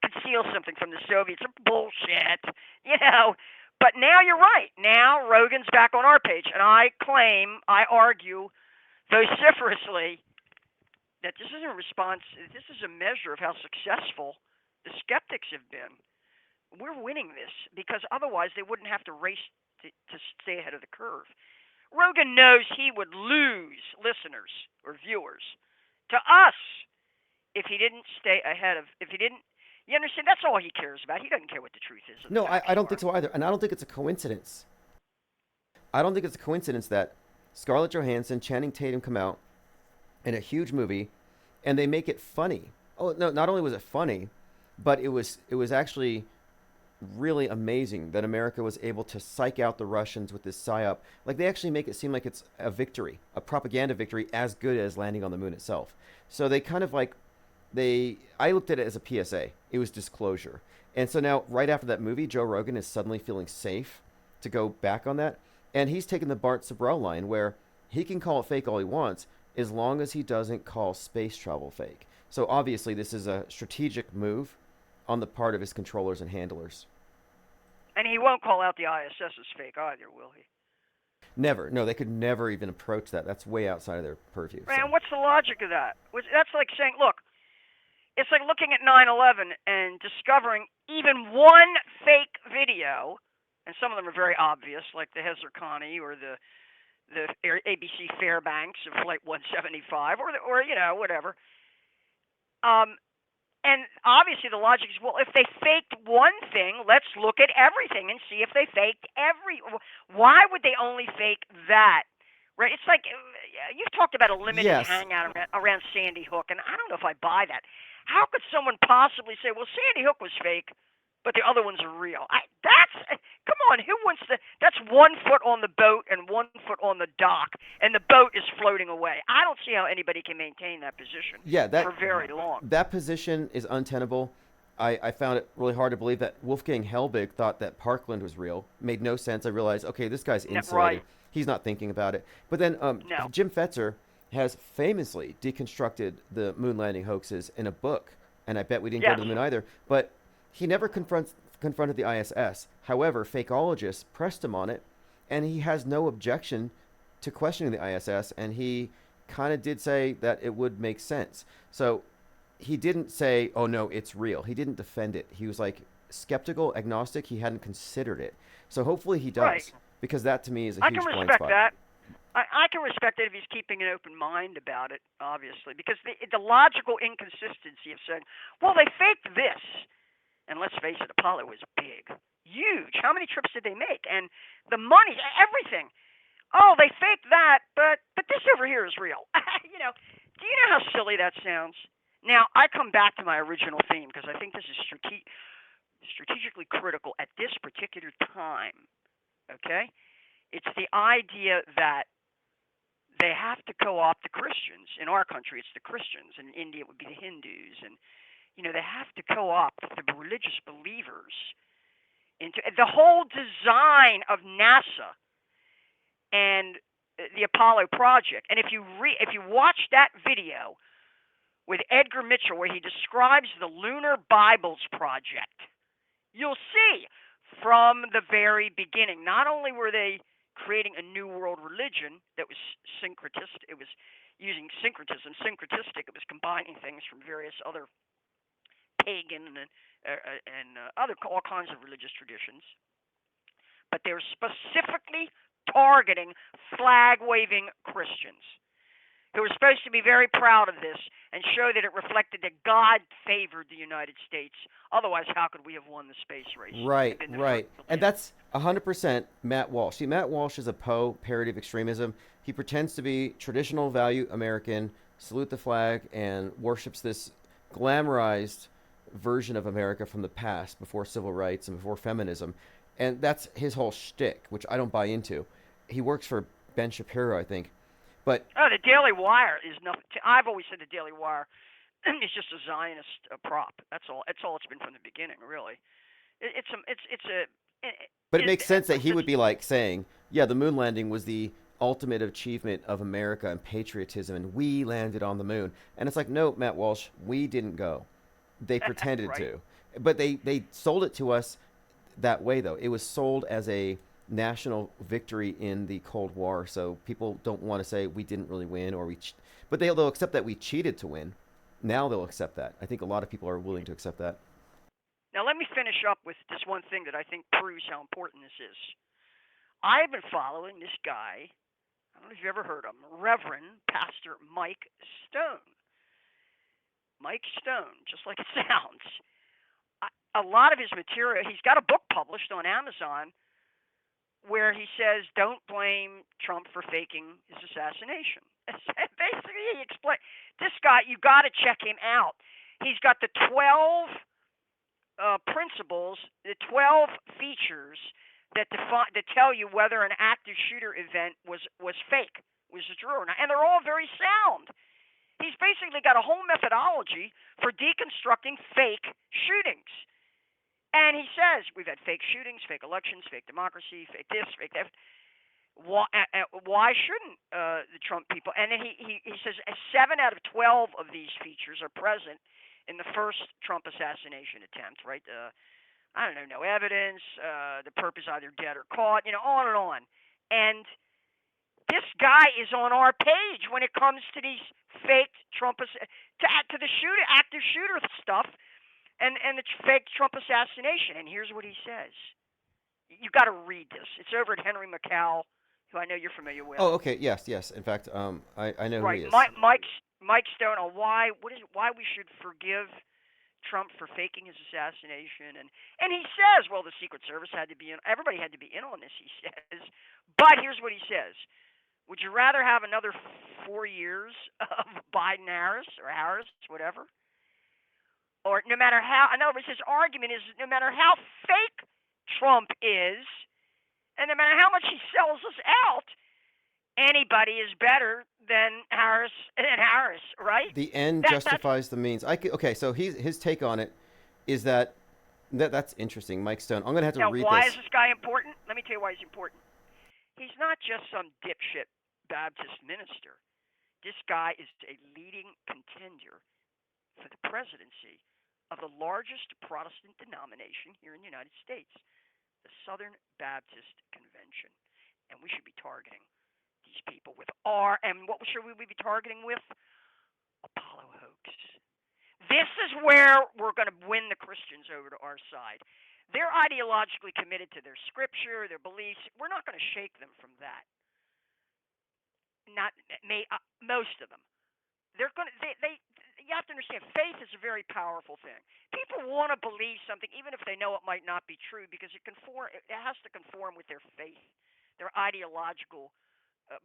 conceal something from the Soviets. Bullshit, you know. But now you're right. Now Rogan's back on our page, and I argue vociferously that this isn't a response. This is a measure of how successful the skeptics have been. We're winning this because otherwise they wouldn't have to race to stay ahead of the curve. Rogan knows he would lose listeners or viewers to us if he didn't stay ahead of, if he didn't, you understand? That's all he cares about. He doesn't care what the truth is. No, I don't think so either. And I don't think it's a coincidence. I don't think it's a coincidence that Scarlett Johansson, Channing Tatum come out in a huge movie and they make it funny. Oh, no, not only was it funny, but it was actually really amazing that America was able to psych out the Russians with this psyop. Like, they actually make it seem like it's a victory, a propaganda victory, as good as landing on the moon itself. So they kind of like, I looked at it as a PSA. It was disclosure. And so now, right after that movie, Joe Rogan is suddenly feeling safe to go back on that. And he's taken the Bart Sobral line where he can call it fake all he wants as long as he doesn't call space travel fake. So obviously this is a strategic move on the part of his controllers and handlers. And he won't call out the ISS as fake either, will he? Never. No, they could never even approach that. That's way outside of their purview. Right, So. and what's the logic of that? That's like saying, look, it's like looking at 9/11 and discovering even one fake video, and some of them are very obvious, like the Hezar Khani or the ABC Fairbanks of Flight 175, or you know, whatever. And obviously the logic is, well, if they faked one thing, let's look at everything and see if they faked Why would they only fake that? Right? It's like, you've talked about a limited hangout around Sandy Hook, and I don't know if I buy that. How could someone possibly say, well, Sandy Hook was fake, but the other ones are real? Come on, who wants to? That's 1 foot on the boat and 1 foot on the dock, and the boat is floating away. I don't see how anybody can maintain that position for very long. That position is untenable. I found it really hard to believe that Wolfgang Helbig thought that Parkland was real. Made no sense. I realized, okay, this guy's insulated. Right. He's not thinking about it. But then Jim Fetzer has famously deconstructed the moon landing hoaxes in a book, and I bet we didn't go to the moon either. But he never confronted the ISS. However, fakeologists pressed him on it, and he has no objection to questioning the ISS, and he kind of did say that it would make sense. So he didn't say, oh, no, it's real. He didn't defend it. He was like skeptical, agnostic. He hadn't considered it. So hopefully he does, because that to me is a huge blind spot. I can respect that. I can respect it if he's keeping an open mind about it, obviously, because the logical inconsistency of saying, well, they faked this. And let's face it, Apollo was big, huge. How many trips did they make? And the money, everything. Oh, they faked that, but this over here is real. Do you know how silly that sounds? Now, I come back to my original theme because I think this is strategically critical at this particular time. Okay? It's the idea that they have to co-opt the Christians. In our country, it's the Christians. In India, it would be the Hindus. And they have to co-opt the religious believers into the whole design of NASA and the Apollo project. And if you watch that video with Edgar Mitchell where he describes the Lunar Bibles Project, you'll see from the very beginning, not only were they creating a new world religion that was syncretistic, it was using syncretism, syncretistic, it was combining things from various other pagan and all kinds of religious traditions, but they were specifically targeting flag-waving Christians who were supposed to be very proud of this and show that it reflected that God favored the United States. Otherwise, how could we have won the space race? Right. And that's 100% Matt Walsh. See, Matt Walsh is a Poe parody of extremism. He pretends to be traditional value American, salute the flag, and worships this glamorized version of America from the past, before civil rights and before feminism. And that's his whole shtick, which I don't buy into. He works for Ben Shapiro, I think. But the Daily Wire is nothing. I've always said the Daily Wire is just a Zionist prop. That's all. That's all it's been from the beginning, really. It's a. But it makes sense that he would be like saying, yeah, the moon landing was the ultimate achievement of America and patriotism, and we landed on the moon. And it's like, no, Matt Walsh, we didn't go. They pretended right. to. But they sold it to us that way, though. It was sold as a national victory in the Cold War, so people don't want to say we didn't really win, or but they'll accept that we cheated to win. Now they'll accept that. I think a lot of people are willing to accept that. Now let me finish up with this one thing that I think proves how important this is. I've been following this guy. I don't know if you've ever heard of him, Reverend Pastor Mike Stone. Mike Stone, just like it sounds. A lot of his material, he's got a book published on Amazon where he says, don't blame Trump for faking his assassination. Basically, he explains, this guy, you got to check him out. He's got the 12 principles, the 12 features that tell you whether an active shooter event was fake, was true or not. And they're all very sound. He's basically got a whole methodology for deconstructing fake shootings. And he says, we've had fake shootings, fake elections, fake democracy, fake this, fake that. Why shouldn't the Trump people? And then he says 7 out of 12 of these features are present in the first Trump assassination attempt, right? I don't know, no evidence, the perp is either dead or caught, on and on. And this guy is on our page when it comes to these fake Trump, to the active shooter stuff. And the fake Trump assassination. And here's what he says. You got to read this. It's over at Henry McCall, who I know you're familiar with. Oh, okay. Yes. In fact, I know right. who he is. Mike Stone on why we should forgive Trump for faking his assassination. And he says, well, the Secret Service had to be in. Everybody had to be in on this, he says. But here's what he says. Would you rather have another 4 years of Biden-Harris or Harris, whatever? Or no matter how, in other words, his argument is no matter how fake Trump is, and no matter how much he sells us out, anybody is better than Harris, right? The end justifies the means. Okay, so his take on it is that's interesting, Mike Stone. I'm going to have to read this. Now, why is this guy important? Let me tell you why he's important. He's not just some dipshit Baptist minister. This guy is a leading contender for the presidency of the largest Protestant denomination here in the United States, the Southern Baptist Convention. And we should be targeting these people with and what should we be targeting with? Apollo hoax. This is where we're going to win the Christians over to our side. They're ideologically committed to their scripture, their beliefs. We're not going to shake them from that. Most of them. You have to understand, faith is a very powerful thing. People want to believe something, even if they know it might not be true, because it has to conform with their faith, their ideological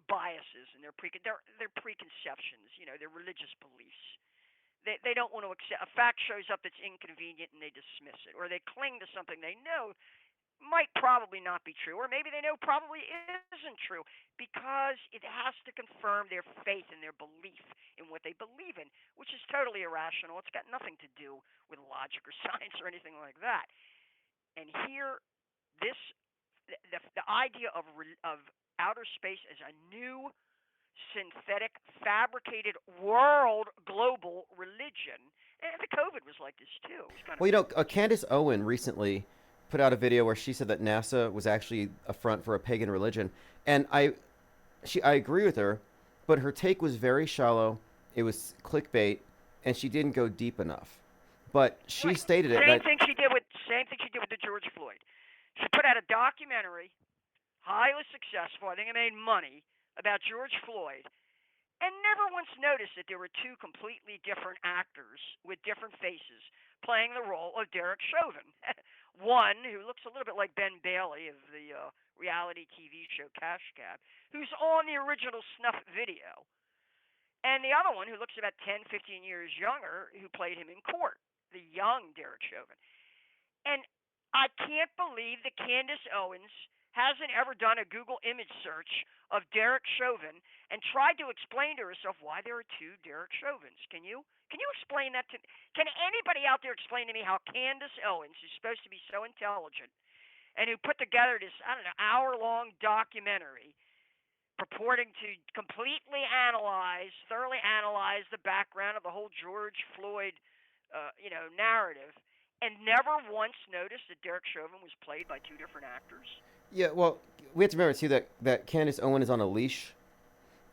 biases, and their preconceptions, their religious beliefs. They don't want to accept a fact shows up that's inconvenient and they dismiss it, or they cling to something they know might probably not be true, or maybe they know probably isn't true, because it has to confirm their faith and their belief in what they believe in, which is totally irrational. It's got nothing to do with logic or science or anything like that. And here, the idea of outer space as a new synthetic, fabricated world global religion, and the COVID was like this too. Candace Owen recently put out a video where she said that NASA was actually a front for a pagan religion, and I agree with her, but her take was very shallow. It was clickbait, and she didn't go deep enough. But she stated it. Same thing she did with the George Floyd. She put out a documentary, highly successful. I think it made money, about George Floyd, and never once noticed that there were two completely different actors with different faces playing the role of Derek Chauvin. One who looks a little bit like Ben Bailey of the reality TV show Cash Cab, who's on the original snuff video, and the other one who looks about 10, 15 years younger, who played him in court, the young Derek Chauvin. And I can't believe that Candace Owens hasn't ever done a Google image search of Derek Chauvin and tried to explain to herself why there are two Derek Chauvins. Can you? Can you explain that to me? Can anybody out there explain to me how Candace Owens, who's supposed to be so intelligent, and who put together this, I don't know, hour-long documentary purporting to completely thoroughly analyze the background of the whole George Floyd, narrative, and never once noticed that Derek Chauvin was played by two different actors? Yeah, well, we have to remember too that Candace Owen is on a leash,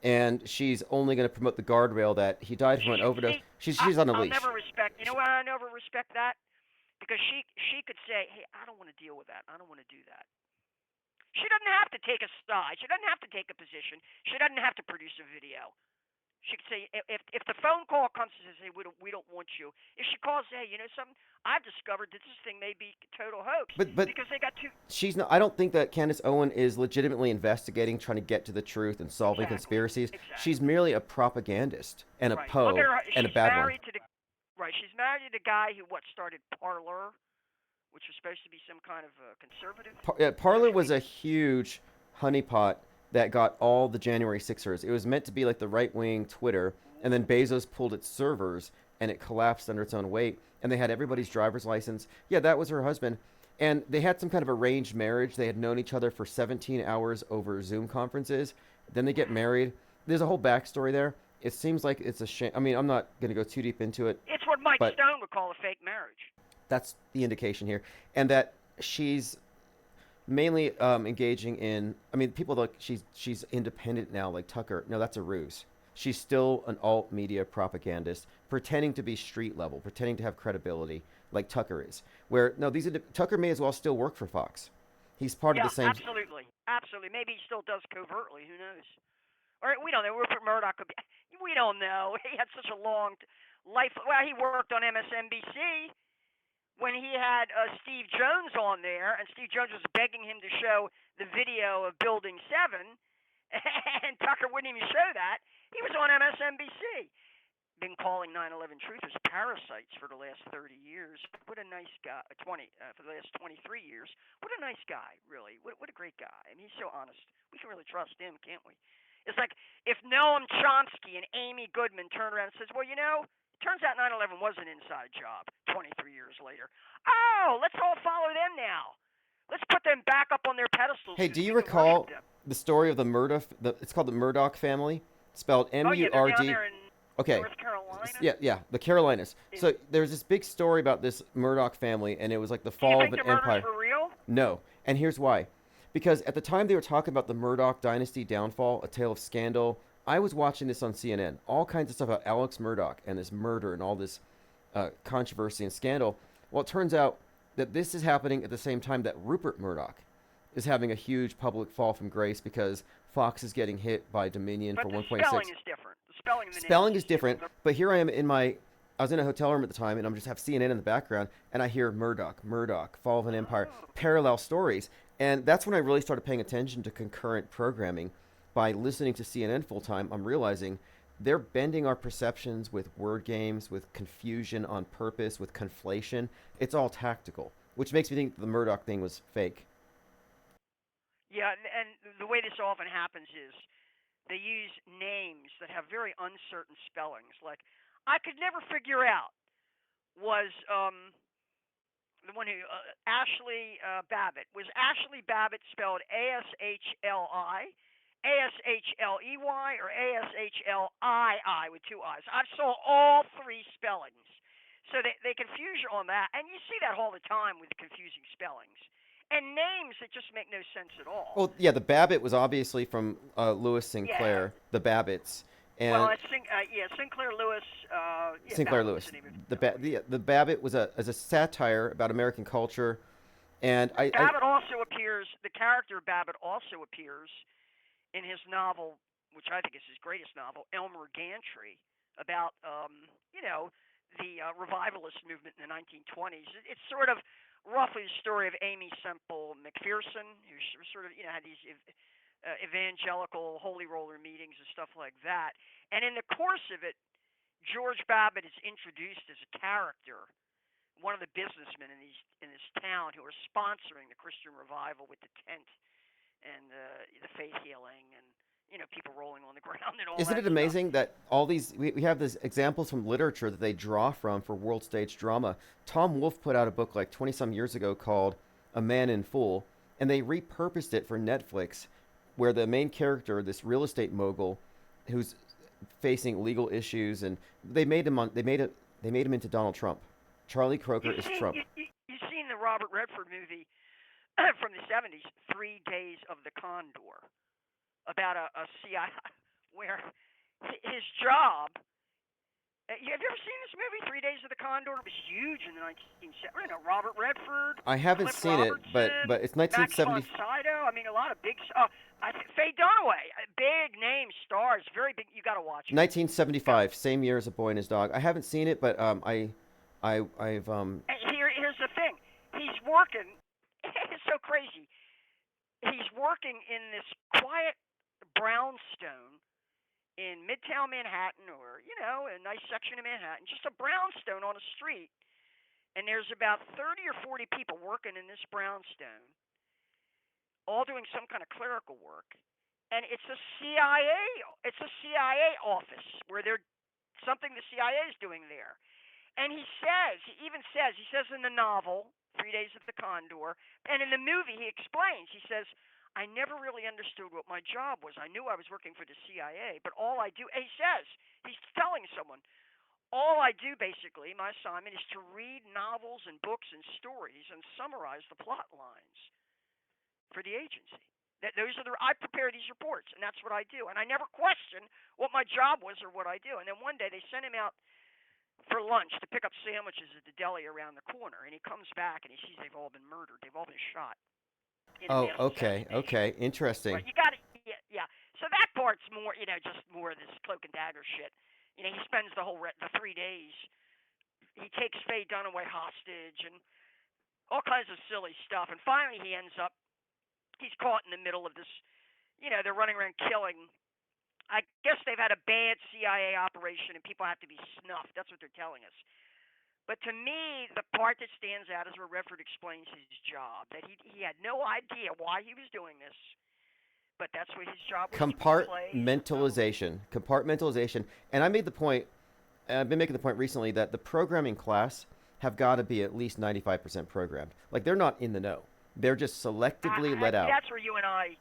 and she's only going to promote the guardrail that he died from an overdose. She's on a leash. I'll never respect. You know why I never respect that? Because she could say, "Hey, I don't want to deal with that. I don't want to do that." She doesn't have to take a side. She doesn't have to take a position. She doesn't have to produce a video. She could say, if the phone call comes to say, we don't want you. If she calls, hey, you know something? I've discovered that this thing may be total hoax. But because they got two. She's not. I don't think that Candace Owen is legitimately investigating, trying to get to the truth and solving conspiracies. Exactly. She's merely a propagandist and a Right. Poe and a bad one. Right. She's married to the guy who started Parler, which was supposed to be some kind of conservative. Parler was a huge honeypot that got all the January 6ers. It was meant to be like the right-wing Twitter, and then Bezos pulled its servers, and it collapsed under its own weight, and they had everybody's driver's license. Yeah, that was her husband. And they had some kind of arranged marriage. They had known each other for 17 hours over Zoom conferences. Then they get married. There's a whole backstory there. It seems like it's a shame. I mean, I'm not going to go too deep into it. It's what Mike Stone would call a fake marriage. That's the indication here. And that she's mainly engaging in, I mean, people like she's independent now, like Tucker. No, that's a ruse. She's still an alt media propagandist, pretending to be street level, pretending to have credibility, like Tucker is. Where no, Tucker may as well still work for Fox. He's part of the same. Absolutely. Maybe he still does covertly. Who knows? Or we don't know. Rupert Murdoch could be. We don't know. He had such a long life. Well, he worked on MSNBC. When he had Steve Jones on there, and Steve Jones was begging him to show the video of Building 7, and Tucker wouldn't even show that, he was on MSNBC. Been calling 9/11 truthers parasites for the last 30 years. What a nice guy. For the last 23 years. What a nice guy, really. What a great guy. I mean, he's so honest. We can really trust him, can't we? It's like if Noam Chomsky and Amy Goodman turn around and says, well, you know, turns out 9/11 was an inside job 23 years later. Oh, let's all follow them now. Let's put them back up on their pedestals. Hey, do you recall the story of the Murdoch? It's called the Murdoch family, spelled M-U-R-D. Oh, yeah, they're down there in okay. North Carolina? Yeah, the Carolinas. So there's this big story about this Murdoch family, and it was like the fall of an empire. For real? No, and here's why. Because at the time they were talking about the Murdoch dynasty downfall, a tale of scandal, I was watching this on CNN, all kinds of stuff about Alex Murdoch and this murder and all this controversy and scandal. Well, it turns out that this is happening at the same time that Rupert Murdoch is having a huge public fall from grace because Fox is getting hit by Dominion for 1.6. But the spelling is different. The spelling is different, but here I am I was in a hotel room at the time, and I'm just have CNN in the background, and I hear Murdoch, fall of an empire, parallel stories. And that's when I really started paying attention to concurrent programming. By listening to CNN full time, I'm realizing they're bending our perceptions with word games, with confusion on purpose, with conflation. It's all tactical, which makes me think the Murdoch thing was fake. Yeah, and the way this often happens is they use names that have very uncertain spellings. Like, I could never figure out was the one who, Ashley Babbitt. Was Ashley Babbitt spelled A-S-H-L-I, A-S-H-L-E-Y, or A-S-H-L-I-I with two I's? I saw all three spellings. So they confuse you on that. And you see that all the time with confusing spellings. And names that just make no sense at all. Well, yeah, the Babbitt was obviously from Lewis Sinclair, the Babbitts. And well, Sinclair Lewis. Sinclair Lewis. The Babbitt was a satire about American culture, and Babbitt also appears. The character Babbitt also appears in his novel, which I think is his greatest novel, Elmer Gantry, about the revivalist movement in the 1920s. It's sort of roughly the story of Amy Semple McPherson, who sort of had these evangelical holy roller meetings and stuff like that. And in the course of it, George Babbitt is introduced as a character, one of the businessmen in this town who are sponsoring the Christian revival with the tent and the faith healing and people rolling on the ground and all Isn't that it stuff. amazing that all these we have these examples from literature that they draw from for world stage drama? Tom Wolfe put out a book like 20 some years ago called A Man in Full, and they repurposed it for Netflix, where the main character, this real estate mogul, who's facing legal issues, and they made him into Donald Trump. Charlie Croker is Trump. You've seen the Robert Redford movie from the 70s, 3 Days of the Condor, about a CIA where his job. Have you ever seen this movie, 3 Days of the Condor? It was huge in the 1970s. Robert Redford. I haven't Cliff seen Robertson, it, but it's Max 1970. von Sydow. I mean, a lot of big. Faye Dunaway, big name stars, very big. You got to watch it. 1975, same year as A Boy and His Dog. I haven't seen it, but I've Here's the thing. He's working. It's so crazy. He's working in this quiet brownstone in Midtown Manhattan, or a nice section of Manhattan, just a brownstone on a street. And there's about 30 or 40 people working in this brownstone, all doing some kind of clerical work. And it's a CIA office where they're something the CIA is doing there. And he says in the novel, 3 Days of the Condor, and in the movie he explains, he says, I never really understood what my job was. I knew I was working for the CIA, but all I do, and he's telling someone, all I do basically, my assignment is to read novels and books and stories and summarize the plot lines for the agency. I prepare these reports, and that's what I do. And I never question what my job was or what I do. And then one day they sent him out for lunch to pick up sandwiches at the deli around the corner, and he comes back and he sees they've all been murdered. They've all been shot. Oh, okay, interesting. Right, you got it. Yeah. So that part's more, just more of this cloak and dagger shit. He spends the 3 days. He takes Faye Dunaway hostage and all kinds of silly stuff. And finally, he's caught in the middle of this. They're running around killing. I guess they've had a bad CIA operation and people have to be snuffed. That's what they're telling us. But to me, the part that stands out is where Redford explains his job, that he had no idea why he was doing this, but that's what his job was. Compartmentalization. And I made the point, I've been making the point recently, that the programming class have got to be at least 95% programmed. Like, they're not in the know. They're just selectively let out. That's where you and I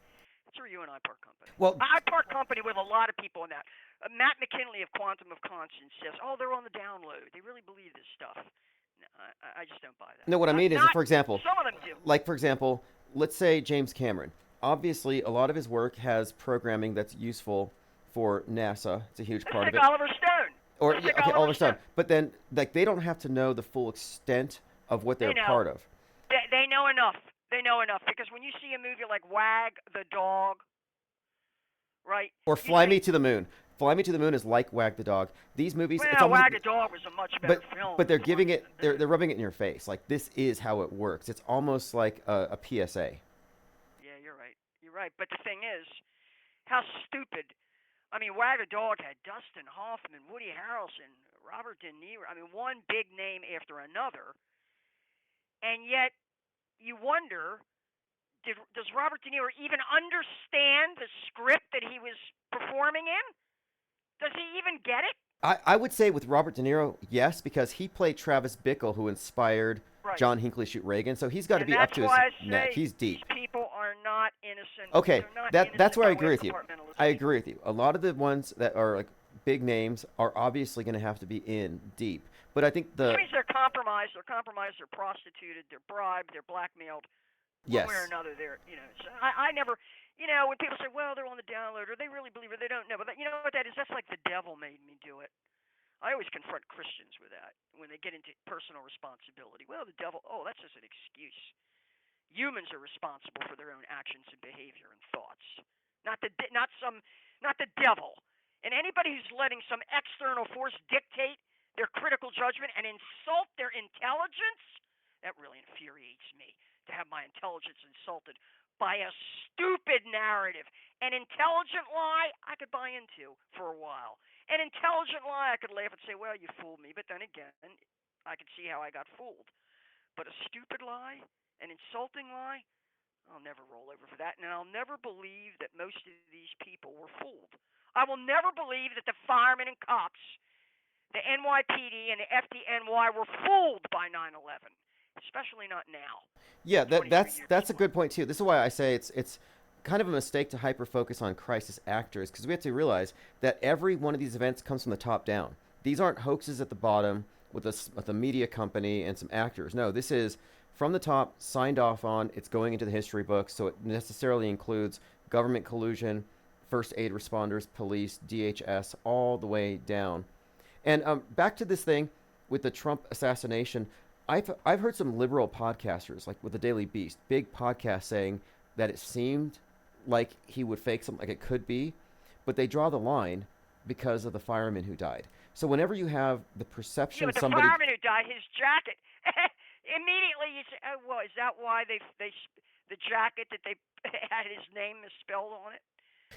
part company. Well, I part company with a lot of people in that. Matt McKinley of Quantum of Conscience says, they're on the download. They really believe this stuff. No, I just don't buy that. No, what I mean is, for example, some of them do. Like, for example, let's say James Cameron. Obviously, a lot of his work has programming that's useful for NASA. It's a huge part of it. Oliver Stone. Oliver Stone. But then, they don't have to know the full extent of what they're part of. They know enough. They know enough, because when you see a movie like Wag the Dog, right? Or Fly Me to the Moon. Fly Me to the Moon is like Wag the Dog. These movies. Well, Wag the Dog was a much better film. But they're giving it. They're rubbing it in your face. Like, this is how it works. It's almost like a PSA. Yeah, you're right. You're right. But the thing is, how stupid. I mean, Wag the Dog had Dustin Hoffman, Woody Harrelson, Robert De Niro. I mean, one big name after another. And yet, you wonder, does Robert De Niro even understand the script that he was performing in? Does he even get it? I would say with Robert De Niro, yes, because he played Travis Bickle, who inspired John Hinckley shoot Reagan. So he's got to be up to his neck. He's deep. These people are not innocent. Okay, that's where I agree with you. I Compartmentalization. agree with you. A lot of the ones that are like big names are obviously going to have to be in deep. But I think Which means they're compromised. They're compromised. They're prostituted. They're bribed. They're blackmailed. Yes. One way or another, So I never, when people say, well, they're on the download, or they really believe it, they don't know. But you know what that is? That's like the devil made me do it. I always confront Christians with that when they get into personal responsibility. Well, the devil, that's just an excuse. Humans are responsible for their own actions and behavior and thoughts, not the devil. And anybody who's letting some external force dictate their critical judgment and insult their intelligence, that really infuriates me, to have my intelligence insulted by a stupid narrative. An intelligent lie I could buy into for a while. An intelligent lie I could laugh and say, well, you fooled me. But then again, I could see how I got fooled. But a stupid lie, an insulting lie, I'll never roll over for that, and I'll never believe that most of these people were fooled. I will never believe that the firemen and cops, the NYPD and the FDNY were fooled by 9/11, especially not now. Yeah, 23 years that's a later. good point too. This is why I say it's kind of a mistake to hyper focus on crisis actors, because we have to realize that every one of these events comes from the top down. These aren't hoaxes at the bottom with a media company and some actors. No, this is from the top, signed off on. It's going into the history books, so it necessarily includes government collusion, first aid responders, police, DHS, all the way down. And back to this thing with the Trump assassination. I've heard some liberal podcasters, like with the Daily Beast, big podcast, saying that it seemed like he would fake something, like it could be, but they draw the line because of the fireman who died. So whenever you have the perception Yeah, but the somebody, fireman who died, his jacket. Immediately you say, oh, well, is that why the jacket that they had his name misspelled on it?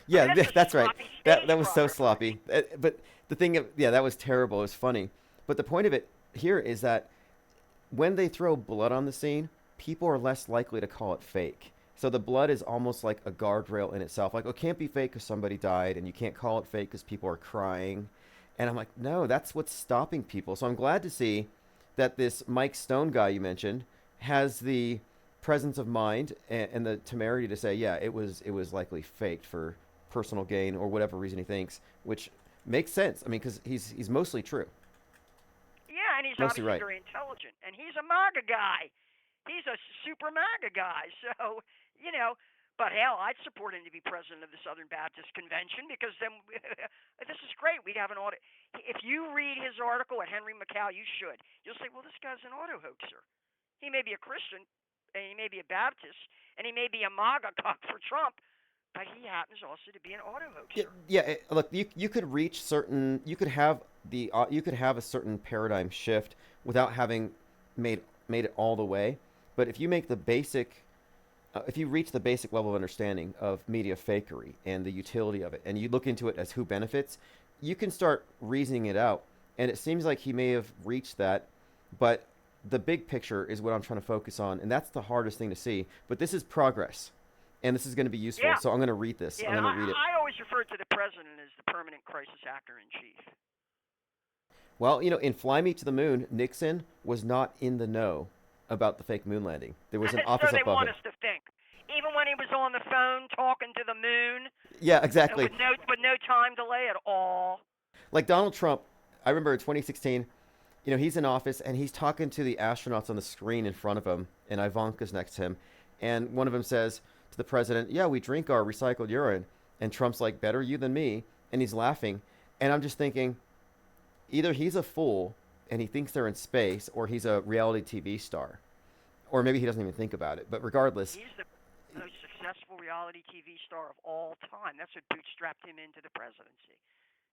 yeah, That's that's right. sloppy That was so stagecraft. sloppy. But the thing, yeah, that was terrible. It was funny. But the point of it here is that when they throw blood on the scene, people are less likely to call it fake. So the blood is almost like a guardrail in itself. Like, oh, it can't be fake because somebody died, and you can't call it fake because people are crying. And I'm like, no, that's what's stopping people. So I'm glad to see that this Mike Stone guy you mentioned has the presence of mind and the temerity to say, yeah, it was likely faked for personal gain or whatever reason he thinks, which makes sense. I mean, because he's mostly true, Yeah, and he's mostly obviously right. very intelligent, and he's a MAGA guy. He's a super MAGA guy. So, you know, but hell, I'd support him to be president of the Southern Baptist Convention because then this is great. We'd have an audit. If you read his article at Henry McCow, you should. You'll say, well, this guy's an auto hoaxer. He may be a Christian, and he may be a Baptist, and he may be a MAGA cock for Trump, but he happens also to be an auto Yeah, hoaxer. yeah. Look, you could reach certain. You could have a certain paradigm shift without having made it all the way. But if you make the basic, if you reach the basic level of understanding of media fakery and the utility of it, and you look into it as who benefits, you can start reasoning it out. And it seems like he may have reached that, but the big picture is what I'm trying to focus on, and that's the hardest thing to see. But this is progress, and this is going to be useful. Yeah, So I'm going to read this. I'm yeah. And going to read it. I always refer to the president as the permanent crisis actor in chief. Well, in Fly Me to the Moon, Nixon was not in the know about the fake moon landing. There was an So office they above want it. us to think. Even when he was on the phone talking to the moon, Yeah, and exactly. with no time delay at all. Like Donald Trump, I remember in 2016, he's in office and he's talking to the astronauts on the screen in front of him, and Ivanka's next to him. And one of them says to the president, yeah, we drink our recycled urine. And Trump's like, better you than me. And he's laughing. And I'm just thinking, either he's a fool and he thinks they're in space, or he's a reality TV star. Or maybe he doesn't even think about it. But regardless, He's the most successful reality TV star of all time. That's what bootstrapped him into the presidency.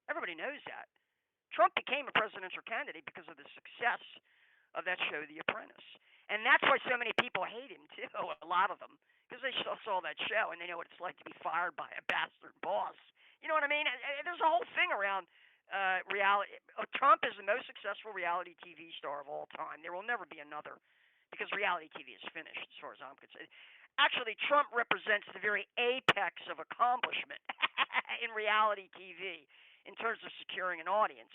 Everybody knows that. Trump became a presidential candidate because of the success of that show, The Apprentice. And that's why so many people hate him, too, a lot of them, because they saw that show and they know what it's like to be fired by a bastard boss. You know what I mean? There's a whole thing around reality. Trump is the most successful reality TV star of all time. There will never be another because reality TV is finished, as far as I'm concerned. Actually, Trump represents the very apex of accomplishment in reality TV in terms of securing an audience.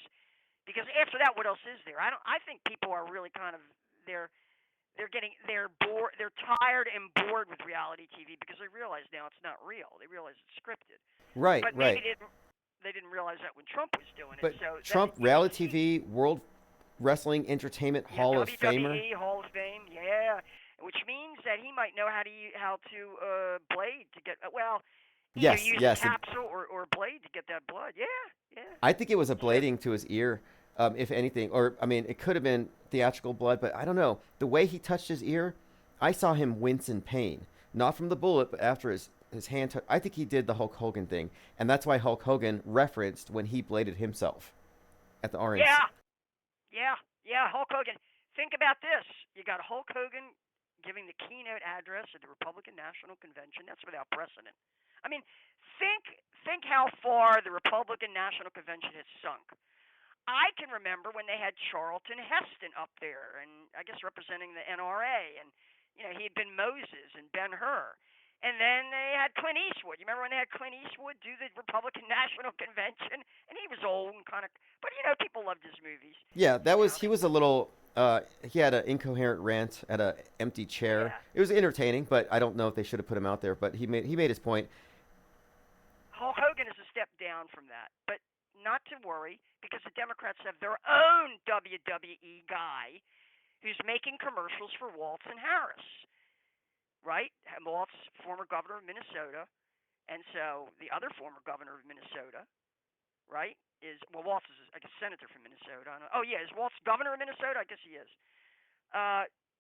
Because after that, what else is there? I think people are really kind of they're bored, they're tired and bored with reality TV because they realize now it's not real. They realize it's scripted. right, But right. maybe they didn't realize that when Trump was doing it. But So Trump, you can reality see. TV, World Wrestling Entertainment Yeah, Hall of Famer. WWE Hall of Fame, yeah, which means that he might know how to blade to get either Yes, use a yes. capsule or blade to get that blood. Yeah, yeah. I think it was a So, blading to his ear, if anything. Or, I mean, it could have been theatrical blood, but I don't know. The way he touched his ear, I saw him wince in pain. Not from the bullet, but after his hand touched. I think he did the Hulk Hogan thing. And that's why Hulk Hogan referenced when he bladed himself at the RNC. yeah. Hulk Hogan. Think about this. You got Hulk Hogan giving the keynote address at the Republican National Convention. That's without precedent. I mean, think how far the Republican National Convention has sunk. I can remember when they had Charlton Heston up there, and I guess representing the NRA, and He had been Moses and Ben-Hur. And then they had Clint Eastwood. You remember when they had Clint Eastwood do the Republican National Convention? And he was old and kind of, but people loved his movies. Yeah, he was a little. He had an incoherent rant at an empty chair. Yeah. It was entertaining, but I don't know if they should have put him out there. But he made his point. Hulk Hogan is a step down from that, but not to worry because the Democrats have their own WWE guy who's making commercials for Waltz and Harris. Right? Waltz, former governor of Minnesota, and so the other former governor of Minnesota, right, Waltz is, I guess, senator from Minnesota. Is Waltz governor of Minnesota? I guess he is.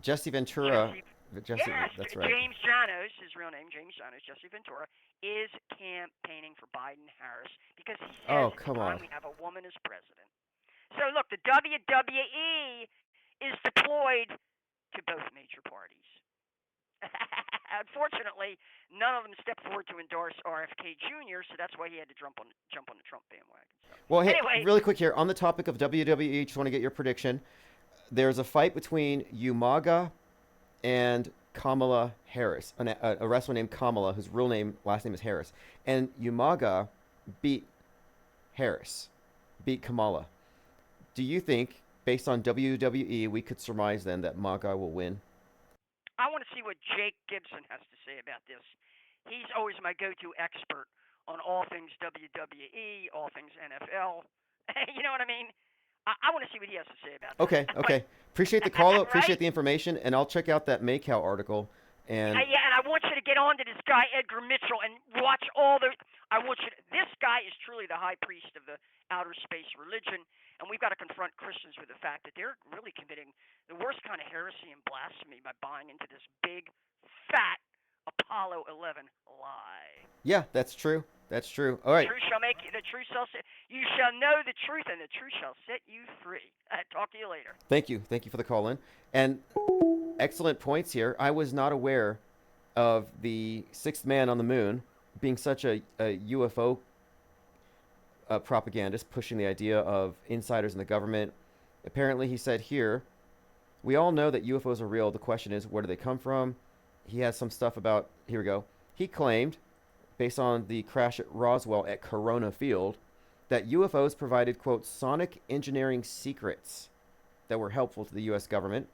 Jesse Ventura. Yes, that's right. James Janos, his real name, James Janos, Jesse Ventura, is campaigning for Biden-Harris because he says it's time we have a woman as president. So look, the WWE is deployed to both major parties. Unfortunately, none of them stepped forward to endorse RFK Jr., so that's why he had to jump on the Trump bandwagon. So, well, hey, anyway, really quick here on the topic of WWE, just want to get your prediction. There's a fight between Umaga and Kamala Harris, a wrestler named Kamala, whose last name is Harris, and Umaga beat Kamala. Do you think, based on WWE, we could surmise then that MAGA will win? I want to see what Jake Gibson has to say about this. He's always my go-to expert on all things WWE, all things NFL. You know what I mean? I want to see what he has to say about that. Okay. Appreciate the call. Appreciate the information, and I'll check out that Maycow article. And and I want you to get on to this guy Edgar Mitchell and watch all the. This guy is truly the high priest of the outer space religion, and we've got to confront Christians with the fact that they're really committing the worst kind of heresy and blasphemy by buying into this big, fat Apollo 11 lie. Yeah, that's true. All right. The truth shall make you. The truth shall set. You shall know the truth, and the truth shall set you free. Talk to you later. Thank you for the call in, and excellent points here. I was not aware of the sixth man on the moon being such a UFO propagandist, pushing the idea of insiders in the government. Apparently, he said here, we all know that UFOs are real. The question is, where do they come from? He has some stuff about, here we go. He claimed, based on the crash at Roswell at Corona Field, that UFOs provided, quote, sonic engineering secrets that were helpful to the U.S. government.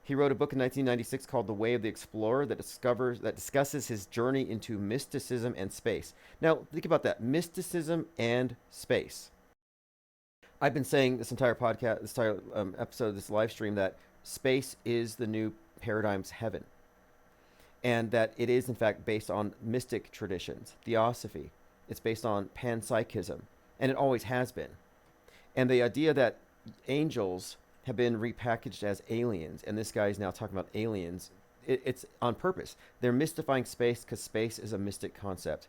He wrote a book in 1996 called The Way of the Explorer that discusses his journey into mysticism and space. Now, think about that. Mysticism and space. I've been saying this entire podcast, this entire episode, this live stream, that space is the new paradigm's heaven. And that it is, in fact, based on mystic traditions, theosophy. It's based on panpsychism. And it always has been. And the idea that angels have been repackaged as aliens, and this guy is now talking about aliens, it's on purpose. They're mystifying space because space is a mystic concept.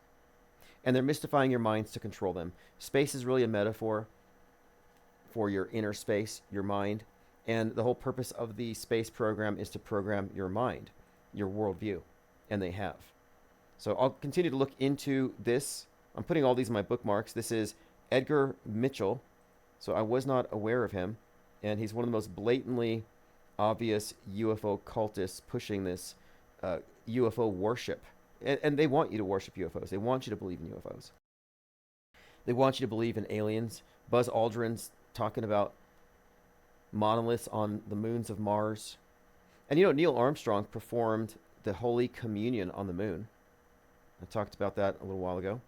And they're mystifying your minds to control them. Space is really a metaphor for your inner space, your mind. And the whole purpose of the space program is to program your mind, your worldview. And they have. So I'll continue to look into this. I'm putting all these in my bookmarks. This is Edgar Mitchell. So I was not aware of him. And he's one of the most blatantly obvious UFO cultists pushing this UFO worship. And they want you to worship UFOs. They want you to believe in UFOs. They want you to believe in aliens. Buzz Aldrin's talking about monoliths on the moons of Mars. And Neil Armstrong performed the Holy Communion on the moon. I talked about that a little while ago.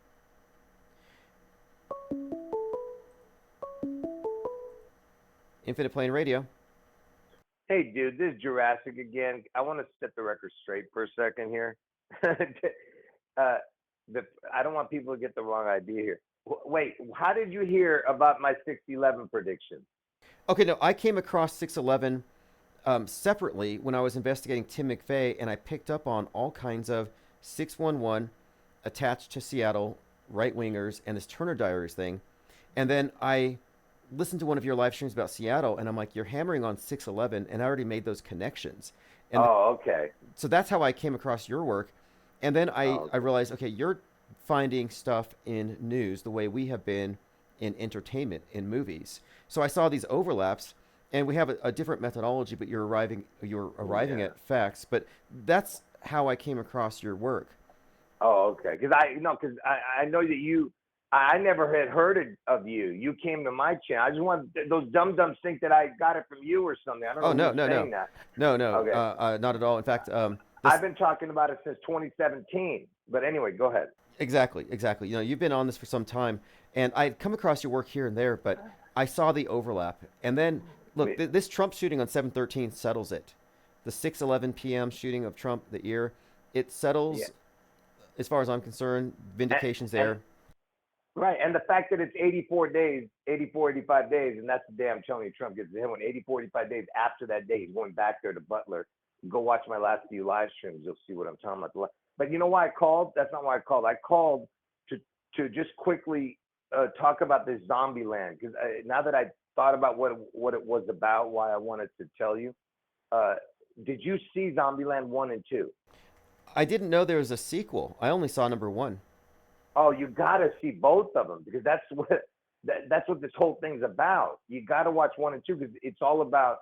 Infinite Plane Radio. Hey, dude, this is Jurassic again. I want to set the record straight for a second here. I don't want people to get the wrong idea here. Wait, how did you hear about my 6/11 prediction? Okay, no, I came across 6/11 separately when I was investigating Tim McVeigh, and I picked up on all kinds of 611 attached to Seattle right-wingers and this Turner Diaries thing. And then I listened to one of your live streams about Seattle, and I'm like, you're hammering on 6/11, and I already made those connections. And okay. So that's how I came across your work. And then I realized, okay, you're finding stuff in news the way we have been in entertainment, in movies. So I saw these overlaps, and we have a different methodology, but you're arriving Yeah. at facts. But that's how I came across your work. Oh, okay. Because I know that I never had heard of you. You came to my channel. I just want those dum-dums think that I got it from you or something. I don't Oh, know no, who's no, no, saying that. no, no, Okay. not at all. In fact, I've been talking about it since 2017. But anyway, go ahead. exactly, exactly. You've been on this for some time, and I'd come across your work here and there, but I saw the overlap. And then, look, this Trump shooting on 7/13 settles it. The 6:11 p.m. shooting of Trump, the ear, it settles. Yeah. As far as I'm concerned, vindication's there. Right, and the fact that it's 84 days, 84, 85 days, and that's the day I'm telling you Trump gets the hit one. 84, 85 days after that day, he's going back there to Butler. Go watch my last few live streams. You'll see what I'm talking about. But you know why I called? That's not why I called. I called to just quickly talk about this zombie land, because now that I thought about what it was about, why I wanted to tell you. Did you see Zombieland 1 and 2? I didn't know there was a sequel. I only saw number 1. Oh, you gotta see both of them, because that's what this whole thing's about. You gotta watch 1 and 2, because it's all about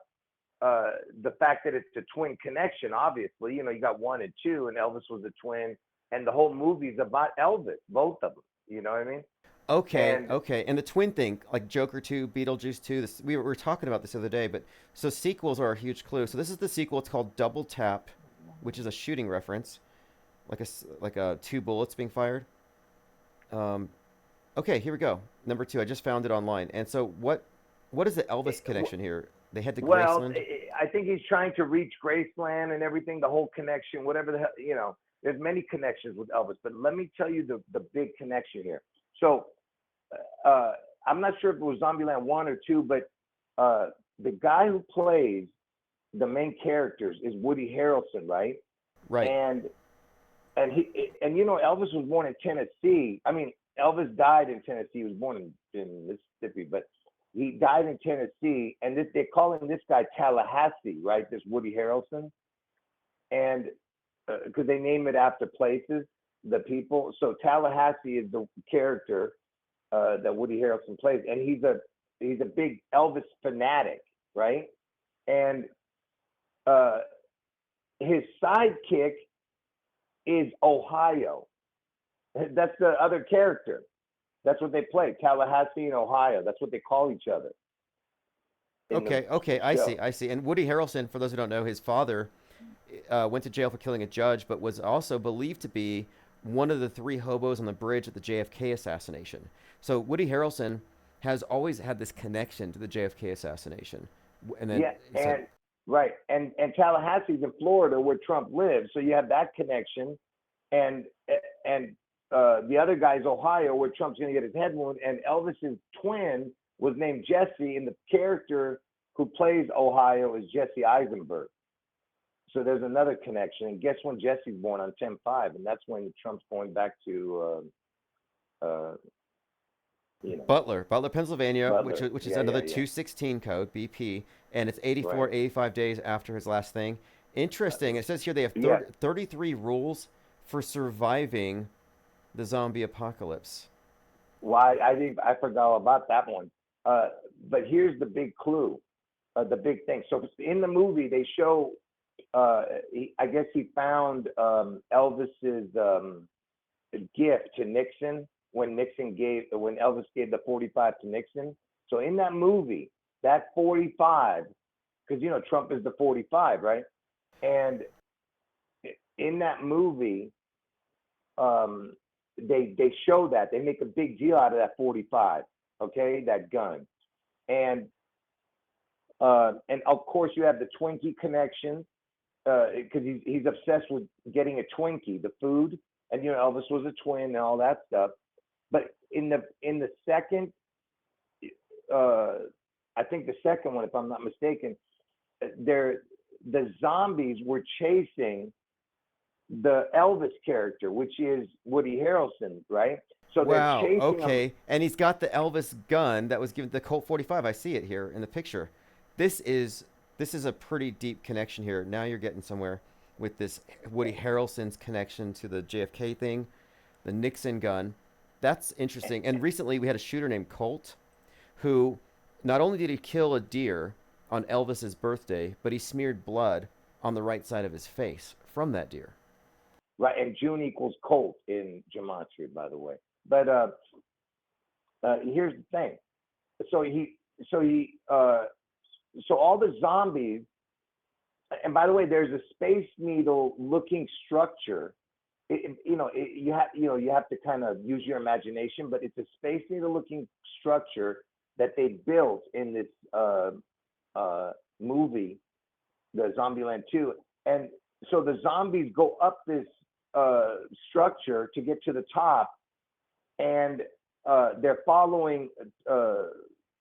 the fact that it's a twin connection. Obviously, you got 1 and 2, and Elvis was a twin, and the whole movie's about Elvis, both of them. You know what I mean? Okay, okay. And the twin thing, like Joker 2, Beetlejuice 2, we were talking about this the other day, but so sequels are a huge clue. So this is the sequel. It's called Double Tap, which is a shooting reference, like a 2 bullets being fired. Okay, here we go. Number 2. I just found it online. And so what is the Elvis connection here? They had to Graceland. I think he's trying to reach Graceland and everything, the whole connection, whatever the hell, there's many connections with Elvis, but let me tell you the big connection here. So I'm not sure if it was Zombieland 1 or 2, but the guy who plays the main characters is Woody Harrelson, right? Right. And Elvis was born in Tennessee. I mean, Elvis died in Tennessee. He was born in Mississippi, but he died in Tennessee. And they're calling this guy Tallahassee, right? This Woody Harrelson, and because they name it after places, the people. So Tallahassee is the character that Woody Harrelson plays, and he's a big Elvis fanatic, right? And his sidekick is Ohio. That's the other character. That's what they play, Tallahassee and Ohio. That's what they call each other. Okay, I see. And Woody Harrelson, for those who don't know, his father went to jail for killing a judge, but was also believed to be one of the 3 hobos on the bridge at the JFK assassination. So Woody Harrelson has always had this connection to the JFK assassination. And then, right. And Tallahassee's in Florida where Trump lives. So you have that connection. And the other guy's Ohio where Trump's going to get his head wound. And Elvis's twin was named Jesse, and the character who plays Ohio is Jesse Eisenberg. So there's another connection. And guess when Jesse's born? On 10/5, and that's when Trump's going back to Butler, Pennsylvania, Butler. which is another 216 code, BP, and it's 84, 85 days after his last thing. Interesting. It says here they have 33 rules for surviving the zombie apocalypse. Why? I forgot about that one. But here's the big clue, the big thing. So in the movie, they show, I guess he found Elvis's gift to Nixon when Elvis gave the 45 to Nixon. So in that movie, that 45, because Trump is the 45, right? And in that movie, they show that they make a big deal out of that 45, okay, that gun, and of course you have the Twinkie connection, because he's obsessed with getting a Twinkie, the food, and Elvis was a twin and all that stuff. But in the second, I think the second one, if I'm not mistaken, the zombies were chasing the Elvis character, which is Woody Harrelson, right? So wow, they're chasing okay. him. And he's got the Elvis gun that was given, the Colt 45. I see it here in the picture. This is a pretty deep connection here. Now you're getting somewhere with this Woody Harrelson's connection to the JFK thing, the Nixon gun. That's interesting. And recently we had a shooter named Colt who not only did he kill a deer, on Elvis's birthday, but he smeared blood on the right side of his face from that deer. Right, and June equals Colt in gematria, by the way. But here's the thing. So all the zombies, and by the way, there's a Space Needle looking structure. You have to kind of use your imagination, but it's a Space Needle looking structure that they built in this movie, the Zombieland 2. And so the zombies go up this structure to get to the top, and they're following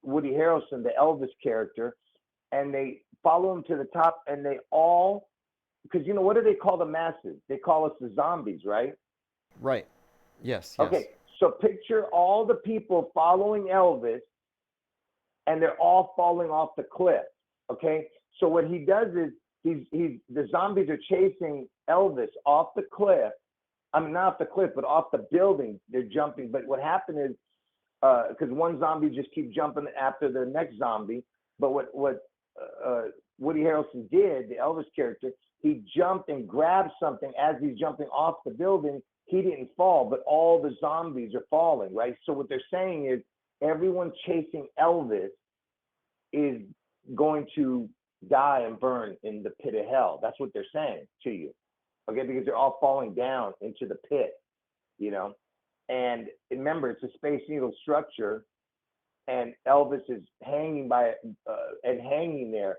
Woody Harrelson, the Elvis character, and they follow him to the top, and they all, because what do they call the masses? They call us the zombies, right? Right. Yes. Okay, so picture all the people following Elvis, and they're all falling off the cliff. Okay, so what he does is the zombies are chasing Elvis off the cliff. I mean, not off the cliff, but off the building. They're jumping. But what happened is, because one zombie just keeps jumping after the next zombie. But what Woody Harrelson did, the Elvis character, he jumped and grabbed something as he's jumping off the building. He didn't fall, but all the zombies are falling, right? So what they're saying is everyone chasing Elvis is going to die and burn in the pit of hell. That's what they're saying to you, okay? Because they're all falling down into the pit, And remember, it's a Space Needle structure, and Elvis is hanging by it and hanging there.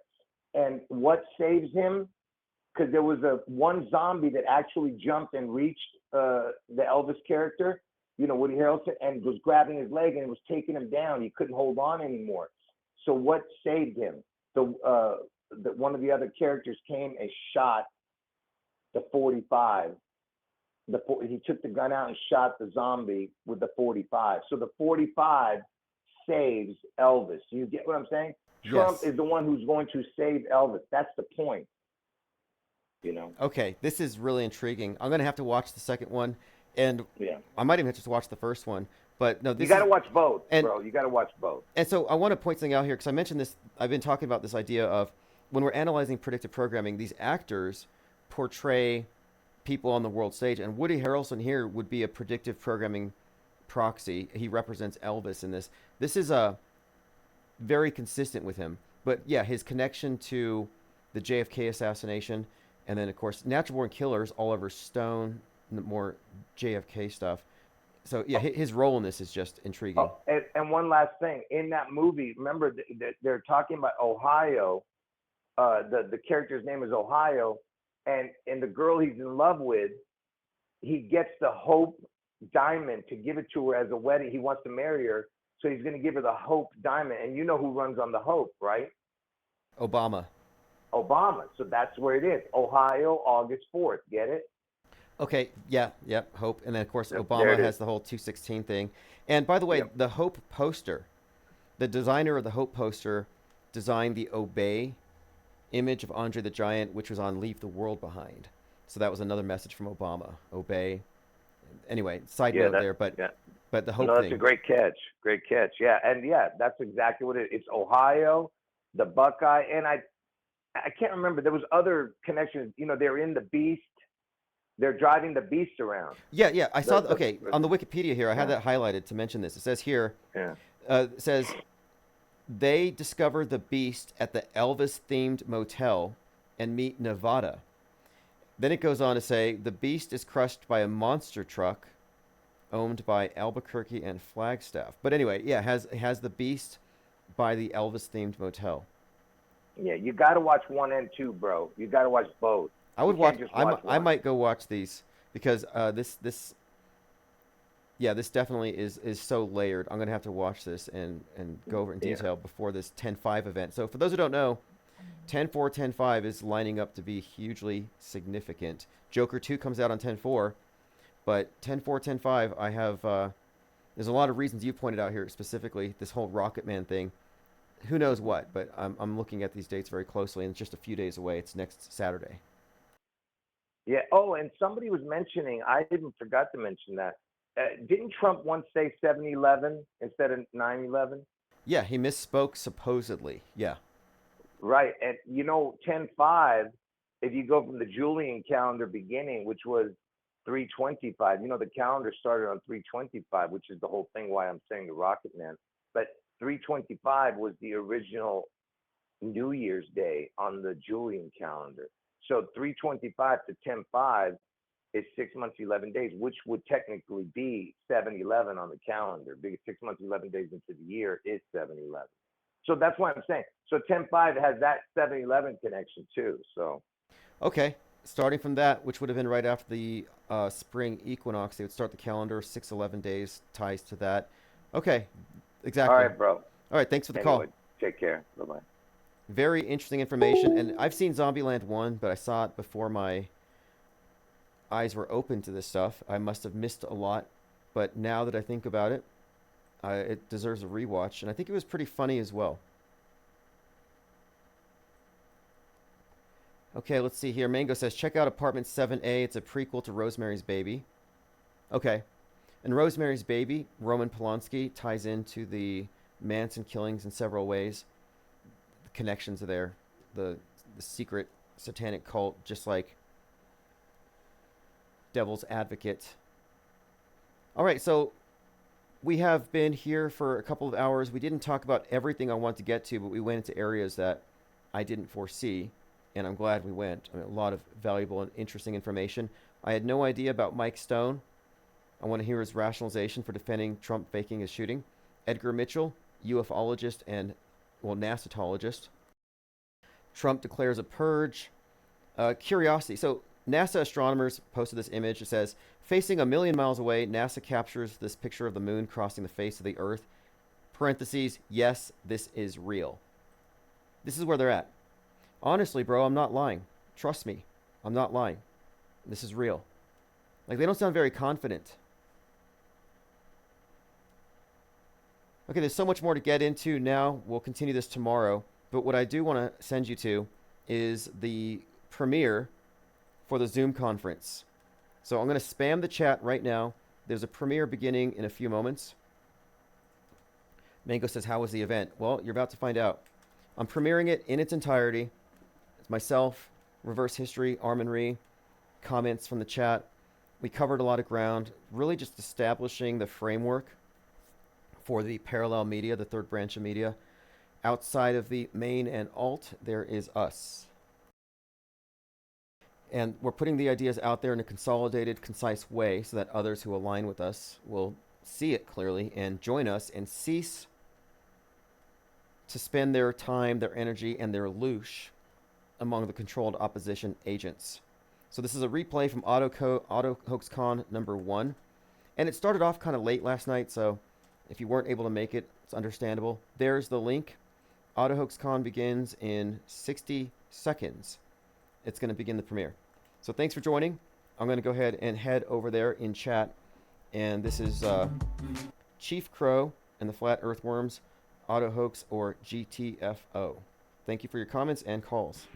And what saves him? Because there was one zombie that actually jumped and reached the Elvis character, Woody Harrelson, and was grabbing his leg and was taking him down. He couldn't hold on anymore. So what saved him? One of the other characters came and shot the 45. He took the gun out and shot the zombie with the 45. So the 45 saves Elvis. You get what I'm saying? Trump is the one who's going to save Elvis. That's the point. Okay, this is really intriguing. I'm going to have to watch the second one, and I might even have to watch the first one. But no, you got to watch both, bro. You got to watch both. And so I want to point something out here, because I mentioned this. I've been talking about this idea of when we're analyzing predictive programming, these actors portray people on the world stage, and Woody Harrelson here would be a predictive programming proxy. He represents Elvis in this. This is very consistent with him. But yeah, his connection to the JFK assassination, and then of course Natural Born Killers, Oliver Stone, more JFK stuff. So yeah, his role in this is just intriguing. Oh, and one last thing, in that movie, remember they're talking about Ohio. The character's name is Ohio, and the girl he's in love with, he gets the Hope diamond to give it to her as a wedding. He wants to marry her, so he's going to give her the Hope diamond. And you know who runs on the Hope, right? Obama. So that's where it is. Ohio, August 4th. Get it? Okay, Hope. And then, of course, Obama has the whole 216 thing. And by the way, the Hope poster, the designer of the Hope poster designed the Obey image of Andre the Giant, which was on Leave the World Behind. So that was another message from Obama. Obey. Anyway, side note there, but the Hope thing. That's a great catch. Yeah, and that's exactly what it is. It's Ohio, the Buckeye, and I can't remember. There was other connections. They're in the Beast. They're driving the Beast around. Yeah. I saw. On the Wikipedia here, I had that highlighted to mention this. It says here. It says they discover the Beast at the Elvis-themed motel and meet Nevada. Then it goes on to say the Beast is crushed by a monster truck owned by Albuquerque and Flagstaff. But anyway, it has the Beast by the Elvis-themed motel. Yeah, you got to watch 1 and 2, bro. You got to watch both. I would watch. I might go watch these because this definitely is so layered. I'm gonna have to watch this and go over it in detail before this 10/5 event. So for those who don't know, 10/4, 10/5 is lining up to be hugely significant. Joker 2 comes out on 10/4, but 10/4, 10/5, I have. There's a lot of reasons you pointed out here specifically. This whole Rocket Man thing. Who knows what? But I'm looking at these dates very closely, and it's just a few days away. It's next Saturday. Yeah. Oh, and somebody was mentioning. I even forgot to mention that. Didn't Trump once say 7/11 instead of 9/11? Yeah, he misspoke supposedly. Yeah. Right. And you know, 10/5, if you go from the Julian calendar beginning, which was 325, you know, the calendar started on 325, which is the whole thing why I'm saying the Rocket Man. But 325 was the original New Year's Day on the Julian calendar. So 325 to 10/5 is 6 months, 11 days, which would technically be 7/11 on the calendar, because 6 months, 11 days into the year is 7/11. So that's what I'm saying. So 10/5 has that 7/11 connection too. So Okay, starting from that, which would have been right after the spring equinox, they would start the calendar. 6/11 days ties to that. Okay, exactly. all right, bro. All right, thanks for the Anyway, call. take care. Bye bye. Very interesting information, and I've seen Zombieland 1, but I saw it before my eyes were open to this stuff. I must have missed a lot, but now that I think about it, it deserves a rewatch, and I think it was pretty funny as well. Okay, let's see here. Mango says, check out Apartment 7A. It's a prequel to Rosemary's Baby. Okay. And Rosemary's Baby, Roman Polanski, ties into the Manson killings in several ways. The connections are there. The secret satanic cult, just like Devil's Advocate. All right, so we have been here for a couple of hours. We didn't talk about everything I wanted to get to, but we went into areas that I didn't foresee, and I'm glad we went. I mean, a lot of valuable and interesting information. I had no idea about Mike Stone. I want to hear his rationalization for defending Trump faking his shooting. Edgar Mitchell, ufologist and, well, NASAtologist. Trump declares a purge. Curiosity. So NASA astronomers posted this image. It says, facing 1,000,000 miles away, NASA captures this picture of the moon crossing the face of the Earth. Parentheses, yes, this is real. This is where they're at. Honestly, bro, I'm not lying. Trust me. I'm not lying. This is real. Like, they don't sound very confident. Okay, there's so much more to get into now. We'll continue this tomorrow. But what I do want to send you to is the premiere for the Zoom conference. So I'm going to spam the chat right now. There's a premiere beginning in a few moments. Mango says, how was the event? Well, you're about to find out. I'm premiering it in its entirety. It's myself, Reverse History, Armin Ree, comments from the chat. We covered a lot of ground, really just establishing the framework for the parallel media, the third branch of media. Outside of the main and alt, there is us. And we're putting the ideas out there in a consolidated, concise way so that others who align with us will see it clearly and join us and cease to spend their time, their energy, and their loosh among the controlled opposition agents. So this is a replay from AutoHoaxCon number 1. And it started off kind of late last night, so if you weren't able to make it, it's understandable. There's the link. AutoHoaxCon begins in 60 seconds. It's going to begin the premiere. So thanks for joining. I'm going to go ahead and head over there in chat. And this is Chief Crow and the Flat Earthworms, AutoHoax or GTFO. Thank you for your comments and calls.